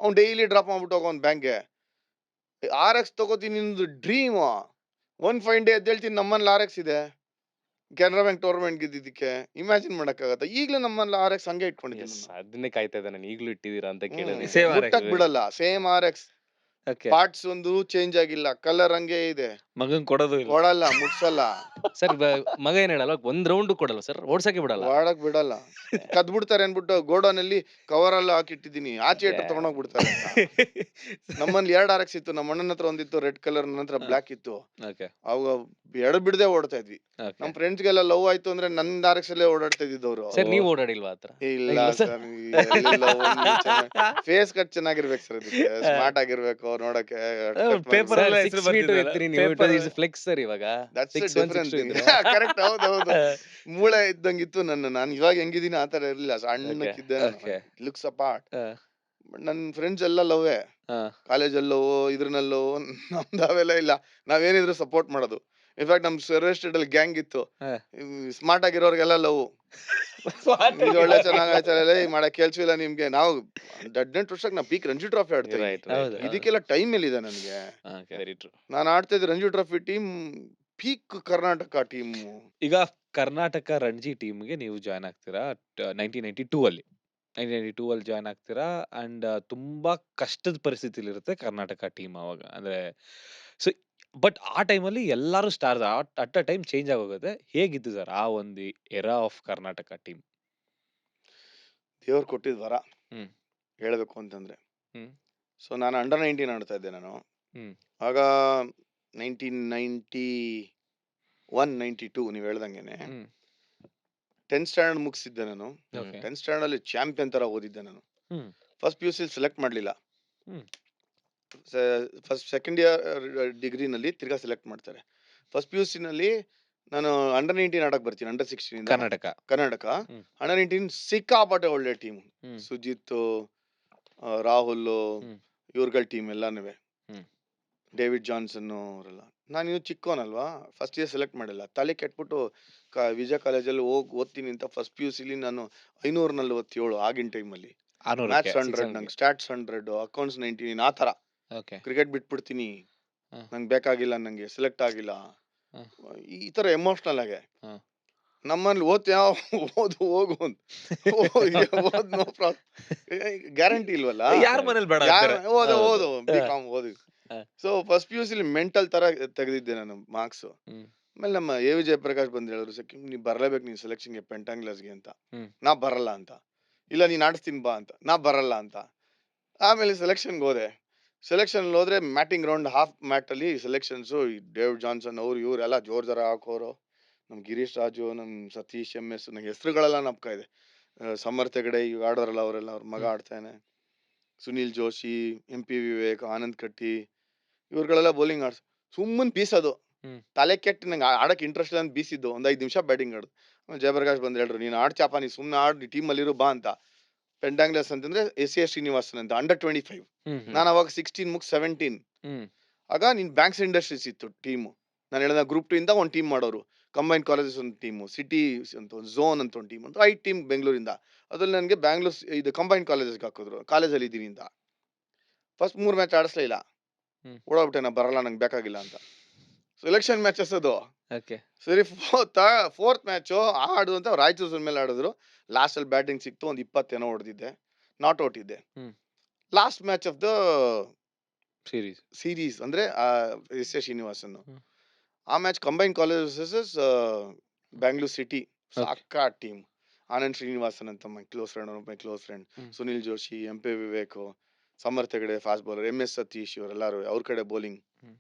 ಅವ್ನ್ ಡೈಲಿ ಡ್ರಾಪ್ ಮಾಡ್ಬಿಟ್ಟು ಹೋಗೋನ್ ಬ್ಯಾಂಕ್ಗೆ. RX ತಗೋತೀನಿ ಡ್ರೀಮ್. ಒನ್ ಫೈನ್ ಡೇ ಎದ್ದೇಳ್ತೀನಿ, ನಮ್ಮಲ್ಲಿ RX ಇದೆ. ಕೆನರಾ ಬ್ಯಾಂಕ್ ಟೂರ್ನಮೆಂಟ್ ಗೆದ್ದಿದ್ದಕ್ಕೆ ಇಮ್ಯಾಜಿನ್ ಮಾಡಕ್ಕಾಗತ್ತ? ಈಗ್ಲೂ ನಮ್ಮಲ್ಲಿ RX ಹಂಗೆ ಇಟ್ಕೊಂಡಿದ್ದೀನಿ. Yes, ಅದನ್ನೇ ಕಾಯ್ತಾ ಇದ್ದೆ ನಾನು, ಈಗ್ಲೂ ಇಟ್ಟಿದ್ದೀರಾ ಅಂತ ಕೇಳಿದ್ರೆ. Same RX. ಮುಟ್ಟಕ್ ಬಿಡಲ್ಲ. ಸೇಮ್ RX, ಓಕೆ ಪಾರ್ಟ್ಸ್ ಒಂದು ಚೇಂಜ್ ಆಗಿಲ್ಲ, ಕಲರ್ ಹಂಗೆ ಇದೆ. ಮಗನ್ ಕೊಡೋದು ಇಲ್ಲ. ಕೊಡಲ್ಲ, ಮುಟ್ಸಲ್ಲ, ಸರ್ ಮಗ ಏನ್ ಹೇಳಲ್ಲ, ಒಂದ್ ರೌಂಡ್ ಕೊಡಲ್ಲ ಸರ್, ಓಡ್ಸಕ್ಕೆ ಬಿಡಲ್ಲ. ಒಳಗ್ ಬಿಡಲ್ಲ. ಕದ್ ಬಿಡ್ತಾರೆ ಅನ್ಬಿಟ್ಟು ಗೋಡೌನ್ ಅಲ್ಲಿ ಕವರ್ ಎಲ್ಲ ಹಾಕಿಟ್ಟಿದೀನಿ, ಆಚೆ ಇಟ್ಟು ತಗೊಂಡೋಗ್ ಬಿಡ್ತಾರೆ ಅಂತ. ನಮ್ಮಲ್ಲಿ 2 RX ಇತ್ತು. ನಮ್ಮ ಅಣ್ಣನ ಹತ್ರ ಒಂದಿತ್ತು ರೆಡ್ ಕಲರ್, ನನ್ನ ಹತ್ರ ಬ್ಲಾಕ್ ಇತ್ತು. ಓಕೆ ಅವಾಗ ಎಡ ಬಿಡದೆ ಓಡ್ತಾ ಇದ್ವಿ. ಓಕೆ ನಮ್ ಫ್ರೆಂಡ್ಸ್ ಗೆಲ್ಲ ಲವ್ ಆಯ್ತು ಅಂದ್ರೆ ನನ್ನ RX ಅಲ್ಲೇ ಓಡಾಡ್ತಾ ಇದ್ದವ್ರು. ಸರ್ ನೀವ್ ಓಡಾಡಿಲ್ವಾ ಹತ್ರ? ಇಲ್ಲ ಇಲ್ಲ sir. ಸರ್, ಫೇಸ್ ಕಟ್ ಚೆನ್ನಾಗಿರ್ಬೇಕು ಸರ್, ಅದಕ್ಕೆ ಸ್ಮಾರ್ಟ್ ಆಗಿರ್ಬೇಕು ನೋಡಕ್ಕೆ. ಪೇಪರ್ Sir, ಎಲ್ಲ 6 ಹೆಸರು feet ಬರ್ತಿದ್ವಲ್ಲ? ಎತ್ತೀರಿ ನೀವು, Paper ಈಸ್ ಫ್ಲೆಕ್ಸ್ ಸರ್ ಇವಾಗ. ದಟ್ಸ್ 6'1", ಡಿಫರೆನ್ಸ್ 6'2" ಇದೆ. ಇದ್ರೆ. ಕರೆಕ್ಟ್, ಹೌದು. ಮೂಳೆ ಇದ್ದಂಗಿತ್ತು ನಾನು ಇವಾಗ ಹೆಂಗಿದ್ದೀನಿ ಆ ತರ ಇರಲಿಲ್ಲ, ಓಕೆ, ಸಣ್ಣಕ್ಕಿದ್ದೆ ನಾನು. ಓಕೆ. Looks apart. ಆ, ಬಟ್ ನನ್ನ ಫ್ರೆಂಡ್ಸ್ ಎಲ್ಲ ಲವ್ವೇ, ಆ, ಕಾಲೇಜಲ್ಲೋ ಇದ್ರನಲ್ಲೋ. ನಮ್ದು ಅವೆಲ್ಲ ಇಲ್ಲ, ನಾವೇನಿದ್ರು ಸಪೋರ್ಟ್ ಮಾಡೋದು. ಇನ್ಫ್ಯಾಕ್ಟ್ ನಮ್ ಸೆರೆಸ್ಟೆಡ್ ಅಲ್ಲಿ ಗ್ಯಾಂಗ್ ಇತ್ತು, ಆ. ಸ್ಮಾರ್ಟ್ ಆಗಿರೋರ್ಗೆಲ್ಲ ಲವ್. ಇದು ಒಳ್ಳೆ ಚೆನ್ನಾಗಾಯ್ತಲ್ಲ, ಮಾಡಕ್ ಕೆಲ್ಸವಿಲ್ಲ ನಿಮ್ಗೆ. ನಾವು 18 ವರ್ಷಕ್ಕೆ ನಾವು ಪೀಕ್ ರಂಜಿ ಟ್ರಾಫಿ ಆಡ್ತಾ ರೈಟ್, ಇದ್ವಿ. ರೈಟ್. ಹೌದು. ಇದಕ್ಕೆಲ್ಲ ಟೈಮ್ ಎಲ್ಲಿದೆ ನನಗೆ? Very true. ನಾನು ಆಡ್ತಾ ಇದ್ದೆ Ranji trophy team, peak Karnataka team. ಈಗ ಕರ್ನಾಟಕ ರಣಜಿ ಟೀಮ್ಗೆ ನೀವು ಜಾಯ್ನ್ ಆಗ್ತೀರಾ 1992 ಅಲ್ಲಿ. 1992 ಅಲ್ಲಿ ಜಾಯ್ನ್ ಆಗ್ತೀರಾ ಅಂಡ್ ತುಂಬಾ ಕಷ್ಟದ ಪರಿಸ್ಥಿತಿಲಿ ಇರುತ್ತೆ ಕರ್ನಾಟಕ ಟೀಮ್ ಅವಾಗ. ಅಂದ್ರೆ ಸೊ ಬಟ್ ಆ ಟೈಮಲ್ಲಿ ಎಲ್ಲರೂ stars at a time change ಆಗೋಗುತ್ತೆ. ಹೇಗಿತ್ತು ಸರ್ ಆ ಒಂದು ಎರಾ ಆಫ್ ಕರ್ನಾಟಕ ಟೀಮ್? ದೇವ್ರು ಕೊಟ್ಟಿದ್ ವರ ಹ್ಮ್. ಹೇಳ್ಬೇಕು ಅಂತಂದ್ರೆ. ಹ್ಮ್. ಸೊ ನಾನು ಅಂಡರ್ 19 ಆಡ್ತಾ ಇದ್ದೆ ನಾನು. ಹ್ಮ್. ಆಗ 1991, 92 ನೀವು ಹೇಳ್ದಂಗೆನೆ ಹ್ಮ್. 10th ಸ್ಟ್ಯಾಂಡರ್ಡ್ ಮುಗಿಸಿದ್ದೆ ನಾನು. ಓಕೆ. 10th ಸ್ಟ್ಯಾಂಡರ್ಡ್ ಅಲ್ಲಿ ಚಾಂಪಿಯನ್ ತರ ಓದಿದ್ದೆ ನಾನು. Hmm. First P U C select ಮಾಡ್ಲಿಲ್ಲ. ಹ್ಮ್. ಫಸ್ಟ್ ಸೆಕೆಂಡ್ ಇಯರ್ ಡಿಗ್ರಿನಲ್ಲಿ ತಿರ್ಗಾ ಸೆಲೆಕ್ಟ್ ಮಾಡ್ತಾರೆ. ಫಸ್ಟ್ ಪಿ ಯು ಸಿ ನಲ್ಲಿ ನಾನು ಅಂಡರ್ 19 ಆಡಕ್ ಬರ್ತೀನಿ, ಅಂಡರ್ 16 ಇಂದ ಕರ್ನಾಟಕ. ಹ್ಮ್. ಅಂಡರ್ 19 ಸಿಕ್ಕಾಪಟ್ಟೆ ಒಳ್ಳೆ ಟೀಮ್. ಹ್ಮ್. ಸುಜಿತ್, ರಾಹುಲ್, ಹ್ಮ್. ಇವ್ರಗಳ ಟೀಮ್ ಎಲ್ಲಾನು. ಹ್ಮ್. ಡೇವಿಡ್ ಜಾನ್ಸನ್ ಅವರೆಲ್ಲ. ನಾನು ಇನ್ನು ಚಿಕ್ಕವನಲ್ವಾ, ಫಸ್ಟ್ ಇಯರ್ ಸೆಲೆಕ್ಟ್ ಮಾಡಿಲ್ಲ. ತಲೆ ಕೆಟ್ಬಿಟ್ಟು ವಿಜಯ ಕಾಲೇಜಲ್ಲಿ ಹೋಗಿ ಓದ್ತೀನಿ ಅಂತ ಫಸ್ಟ್ ಪಿ ಯು ಸಿಲಿ ನಾನು 547 ಆಗಿನ ಟೈಮಲ್ಲಿ. ಮ್ಯಾಥ್ಸ್ 100, ನಂಗೆ ಸ್ಟಾಟ್ಸ್ 100, ಅಕೌಂಟ್ಸ್ 99, ಆ ಥರ. ಓಕೆ. ಕ್ರಿಕೆಟ್ ಬಿಟ್ಬಿಡ್ತೀನಿ, ಹ. ನಂಗೆ ಬೇಕಾಗಿಲ್ಲ, ನಂಗೆ ಸೆಲೆಕ್ಟ್ ಆಗಿಲ್ಲ, ಹ. ಈ ಥರ ಎಮೋಷ್ನಲ್ ಆಗಿ. ಹ. ನಮ್ಮಲ್ಲಿ ಓದ್ತೀಯ, ಓದು ಹೋಗು ಅಂತ. ಓದ್ ನೋ ಪ್ರಾಬ್ಲಮ್, ಗ್ಯಾರಂಟಿ ಇಲ್ವಲ್ಲ. ಯಾರ ಮನೇಲಿ ಬೇಡ ಯಾರು ಅಂತಾರೆ? ಓದು ಹೌದು. ಓದು ಬಿ.ಕಾಮ್ ಓದಿ. ಹ. ಸೊ ಫಸ್ಟ್ ಪಿ ಯು ಸಿಲಿ ಮೆಂಟಲ್ ತರ ತೆಗೆದಿದ್ದೆ ನಾನು ಮಾರ್ಕ್ಸ್. ಹ್ಮ್. ಆಮೇಲೆ ನಮ್ಮ ಎ ವಿ ಜಯಪ್ರಕಾಶ್ ಬಂದು ಹೇಳಿದ್ರು, ಸೆಕೆಂಡ್ ನೀವ್ ಬರ್ಲೇಬೇಕು ನೀನ್ ಸೆಲೆಕ್ಷನ್ಗೆ ಪೆಂಟಾಂಗ್ಲಸ್ಗೆ ಅಂತ. ಹ್ಮ್. ನಾ ಬರಲ್ಲ ಅಂತ. ಇಲ್ಲ ನೀನ್ ಆಡಿಸ್ತೀನಿ ಬಾ ಅಂತ. ನಾ ಬರಲ್ಲ ಅಂತ. ಆಮೇಲೆ ಸೆಲೆಕ್ಷನ್ಗೆ ಹೋದೆ. ಸೆಲೆಕ್ಷನ್ ಹೋದ್ರೆ ಮ್ಯಾಟಿಂಗ್ ರೌಂಡ್ ಹಾಫ್ ಮ್ಯಾಟ್ ಅಲ್ಲಿ ಸೆಲೆಕ್ಷನ್ಸ್, ಡೇವಿಡ್ ಜಾನ್ಸನ್ ಅವ್ರು ಇವರೆಲ್ಲ ಜೋರ್ ಜರ ಹಾಕೋರು. ನಮ್ ಗಿರೀಶ್ ರಾಜು, ನಮ್ ಸತೀಶ್ MS, ನಂಗೆ ಹೆಸರುಗಳೆಲ್ಲ ನಪ್ಕ ಇದೆ. ಸಮರ್ಥ್ ಹೆಗಡೆ ಈಗ ಆಡೋರಲ್ಲ ಅವರೆಲ್ಲ, ಅವ್ರ ಮಗ ಆಡ್ತಾನೆ. ಸುನಿಲ್ ಜೋಶಿ, MP ವಿವೇಕ್, ಆನಂದ್ ಕಟ್ಟಿ, ಇವ್ರುಗಳೆಲ್ಲ ಬೌಲಿಂಗ್ ಆಡ್ಸ್ ಸುಮ್ಮನ್ ಬೀಸೋದು. ಹ್ಮ್. ತಲೆ ಕೆಟ್ಟು ನಂಗೆ ಆಡಕ್ ಇಂಟ್ರೆಸ್ಟ್ ಇಲ್ಲ ಅಂತ ಬೀಸಿದ್ದು. ಒಂದ್ 5 ನಿಮಿಷ ಬ್ಯಾಟಿಂಗ್ ಆಡುದು. ಆಮೇಲೆ ಜಯಪ್ರಕಾಶ್ ಬಂದ್ ಹೇಳ್ರು, ನೀನ್ ಆಡ್ಚಾಪ, ನೀ ಸುಮ್ನೆ ಆಡ್, ನೀ ಟೀಮ್ ಅಲ್ಲಿರು ಬಾ ಅಂತ. ಪೆಂಟಾಂಗ್ಲಸ್ ಅಂತಂದ್ರೆ SAS ಶ್ರೀನಿವಾಸನ್ ಅಂತ, ಅಂಡರ್ 25. ಹ್ಮ್. ಹ್ಮ್. ನಾನು ಅವಾಗ 16 ಮುಗ್ 17. ಹ್ಮ್. ಆಗ ನಿನ್ ಬ್ಯಾಂಕ್ಸ್ ಇಂಡಸ್ಟ್ರೀಸ್ ಇತ್ತು ಟೀಮು. ನಾನು ಹೇಳಿದ ಗ್ರೂಪ್ 2 ಇಂದ ಒಂದು ಟೀಮ್ ಮಾಡೋರು, ಕಂಬೈನ್ ಕಾಲೇಜಸ್ ಒಂದು ಟೀಮು, ಸಿಟಿ ಅಂತ ಒಂದು ಝೋನ್ ಅಂತ ಒಂದು ಟೀಮ್ ಅಂತ 5 ಟೀಮ್ ಬೆಂಗಳೂರಿಂದ. ಅದ್ರಲ್ಲಿ ನನಗೆ ಬ್ಯಾಂಗ್ಳೂರ್ ಇದು ಕಂಬೈನ್ ಕಾಲೇಜಸ್ಗೆ ಹಾಕಿದ್ರು, ಕಾಲೇಜಲ್ಲಿ ಇದ್ದೀನಿ ಅಂತ. ಫಸ್ಟ್ 3 ಮ್ಯಾಚ್ ಆಡಿಸ್ಲೇ ಇಲ್ಲ, ಹ್ಮ್. ಓಡೋಗ್ಬಿಟ್ಟೆ, ನಾ ಬರಲ್ಲ, ನಂಗೆ ಬೇಕಾಗಿಲ್ಲ ಅಂತ. ಸೆಲೆಕ್ಷನ್ ಮ್ಯಾಚಸ್ ಅದು. ಓಕೆ. ಸರಿ, ಫೋರ್ತ್ ಮ್ಯಾಚು ಆಡು ಅಂತ ರಾಯಚೂರು ಮೇಲೆ ಆಡಿದ್ರು. ಲಾಸ್ಟ್ ಅಲ್ಲಿ ಬ್ಯಾಟಿಂಗ್ ಸಿಕ್ತು, ಒಂದು 20 ಏನೋ ಹೊಡೆದಿದ್ದೆ, ನಾಟ್ ಔಟ್ ಇದ್ದೆ. Hmm. Last match of the series. ಅಂದ್ರೆ SAS ಶ್ರೀನಿವಾಸನ್. ಹ್ಮ್. ಆ match combine colleges Bangalore city. Okay. ಸಾಕಾ ಟೀಮ್. ಆನಂದ್ ಶ್ರೀನಿವಾಸನ್ ಅಂತ my close friend. Hmm. Sunil Joshi, MP Vivek, Samarth Hegde fast bowler, MS Satish, ಇವರೆಲ್ಲರೂ ಅವ್ರ ಕಡೆ ಬೌಲಿಂಗ್. ಹ್ಮ್.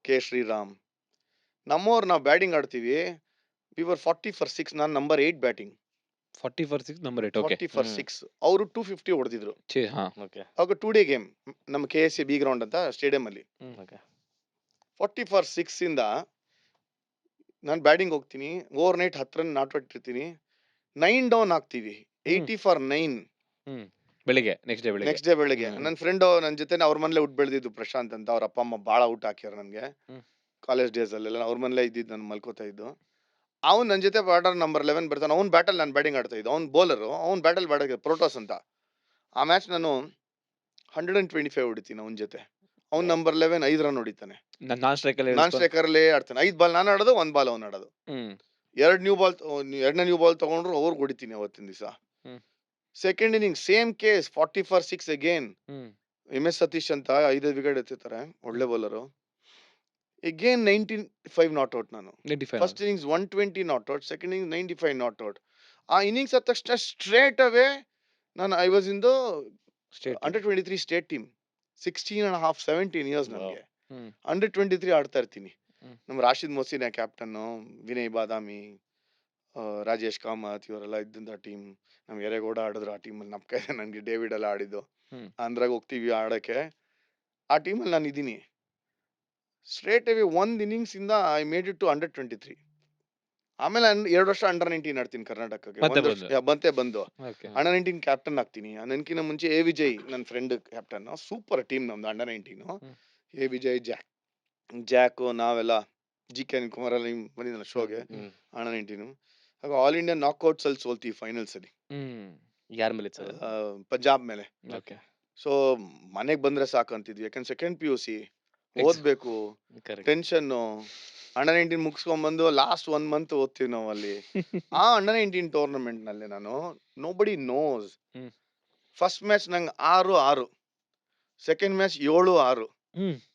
K ಶ್ರೀರಾಮ್. ನಮ್ಮವ್ರು ನಾವು ಬ್ಯಾಟಿಂಗ್ ಆಡ್ತೀವಿ. We were 40 for 6. ನಾನು number 8 batting. 40 for 6, number 8. Okay. 40 for 6. ಅವರು 250 ಹೊಡೆದಿದ್ರು. ಹಾ. ಓಕೆ. ಅವಾಗ 2 ಡೇ ಗೇಮ್ ನಮ್ಮ KSA ಬಿ ಗ್ರೌಂಡ್ ಅಂತ ಸ್ಟೇಡಿಯಂ ಅಲ್ಲಿ. ಓಕೆ. 40 for 6 ಇಂದ ನಾನು ಬ್ಯಾಟಿಂಗ್ ಹೋಗ್ತೀನಿ. Over night 10 run not out ಇರ್ತೀನಿ. 9 ಡೌನ್ ಆಗ್ತೀವಿ. 80 for 9 ಹ್ಮ್. ಬೆಳಿಗ್ಗೆ ನೆಕ್ಸ್ಟ್ ಡೇ ಬೆಳಿಗ್ಗೆ. ಹ್ಮ್. ನನ್ನ ಫ್ರೆಂಡ್ ನನ್ನ ಜೊತೆ ಅವ್ರ ಮನೇಲೆ ಹುಟ್ಟು ಬೆಳೆದಿದ್ದು ಪ್ರಶಾಂತ್ ಅಂತ. ಅವ್ರ ಅಪ್ಪ ಅಮ್ಮ ಭಾಳ ಔಟ್ ಹಾಕ್ಯಾರ ನನಗೆ. ಹ್ಮ್. ಕಾಲೇಜ್ ಡೇಸ್ ಅಲ್ಲೆಲ್ಲ ಅವ್ರ ಮನೇಲೆ ಇದ್ದಿದ್ದು, ನಾನು ಮಲ್ಕೋತಾ ಇದ್ದು. ಅವ್ನು ನನ್ನ ಜೊತೆ ಬ್ಯಾಟರ್ ನಂಬರ್ 11 ಬರ್ತಾನೆ. ಅವ್ನ ಬ್ಯಾಟಲ್ ನಾನು ಬ್ಯಾಟಿಂಗ್ ಆಡ್ತಾ ಇದ್ದು. ಅವ್ನು ಬೌಲರು, ಅವ್ನ ಬ್ಯಾಟಲ್ ಬ್ಯಾಟಿಂಗ್ ಪ್ರೋಟೋಸ್ ಅಂತ. ಆ ಮ್ಯಾಚ್ ನಾನು 125 ಹೊಡಿತೀನಿ ಅವನ ಜೊತೆ. ಅವ್ನು ನಂಬರ್ 11 5 ರನ್ ಹೊಡಿತಾನೆ. ನಾನ್ ಸ್ಟ್ರೈಕಲ್ಲಿ ನಾನ್ ಸ್ಟ್ರೈಕರ್ಲೇ ಆಡ್ತಾನೆ. 5 ಬಾಲ್ ನಾನು ಆಡೋದು, 1 ಬಾಲ್ ಅವ್ನು ಆಡೋದು. ಹ್ಮ್. 2ನೇ ನ್ಯೂ ಬಾಲ್ ತಗೊಂಡ್ರು ಅವ್ರಿಗೆ ಹೊಡಿತೀನಿ ಅವತ್ತಿನ ದಿವಸ. Hmm. Second inning same case, 40 for 6 again. Hmm. MS Satish ಅಂತ 5 ವಿಕೆಟ್ ಎತ್ತಿರ್ತಾರೆ, ಒಳ್ಳೆ ಬೌಲರು. ಅಗೇನ್ 95 ನಾಟ್ ಔಟ್ ನಾನು. 95. First innings 120 not out, second innings 95 not out. ಆ ಇನ್ನಿಂಗ್ಸ್ ಆದ ತಕ್ಷಣ ಸ್ಟ್ರೇಟ್ ಅವೇ ನಾನು I was in the state. Under 23 state team. 16 and a half, 17 years ನನಗೆ. ಹ್ಮ್. Under 23 ಆಡ್ತಾ ಇರ್ತೀನಿ. ಹ್ಮ್. ನಮ್ಮ ರಾಶಿದ್ ಮೊಸಿನ ಕ್ಯಾಪ್ಟನ್ನು, ವಿನಯ್ ಬಾದಾಮಿ, ರಾಜೇಶ್ ಕಾಮತ್, ಇವರೆಲ್ಲ ಇದ್ದಂಥ ಟೀಮ್. ನಮ್ಮ ಎರೆಗೌಡ ಆಡಿದ್ರು ಆ ಟೀಮಲ್ಲಿ. ನಮ್ಕ ಇದೆ ನನಗೆ, ಡೇವಿಡ್ ಎಲ್ಲ ಆಡಿದ್ದು. ಹ್ಮ್. ಆಂಧ್ರಾಗ ಹೋಗ್ತೀವಿ ಆಡೋಕ್ಕೆ. ಆ ಟೀಮಲ್ಲಿ ನಾನು ಇದ್ದೀನಿ. ಸ್ಟ್ರೇಟ್ ಅವೇ ಒಂದ್ ಇನ್ನಿಂಗ್ಸ್ ಇಂದ I made it to under 23. ಆಮೇಲೆ 2 ವರ್ಷ ಅಂಡರ್ 19 ಆಡ್ತೀನಿ ಕರ್ನಾಟಕಕ್ಕೆ. ಮತ್ತೆ ಒಂದ್ ವರ್ಷ ಬಂದು ಓಕೆ. ಅಂಡರ್ 19 ಕ್ಯಾಪ್ಟನ್ ಆಗ್ತೀನಿ. ನನಗಿನ್ನ ಮುಂಚೆ ಎ ವಿಜಯ್ ನನ್ನ ಫ್ರೆಂಡ್ ಕ್ಯಾಪ್ಟನ್. ಸೂಪರ್ ಟೀಮ್ ನಮ್ದು ಅಂಡರ್ 19. ಎ ವಿಜಯ್, ಜಾಕ್ ನಾವೆಲ್ಲ GK ಅನಿಲ್ ಕುಮಾರ್ ಎಲ್ಲ ಬಂದಿದ್ದಲ್ಲ ಶೋಗೆ ಅಂಡರ್ 19. ಆಗ ಆಲ್ ಇಂಡಿಯಾ ನಾಕ್ಔಟ್ಸ್ ಅಲ್ಲಿ ಸೋಲ್ತೀವಿ ಫೈನಲ್ಸ್ ಅಲ್ಲಿ ಯಾರ ಮೇಲೆ ಸರ್? ಪಂಜಾಬ್ ಮೇಲೆ. ಓಕೆ. ಸೊ ಮನೆಗ್ ಬಂದ್ರೆ ಸಾಕು ಅಂತಿದ್ವಿ, ಯಾಕಂದ್ರೆ ಸೆಕೆಂಡ್ PUC ಓದ್ಬೇಕು, ಕರೆಕ್ಟ್. ಟೆನ್ಷನ್. ಅಂಡರ್ 19 ಮುಗಿಸ್ಕೊಂಡ್ಬಂದು ಲಾಸ್ಟ್ 1 ಮಂತ್ ಓದ್ತೀವಿ ನಾವು ಅಲ್ಲಿ. ಆ ಅಂಡರ್ 19 ಟೂರ್ನಮೆಂಟ್ ನಲ್ಲಿ ನಾನು nobody knows. Hmm. First match ನಂಗೆ 6-6, ಸೆಕೆಂಡ್ ಮ್ಯಾಚ್ 7-6,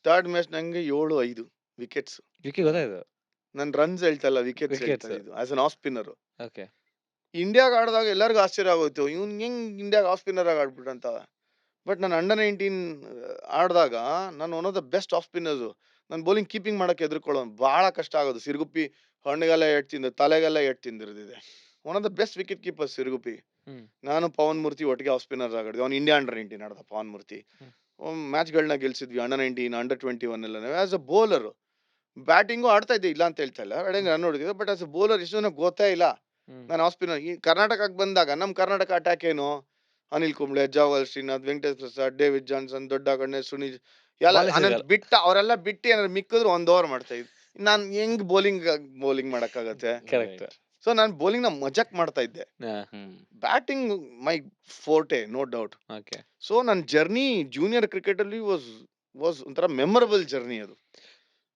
ಥರ್ಡ್ ಮ್ಯಾಚ್ ನಂಗೆ 7-5 ವಿಕೆಟ್ಸ್. ವಿಕಿ ಗೊತ್ತಾಯ್ತು. ನನ್ ರನ್ಸ್ ಹೇಳ್ತಲ್ಲ, ವಿಕೆಟ್ಸ್ Wickets. ಹೇಳ್ತಾ ಇದ್ದು as an off spinner. Okay. ಇಂಡಿಯಾಗ ಆಡಿದಾಗ ಎಲ್ಲರಿಗೂ ಆಶ್ಚರ್ಯ ಆಗೋಯ್ತು, ಇವ್ನ್ ಹೆಂಗ್ ಇಂಡಿಯಾಗ ಆಫ್ ಸ್ಪಿನ್ನರ್ ಆಗಿ ಆಡ್ಬಿಟ್ಟಂತ. ಬಟ್ ನಾನು ಅಂಡರ್ 19 ಆಡಿದಾಗ ನಾನು one of the best off spinners. ನಾನು ಬೌಲಿಂಗ್ ಕೀಪಿಂಗ್ ಮಾಡಕ್ಕೆ ಎದುರ್ಕೊಳ್ಳೋ ಬಹಳ ಕಷ್ಟ ಆಗೋದು. ಸಿರುಗುಪ್ಪಿ ಹಣ್ಣೆಗೆಲ್ಲ ಎಟ್ ತಿಂದ, ತಲೆಗೆಲ್ಲ ಎಟ್ ತಿಂದಿರ್ದಿದೆ. One of the best wicket keeper Siruguppi. ನಾನು ಪವನ್ ಮೂರ್ತಿ ಒಟ್ಟಿಗೆ ಆಫ್ ಸ್ಪಿನ್ನರ್ ಆಗಿದ್ವಿ. ಅವ್ನು ಇಂಡಿಯಾ ಅಂಡರ್ 19 ಆಡ್ದ ಪವನ್ ಮೂರ್ತಿ. ಮ್ಯಾಚ್ಗಳನ್ನ ಗೆಲ್ಸಿದ್ವಿ ಅಂಡರ್ 19, ಅಂಡರ್ 21 ಎಲ್ಲ. ಆಸ್ ಅ ಬೌಲರ್ ಬ್ಯಾಟಿಂಗು ಆಡ್ತಾ ಇದ್ದೆ, ಇಲ್ಲ ಅಂತ ಹೇಳ್ತಾ ಇಲ್ಲ, ರನ್ ನೋಡಿದ್ವಿ. ಬಟ್ ಆಸ್ ಅ ಬೌಲರ್ ಇಷ್ಟು ಜನ ಗೊತ್ತೇ ಇಲ್ಲ ನಾನು ಆಫ್ ಸ್ಪಿನ್ನರ್. ಈ ಕರ್ನಾಟಕಕ್ಕೆ ಬಂದಾಗ ನಮ್ಮ ಕರ್ನಾಟಕ ಅಟ್ಯಾಕ್ ಏನು, ಅನಿಲ್ ಕುಂಬ್ಳೆ, ಜಾವಲ್ ಶ್ರೀನಾಥ್, ವೆಂಕಟೇಶ್ ಪ್ರಸಾದ್, ಡೇವಿಡ್ ಜಾನ್ಸನ್, ದೊಡ್ಡ ಗಣೇಶ್, ಸುನೀಲ್ ಎಲ್ಲ ಅವರೆಲ್ಲ ಬಿಟ್ಟು ಏನಾದ್ರು ಮಿಕ್ಕಿದ್ರು 1 ಓವರ್ ಮಾಡ್ತಾ ಇದ್ವಿ. ನಾನು ಹೆಂಗ್ ಬೌಲಿಂಗ್ ಮಾಡಕ್ಕಾಗತ್ತೆ. ಕರೆಕ್ಟ್. ಸೊ ನಾನು ಬೌಲಿಂಗ್ ನ ಮಜಾಕ್ ಮಾಡ್ತಾ ಇದ್ದೆ. Batting my forte, no doubt. Okay. So ನನ್ನ ಜರ್ನಿ ಜೂನಿಯರ್ ಕ್ರಿಕೆಟ್ ಅಲ್ಲಿ ವಾಸ್ ಒಂಥರ ಮೆಮೊರಬಲ್ ಜರ್ನಿ. ಅದು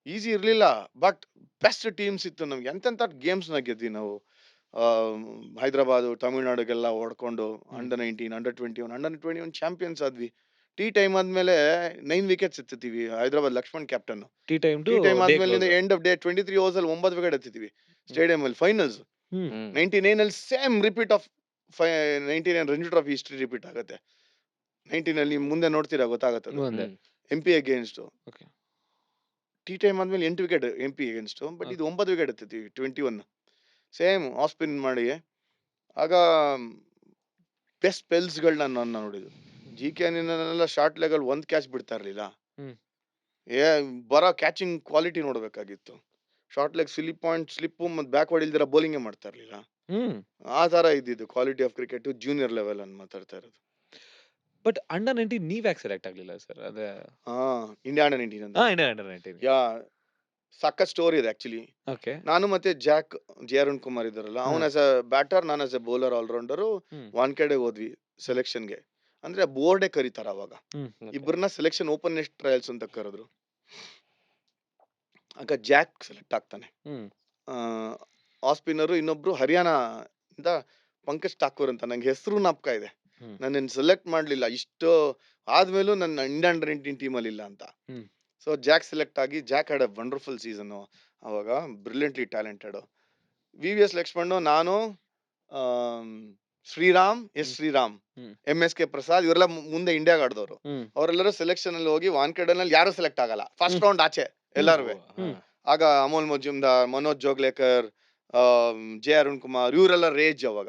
ಈಸಿ ಇರ್ಲಿಲ್ಲ, ಬಟ್ ಬೆಸ್ಟ್ ಟೀಮ್ಸ್ ಇತ್ತು ನಮ್ಗೆ. ಎಂತೆಂತ ಗೇಮ್ಸ್ ನ ಗೆದ್ವಿ ನಾವು. ಹೈದರಾಬಾದ್, ತಮಿಳ್ನಾಡಿಗೆಲ್ಲ ಹೊಡ್ಕೊಂಡು ಅಂಡರ್ 19, ಅಂಡರ್ 21 ಚಾಂಪಿಯನ್ಸ್ ಆದ್ವಿ. ಟೈಮ್ ಆದ್ಮೇಲೆ 9 ವಿಕೆಟ್ಸ್ ಎತ್ತಿದ್ವಿ. ಹೈದರಾಬಾದ್ ಲಕ್ಷ್ಮಣ್ ಕ್ಯಾಪ್ಟನ್. ಟೈಮ್ ಆದ್ಮೇಲೆ ಎಂಡ್ ಆಫ್ ಡೇ 23 ಓವರ್ಸ್ ಅಲ್ಲಿ 9 ವಿಕೆಟ್ ಎತ್ತಿದ್ವಿ ಸ್ಟೇಡಿಯಂ ಅಲ್ಲಿ. ಫೈನಲ್ಸ್ 99 ಅಲ್ಲಿ same repeat of 99 Ranji trophy history repeat ಆಗುತ್ತೆ. 19 ಅಲ್ಲಿ ಮುಂದೆ ನೋಡ್ತೀರಾ ಗೊತ್ತಾಗತ್ತೆ. MP against. ಟೈಮ್ ಆದ್ಮೇಲೆ 8 ವಿಕೆಟ್ MP ಅಗೇನ್ಸ್ಟ್. ಬಟ್ ಇದು 9 ವಿಕೆಟ್ ಎತ್ತಿದ್ವಿ 21 ಸೇಮ್ ಆಫ್ ಸ್ಪಿನ್ ಮಾಡಿ. ಆಗ ಬೆಸ್ಟ್ ಸ್ಪೆಲ್ಸ್ ಗಳನ್ನ ನಾನು ನೋಡಿದ್ದು. GK ಅನಿಲ್ ಶಾರ್ಟ್ ಲೆಗ್ ಅಲ್ಲಿ 1 ಕ್ಯಾಚ್ ಬಿಡ್ತಾ ಇರ್ಲಿಲ್ಲ. ಬರೋ ಕ್ಯಾಚಿಂಗ್ ಕ್ವಾಲಿಟಿ ನೋಡ್ಬೇಕಾಗಿತ್ತು. ಶಾರ್ಟ್ ಲೆಗ್ ಸ್ಲಿಪ್ ಮತ್ತೆ ಬ್ಯಾಕ್ ಹೊಡಿಲ್ದಿರ ಬೌಲಿಂಗ್ ಮಾಡ್ತಾ ಇರ್ಲಿಲ್ಲ. ಆ ತರ ಇದ್ದಿದ್ದು quality of cricket junior level ಅನ್ನು ಮಾತಾಡ್ತಾ ಇರೋದು. ಬಟ್ ಅಂಡರ್ 19 ನೀವ್ ಯಾಕೆ ಸೆಲೆಕ್ಟ್ ಆಗ್ಲಿಲ್ಲ ಸರ್? ಅದೇ ಇಂಡಿಯಾ ಅಂಡರ್ 19 ಅಂತ. India under 19. ಯಾ ಸಕ್ಕ ಸ್ಟೋರಿ ಇದೆ ಆಕ್ಚುಲಿ. ಓಕೆ. ನಾನು ಮತ್ತೆ ಜಾಕ್ ಅರುಣ್ ಕುಮಾರ್ ಇದ್ದಾರಲ್ಲ, ಅವನ್ ಆಸ್ ಅ ಬ್ಯಾಟರ್, ನಾನು ಆಸ್ ಅ ಬೌಲರ್ ಆಲ್ರೌಂಡರ್ ವಾನ್ಖೇಡೆ ಹೋದ್ವಿ ಸೆಲೆಕ್ಷನ್ಗೆ. ಅಂದ್ರೆ ಬೋರ್ಡೇ ಕರೀತಾರ ಅವಾಗ. ಇಬ್ಬರನ್ನ ಸೆಲೆಕ್ಷನ್ ಓಪನ್ ನೆಸ್ಟ್ ಟ್ರಯಲ್ಸ್ ಅಂತ ಕರೆದ್ರು. ಆಗ ಜಾಕ್ ಸೆಲೆಕ್ಟ್ ಆಗ್ತಾನೆ. ಆಫ್ ಸ್ಪಿನ್ನರ್ ಇನ್ನೊಬ್ರು ಹರಿಯಾಣ ಇಂದ ಪಂಕಜ್ ಠಾಕೂರ್ ಅಂತ. ನಂಗೆ ಹೆಸರು ನಾಪಕ ಇದೆ. ನನ್ನ ಸೆಲೆಕ್ಟ್ ಮಾಡ್ಲಿಲ್ಲ ಇಷ್ಟು ಆದ್ಮೇಲೂ ನನ್ನ ಇಂಡಿಯಾ ಅಂಡರ್ 19 ಟೀಮ್ ಅಲ್ಲಿ ಇಲ್ಲ ಅಂತ. ಸೊ ಜಾಕ್ ಸೆಲೆಕ್ಟ್ ಆಗಿ, Jack had a wonderful season. ಅವಾಗ ಬ್ರಿಲಿಯಂಟ್ಲಿ ಟ್ಯಾಲೆಂಟೆಡ್. VVS ಲಕ್ಷ್ಮಣ್, ನಾನು, ಶ್ರೀರಾಮ್, ಶ್ರೀರಾಮ್, MSK ಪ್ರಸಾದ್, ಇವರೆಲ್ಲ ಮುಂದೆ ಇಂಡಿಯಾಗ ಆಡ್ದವ್ರು. ಅವರೆಲ್ಲರೂ ಸೆಲೆಕ್ಷನ್ ಅಲ್ಲಿ ಹೋಗಿ ವಾನ್ಖೇಡೆ ನಲ್ಲಿ ಯಾರು ಸೆಲೆಕ್ಟ್ ಆಗಲ್ಲ, ಫಸ್ಟ್ ರೌಂಡ್ ಆಚೆ ಎಲ್ಲಾರು. ಆಗ ಅಮೋಲ್ ಮಜುಮ್ದಾರ್, ಮನೋಜ್ ಜೋಗ್ಲೇಕರ್, ಅರುಣ್ ಕುಮಾರ್ ಇವರೆಲ್ಲ ರೇಜ್. ಅವಾಗ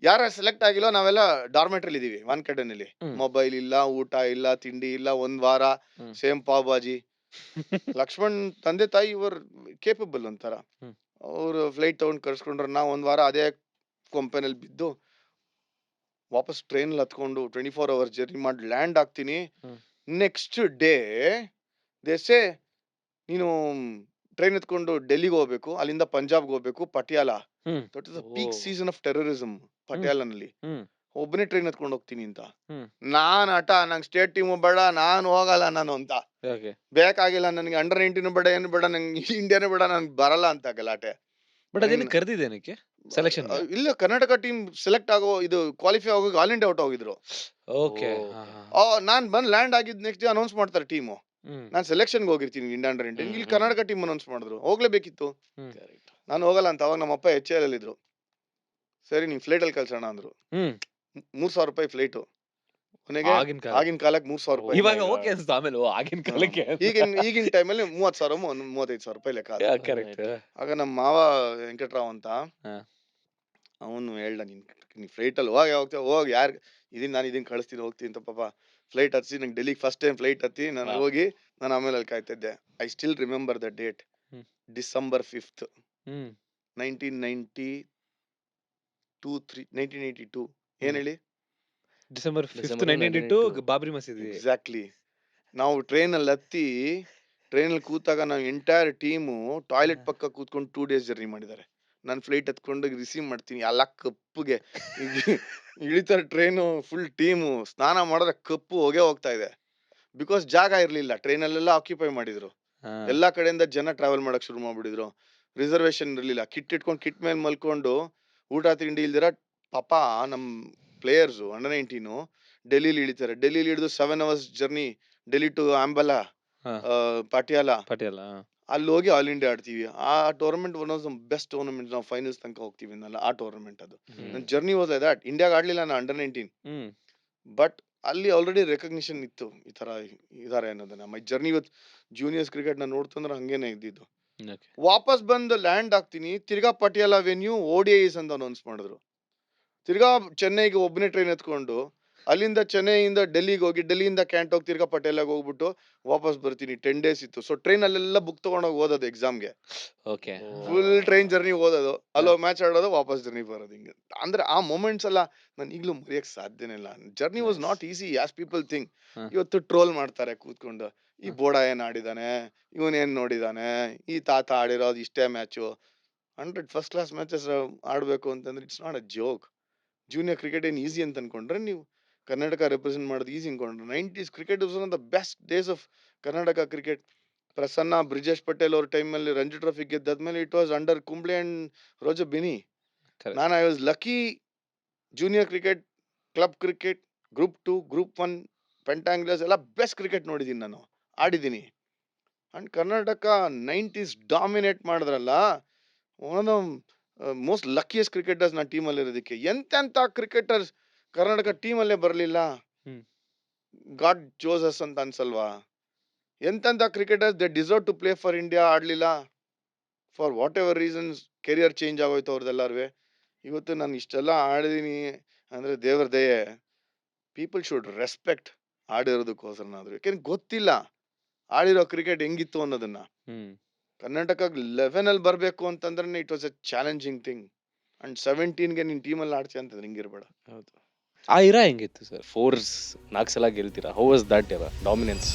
ಯಾರ ಸೆಲೆಕ್ಟ್ ಆಗಿಲ್ಲ, ನಾವೆಲ್ಲ ಡಾರ್ಮೆಟ್ರಿ ಇದೀವಿ ವಾನ್ಖೇಡೆನಲ್ಲಿ. ಮೊಬೈಲ್ ಇಲ್ಲ, ಊಟ ಇಲ್ಲ, ತಿಂಡಿ ಇಲ್ಲ, 1 ವಾರ ಸೇಮ್ ಪಾವ್ ಬಾಜಿ. ಲಕ್ಷ್ಮಣ್ ತಂದೆ ತಾಯಿ ಇವರು ಕೇಪಬಲ್ ಒಂಥರ. ಅವ್ರು ಫ್ಲೈಟ್ ತಗೊಂಡ್ ಕರ್ಸ್ಕೊಂಡ್ರು. ನಾ 1 ವಾರ ಅದೇ ಕೊಂಪೆನಲ್ಲಿ ಬಿದ್ದು ವಾಪಸ್ ಟ್ರೈನ್ ಹತ್ಕೊಂಡು 24 ಅವರ್ಸ್ ಜರ್ನಿ ಮಾಡಿ ಲ್ಯಾಂಡ್ ಆಗ್ತೀನಿ. ನೆಕ್ಸ್ಟ್ ಡೇ ದೇಸೆ ನೀನು ಟ್ರೈನ್ ಎತ್ಕೊಂಡು ಡೆಲ್ಲಿಗೆ ಹೋಗ್ಬೇಕು, ಅಲ್ಲಿಂದ ಪಂಜಾಬ್ಗೆ ಹೋಗ್ಬೇಕು, Patiala. That is the peak season of terrorism ಪಟಿಯಾಲನಲ್ಲಿ. ಒಬ್ಬನೇ ಟ್ರೈನ್ ಎತ್ಕೊಂಡು ಹೋಗ್ತೀನಿ ಅಂತ. ನಾನ್ ನಂಗೆ ಸ್ಟೇಟ್ ಟೀಮು ಬೇಡ, ನಾನು ಹೋಗಲ್ಲ ನಾನು ಅಂತ. ಬೇಕಾಗಿಲ್ಲ ನನಗೆ ಅಂಡರ್ 19 ಬೇಡ, ಏನು ಬೇಡ, ನಂಗೆ ಇಂಡಿಯಾನೇ ಬೇಡ, ನನ್ಗೆ ಬರಲ್ಲ ಅಂತ ಗಲಾಟೆ. ಬಟ್ ಅದನ್ನ ಕರೆದಿದ್ದೇನಕ್ಕೆ ಸೆಲೆಕ್ಷನ್? ಇಲ್ಲ, ಕರ್ನಾಟಕ ಟೀಮ್ ಸೆಲೆಕ್ಟ್ ಆಗೋ ಇದು ಕ್ವಾಲಿಫೈ ಆಗೋಗಿ ಆಲ್ ಇಂಡಿಯಾ ಔಟ್ ಹೋಗಿದ್ರು. ಓಕೆ. ನಾನ್ ಬಂದ್ ಲ್ಯಾಂಡ್ ಆಗಿದ್ ನೆಕ್ಸ್ಟ್ ಡೇ ಅನೌನ್ಸ್ ಮಾಡ್ತಾರೆ ಟೀಮು. ನಾನ್ ಸೆಲೆಕ್ಷನ್ಗೆ ಹೋಗಿರ್ತೀನಿ ಇಂಡಿಯಾ ಅಂಡರ್ 19. ಇಲ್ಲಿ ಕರ್ನಾಟಕ ಟೀಮ್ ಅನೌನ್ಸ್ ಮಾಡಿದ್ರು, ಹೋಗ್ಲೇಬೇಕಿತ್ತು. ನಾನು ಹೋಗಲ್ಲ ಅಂತ. ಅವಾಗ ನಮ್ಮ ಅಪ್ಪ HL ಅಲ್ಲಿ ಇದ್ರು. ಸರಿ ನಿಂಗೆ ಫ್ಲೈಟ್ ಅಲ್ಲಿ ಕಳ್ಸೋಣ ಅಂದ್ರು. 3,000 ರೂಪಾಯಿ ಫ್ಲೈಟ್. ಆಗಿನ ಕಾಲಕ್ಕೆ 3,000 ರೂಪಾಯಿ. ಇವಾಗ ಓಕೆ ಅನ್ಸುತ್ತೆ, ಆಮೇಲೆ ಆಗಿನ ಕಾಲಕ್ಕೆ. ಈಗಿನ ಟೈಮಲ್ಲಿ 30,000 35,000 ರೂಪಾಯಿ ಲೆಕ್ಕ. ಕರೆಕ್ಟ್. ಆಗ ನಮ್ಮ ಮಾವ ವೆಂಕಟರಾವ್ ಅಂತ, ಅವನು ಹೇಳ್ದ, ನೀನ್ ಫ್ಲೈಟ್ ಅಲ್ಲಿ ಹೋಗಿ ಯಾರು ನಾನು ಇದನ್ನ ಕಳಿಸ್ತೀನಿ, ಹೋಗ್ತೀನಿ ಅಂತ. ಪಾಪ ಫ್ಲೈಟ್ ಹತ್ಸಿ ನಂಗೆ ಡೆಲ್ಲಿಗೆ ಫಸ್ಟ್ ಟೈಮ್ ಫ್ಲೈಟ್ ಹತ್ತಿ ನಾನು ಹೋಗಿ ನಾನು ಆಮೇಲೆ ಅಲ್ಲಿ ಕಾಯ್ತಿದ್ದೆ. I still remember the date. Hmm. December 5th, hmm 1982. ಏನ್ ಹ್ಮ್. ಹೇಳಿ? December 5th December 1982 1982. ಬಾಬ್ರಿ ಮಸೀದಿ. ಎಕ್ಸಾಕ್ಟ್ಲಿ. ನಾವು ಟ್ರೈನಲ್ಲಿ ಹತ್ತಿ ಟ್ರೈನಲ್ಲಿ ಕೂತಾಗ ನಾವು ಎಂಟೈರ್ ಟೀಮು ಟಾಯ್ಲೆಟ್ ಪಕ್ಕ ಕೂತ್ಕೊಂಡು 2 days ಜರ್ನಿ ಮಾಡಿದ್ದಾರೆ. ನಾನು ಫ್ಲೈಟ್ ಹತ್ಕೊಂಡು ರಿಸೀವ್ ಮಾಡ್ತೀನಿ ಎಲ್ಲ ಕಪ್ಪುಗೆ ಇಳಿತಾರೆ ಟ್ರೈನು, ಫುಲ್ ಟೀಮು ಸ್ನಾನ ಮಾಡಿದ್ರೆ ಕಪ್ಪು ಹೊಗೆ ಹೋಗ್ತಾ ಇದೆ. ಬಿಕಾಸ್ ಜಾಗ ಇರ್ಲಿಲ್ಲ, ಟ್ರೈನಲ್ಲೆಲ್ಲ ಆಕ್ಯುಪೈ ಮಾಡಿದ್ರು. ಹಾ. ಎಲ್ಲಾ ಕಡೆಯಿಂದ ಜನ ಟ್ರಾವೆಲ್ ಮಾಡಕ್ ಶುರು ಮಾಡ್ಬಿಟ್ಟಿದ್ರು. ರಿಸರ್ವೇಶನ್ ಇರ್ಲಿಲ್ಲ, ಕಿಟ್ ಇಟ್ಕೊಂಡು ಕಿಟ್ ಮೇಲೆ ಮಲ್ಕೊಂಡು ಊಟ ತಿಂಡಿ ಇಲ್ದಿರ ಪಾಪ ನಮ್ ಪ್ಲೇಯರ್ಸು ಅಂಡರ್ 19 ಡೆಲ್ಲಿಲಿ ಇಳಿತಾರೆ. ಡೆಲ್ಲಿಲಿ ಹಿಡಿದು 7 hours journey, Delhi to Ambala, ಹಾ. ಪಾಟಿಯಾಲ, ಪಟಿಯಾಲ. ಅಲ್ಲಿ ಹೋಗಿ ಆಲ್ ಇಂಡಿಯಾ ಆಡ್ತೀವಿ. ಆ tournament one of the best tournament. ನಾವು ಫೈನಲ್ಸ್ ತನಕ ಹೋಗ್ತೀವಿ ಅನ್ನಲ್ಲ ಆ ಟೂರ್ನಮೆಂಟ್. ಅದು ನನ್ನ ಜರ್ನಿ ವಾಸ್ ಲೈಕ್ ದಟ್. ಇಂಡಿಯಾಗ ಆಡ್ಲಿಲ್ಲ ನಾ ಅಂಡರ್ 19, ಹ್ಮ್ ಬಟ್ ಅಲ್ಲಿ ಆಲ್ರೆಡಿ ರೆಕಗ್ನಿಷನ್ ಇತ್ತು ಈ ತರ ಇದಾರೆ ಅನ್ನೋದನ್ನ. My journey with juniors cricket ನ ನೋಡ್ತಂದ್ರೆ ಹಂಗೇನೆ ಇದ್ದಿದ್ದು. ಓಕೆ. ವಾಪಸ್ ಬಂದು ಲ್ಯಾಂಡ್ ಆಗ್ತೀನಿ, ತಿರ್ಗಾ ಪಟಿಯಾಲ ವೆನ್ಯೂ ODIs ಅಂತ ಅನೌನ್ಸ್ ಮಾಡಿದ್ರು. ತಿರ್ಗಾ ಚೆನ್ನೈಗೆ ಒಬ್ಬನೇ ಟ್ರೈನ್ ಎತ್ಕೊಂಡು ಅಲ್ಲಿಂದ ಚೆನ್ನೈಯಿಂದ ಡೆಲ್ಲಿಗೆ ಹೋಗಿ, ಡೆಲ್ಲಿಯಿಂದ ಕ್ಯಾಂಟ್ ಹೋಗಿ ತಿರ್ಗಾ ಪಟಿಯಾಲಾಗ ಹೋಗ್ಬಿಟ್ಟು ವಾಪಸ್ ಬರ್ತೀನಿ. 10 days ಇತ್ತು. ಸೊ ಟ್ರೈನ್ ಅಲ್ಲೆಲ್ಲ ಬುಕ್ ತಗೊಂಡೋಗಿ ಓದೋದು ಎಕ್ಸಾಮ್ಗೆ. ಓಕೆ. ಫುಲ್ ಟ್ರೈನ್ ಜರ್ನಿ ಓದೋದು, ಅಲ್ಲೋ ಮ್ಯಾಚ್ ಆಡೋದು, ವಾಪಸ್ ಜರ್ನಿ ಬರೋದು. ಹಿಂಗೆ ಅಂದ್ರೆ ಆ ಮೂಮೆಂಟ್ಸ್ ಎಲ್ಲ ನಾನು ಈಗಲೂ ಮರೆಯಕ್ ಸಾಧ್ಯನೇ ಇಲ್ಲ. Journey was not easy as people think. ಹ. ಇವತ್ತು ಟ್ರೋಲ್ ಮಾಡ್ತಾರೆ ಕೂತ್ಕೊಂಡು, ಈ ಬೋಡ ಏನ್ ಆಡಿದಾನೆ, ಇವನ್ ಏನ್ ನೋಡಿದಾನೆ, ಈ ತಾತ ಆಡಿರೋದು ಇಷ್ಟೇ ಮ್ಯಾಚು. 100 ಫಸ್ಟ್ ಕ್ಲಾಸ್ ಮ್ಯಾಚಸ್ ಆಡ್ಬೇಕು ಅಂತಂದ್ರೆ it's not a joke. Junior cricket ಏನ್ ಈಸಿ ಅಂತ ಅನ್ಕೊಂಡ್ರೆ ನೀವು? ಕರ್ನಾಟಕ ರೆಪ್ರೆಸೆಂಟ್ ಮಾಡೋದು ಈಸಿ ಅನ್ಕೊಂಡ್ರೆ? 90s cricket was one of the best days of Karnataka cricket. Prasanna, Brijesh Patel ಅವ್ರ ಟೈಮಲ್ಲಿ ರಂಜಿ ಟ್ರೋಫಿ ಗೆದ್ದಾದ್ಮೇಲೆ it was under Kumble and Roger Binny. Correct. ನಾನು I was lucky. Junior cricket, club cricket, group 2, group 1, Pentanglers ಎಲ್ಲ ಬೆಸ್ಟ್ ಕ್ರಿಕೆಟ್ ನೋಡಿದೀನಿ, ನಾನು ಆಡಿದ್ದೀನಿ. ಅಂಡ್ ಕರ್ನಾಟಕ 90s ಡಾಮಿನೇಟ್ ಮಾಡಿದ್ರಲ್ಲ, one of most luckiest cricketers ನಾನು ಟೀಮಲ್ಲಿ ಇರೋದಕ್ಕೆ. ಎಂತೆಂಥ ಕ್ರಿಕೆಟರ್ಸ್ ಕರ್ನಾಟಕ ಟೀಮಲ್ಲೇ ಬರಲಿಲ್ಲ. ಹ್ಮ್. ಗಾಡ್ ಚೋಸಸ್ ಅಂತ ಅನ್ಸಲ್ವಾ? ಎಂತೆಂಥ cricketers they deserve to play for India ಆಡ್ಲಿಲ್ಲ. For whatever reasons career change ಆಗೋಯ್ತು ಅವ್ರದ್ದೆಲ್ಲರೂ. ಇವತ್ತು ನಾನು ಇಷ್ಟೆಲ್ಲ ಆಡಿದೀನಿ ಅಂದ್ರೆ ದೇವ್ರ ದಯೆ. ಪೀಪಲ್ ಶುಡ್ ರೆಸ್ಪೆಕ್ಟ್ ಆಡಿರೋದಕ್ಕೋಸ್ಕರನಾದ್ರು. ಯಾಕೆಂದ್ರೆ ಗೊತ್ತಿಲ್ಲ ಆಡಿರೋ ಕ್ರಿಕೆಟ್ ಹೆಂಗಿತ್ತು ಅನ್ನೋದನ್ನ. ಹ್ಮ್ ಕರ್ನಾಟಕ 11 ಅಲ್ಲಿ ಬರ್ಬೇಕು ಅಂತಂದ್ರೆ it was a challenging thing. And 17ಗೆ ನಿನ್ ಟೀಮಲ್ಲಿ ಆಡ್ತೀಯ ಅಂತಂದ್ರೆ ಹಿಂಗಿರ್ಬೇಡ. ಹೌದು. ಆ ಇರಾ ಹೆಂಗಿತ್ತು ಸರ್? 4 ಸಲ ಗೆಲ್ತೀರಾ. ಹೌ ವಾಸ್ ದಟ್ ಎರ ಡಾಮಿನೆನ್ಸ್?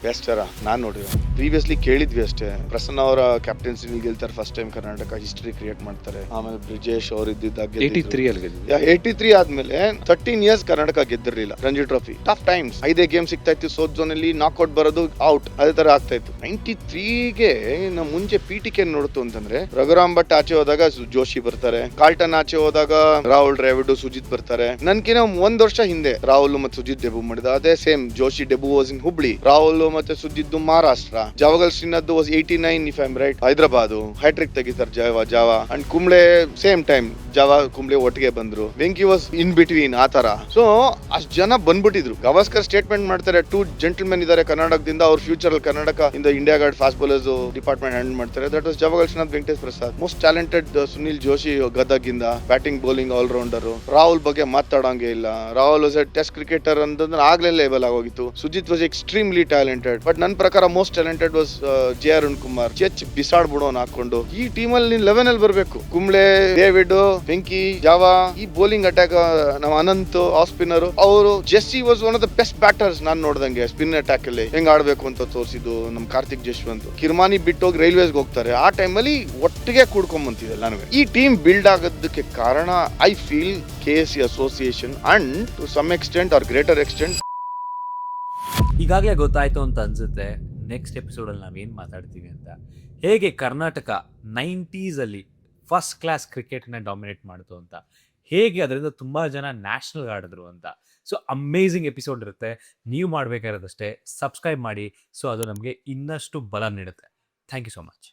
ಬೆಸ್ಟ್ ಎರ ನಾನ್ ನೋಡಿರೋ. ಪ್ರೀವಿಯಸ್ಲಿ ಕೇಳಿದ್ವಿ ಅಷ್ಟೇ. ಪ್ರಸನ್ನ ಅವರ ಕ್ಯಾಪ್ಟನ್ಸಿ ಗೆಲ್ತಾರೆ first time, Karnataka history create ಮಾಡ್ತಾರೆ. ಆಮೇಲೆ ಬ್ರಿಜೇಶ್ ಅವ್ರು ಇದ್ದಿದ್ದಾಗ 83 ಅಲ್ಲಿ ಗೆದ್ದಿದ್ದು. 83 ಆದ್ಮೇಲೆ 13 years ಕರ್ನಾಟಕ ಗೆದ್ದಿರ್ಲಿಲ್ಲ Ranji trophy. Tough times. 5 game ಸಿಗ್ತಾ ಇತ್ತು, ಸೋತ್ ಝೋನ್ ಅಲ್ಲಿ ನಾಕ್ಔಟ್ ಬರೋದು, ಔಟ್, ಅದೇ ತರ ಆಗ್ತಾ ಇತ್ತು. 93ಗೆ ನಾವು ಮುಂಚೆ PTK ನೋಡ್ತು ಅಂತಂದ್ರೆ ರಘುರಾಮ್ ಭಟ್ ಆಚೆ ಹೋದಾಗ ಜೋಶಿ ಬರ್ತಾರೆ, ಕಾರ್ಲ್ಟನ್ ಆಚೆ ಹೋದಾಗ ರಾಹುಲ್ ದ್ರಾವಿಡ್, ಸುಜಿತ್ ಬರ್ತಾರೆ. ನನ್ಕಿನ 1 ವರ್ಷ ಹಿಂದೆ ರಾಹುಲ್ ಮತ್ತೆ ಸುಜಿತ್ ಡೆಬ್ಯೂ ಮಾಡಿದ. ಅದೇ same Joshi debut was in Hubli, Rahul ಮತ್ತೆ Sujith Maharashtra, Javagal Srinath was 89 if I am right, Hyderabad hat trick ತೆಗಿತಾರೆ Java and Kumble same time ಜಾವ ಕುಂಬ್ಳೆ ಒಟ್ಟಿಗೆ ಬಂದ್ರು. ವೆಂಕಿ ವಾಸ್ ಇನ್ ಬಿಟ್ವೀನ್ ಆ ತರ. ಸೊ ಅಷ್ಟ್ ಜನ ಬಂದ್ಬಿಟ್ಟಿದ್ರು. ಗವಾಸ್ಕರ್ ಸ್ಟೇಟ್ಮೆಂಟ್ ಮಾಡ್ತಾರೆ, 2 ಜೆಂಟಲ್ಮೆನ್ ಇದಾರೆ ಕರ್ನಾಟಕದಿಂದ, ಅವ್ರ ಫ್ಯೂಚರ್ ಅಲ್ಲಿ ಕರ್ನಾಟಕ ಇಂದ India guard fast bowlers department handle ಮಾಡ್ತಾರೆ. That was Javagal Srinath, Venkatesh Prasad. Most talented Sunil Joshi ಗದಗಿಂದ, batting bowling all rounder. Rahul ಬಗ್ಗೆ ಮಾತಾಡಂಗೆ ಇಲ್ಲ. Rahul was a test cricketer ಅಂತಂದ್ರೆ ಆಗ್ಲೇ ಲೇಬಲ್ ಆಗೋಗಿತ್ತು. Sujith was extremely talented, but ನನ್ನ ಪ್ರಕಾರ most talented was J Arun Kumar. ಬಿಸಾಡ್ಬಿಡೋನ್ ಹಾಕೊಂಡು ಈ ಟೀಮಲ್ಲಿ ನೀನ್ 11 ಅಲ್ಲಿ ಬರ್ಬೇಕು. ಕುಂಬ್ಳೆ, ಡೇವಿಡ್, ವೆಂಕಿ, ಜಾವಾ, ಈ ಬೌಲಿಂಗ್ ಅಟ್ಯಾಕ್ ನಮ್ಮ ಅನಂತ್ ಆಫ್ ಸ್ಪಿನ್ನರ್. ಅವರು Jessi was one of the best batters ನಾನ್ ನೋಡ್ದಂಗೆ. ಸ್ಪಿನ್ ಅಟ್ಯಾಕ್ ಅಲ್ಲಿ ಹೆಂಗ್ ಆಡ್ಬೇಕು ಅಂತ ತೋರಿಸಿದ್ದು ನಮ್ ಕಾರ್ತಿಕ್ ಜಶ್ವಂತ್. ಕಿರ್ಮಾನಿ ಬಿಟ್ಟೋಗಿ ರೈಲ್ವೇಸ್ಗೆ ಹೋಗ್ತಾರೆ. ಆ ಟೈಮಲ್ಲಿ ಒಟ್ಟಿಗೆ ಕೂಡ್ಕೊಂಡ್ ನನಗೆ. ಈ ಟೀಮ್ ಬಿಲ್ಡ್ ಆಗೋದಕ್ಕೆ ಕಾರಣ I feel KSC association and to some extent or greater extent. ಈಗಾಗಲೇ ಗೊತ್ತಾಯ್ತು ಅಂತ ಅನ್ಸುತ್ತೆ ನೆಕ್ಸ್ಟ್ ಎಪಿಸೋಡಲ್ಲಿ ನಾವೇನು ಮಾತಾಡ್ತೀವಿ ಅಂತ. ಹೇಗೆ ಕರ್ನಾಟಕ 90s ಅಲ್ಲಿ ಫಸ್ಟ್ ಕ್ಲಾಸ್ ಕ್ರಿಕೆಟ್ನ ಡಾಮಿನೇಟ್ ಮಾಡ್ತು ಅಂತ, ಹೇಗೆ ಅದರಿಂದ ತುಂಬ ಜನ ನ್ಯಾಷನಲ್ ಆಡಿದ್ರು ಅಂತ. ಸೊ ಅಮೇಝಿಂಗ್ ಎಪಿಸೋಡ್ ಇರುತ್ತೆ. ನೀವು ಮಾಡಬೇಕಾಗಿರೋದಷ್ಟೇ ಸಬ್ಸ್ಕ್ರೈಬ್ ಮಾಡಿ. ಸೊ ಅದು ನಮಗೆ ಇನ್ನಷ್ಟು ಬಲ ನೀಡುತ್ತೆ. Thank you so much.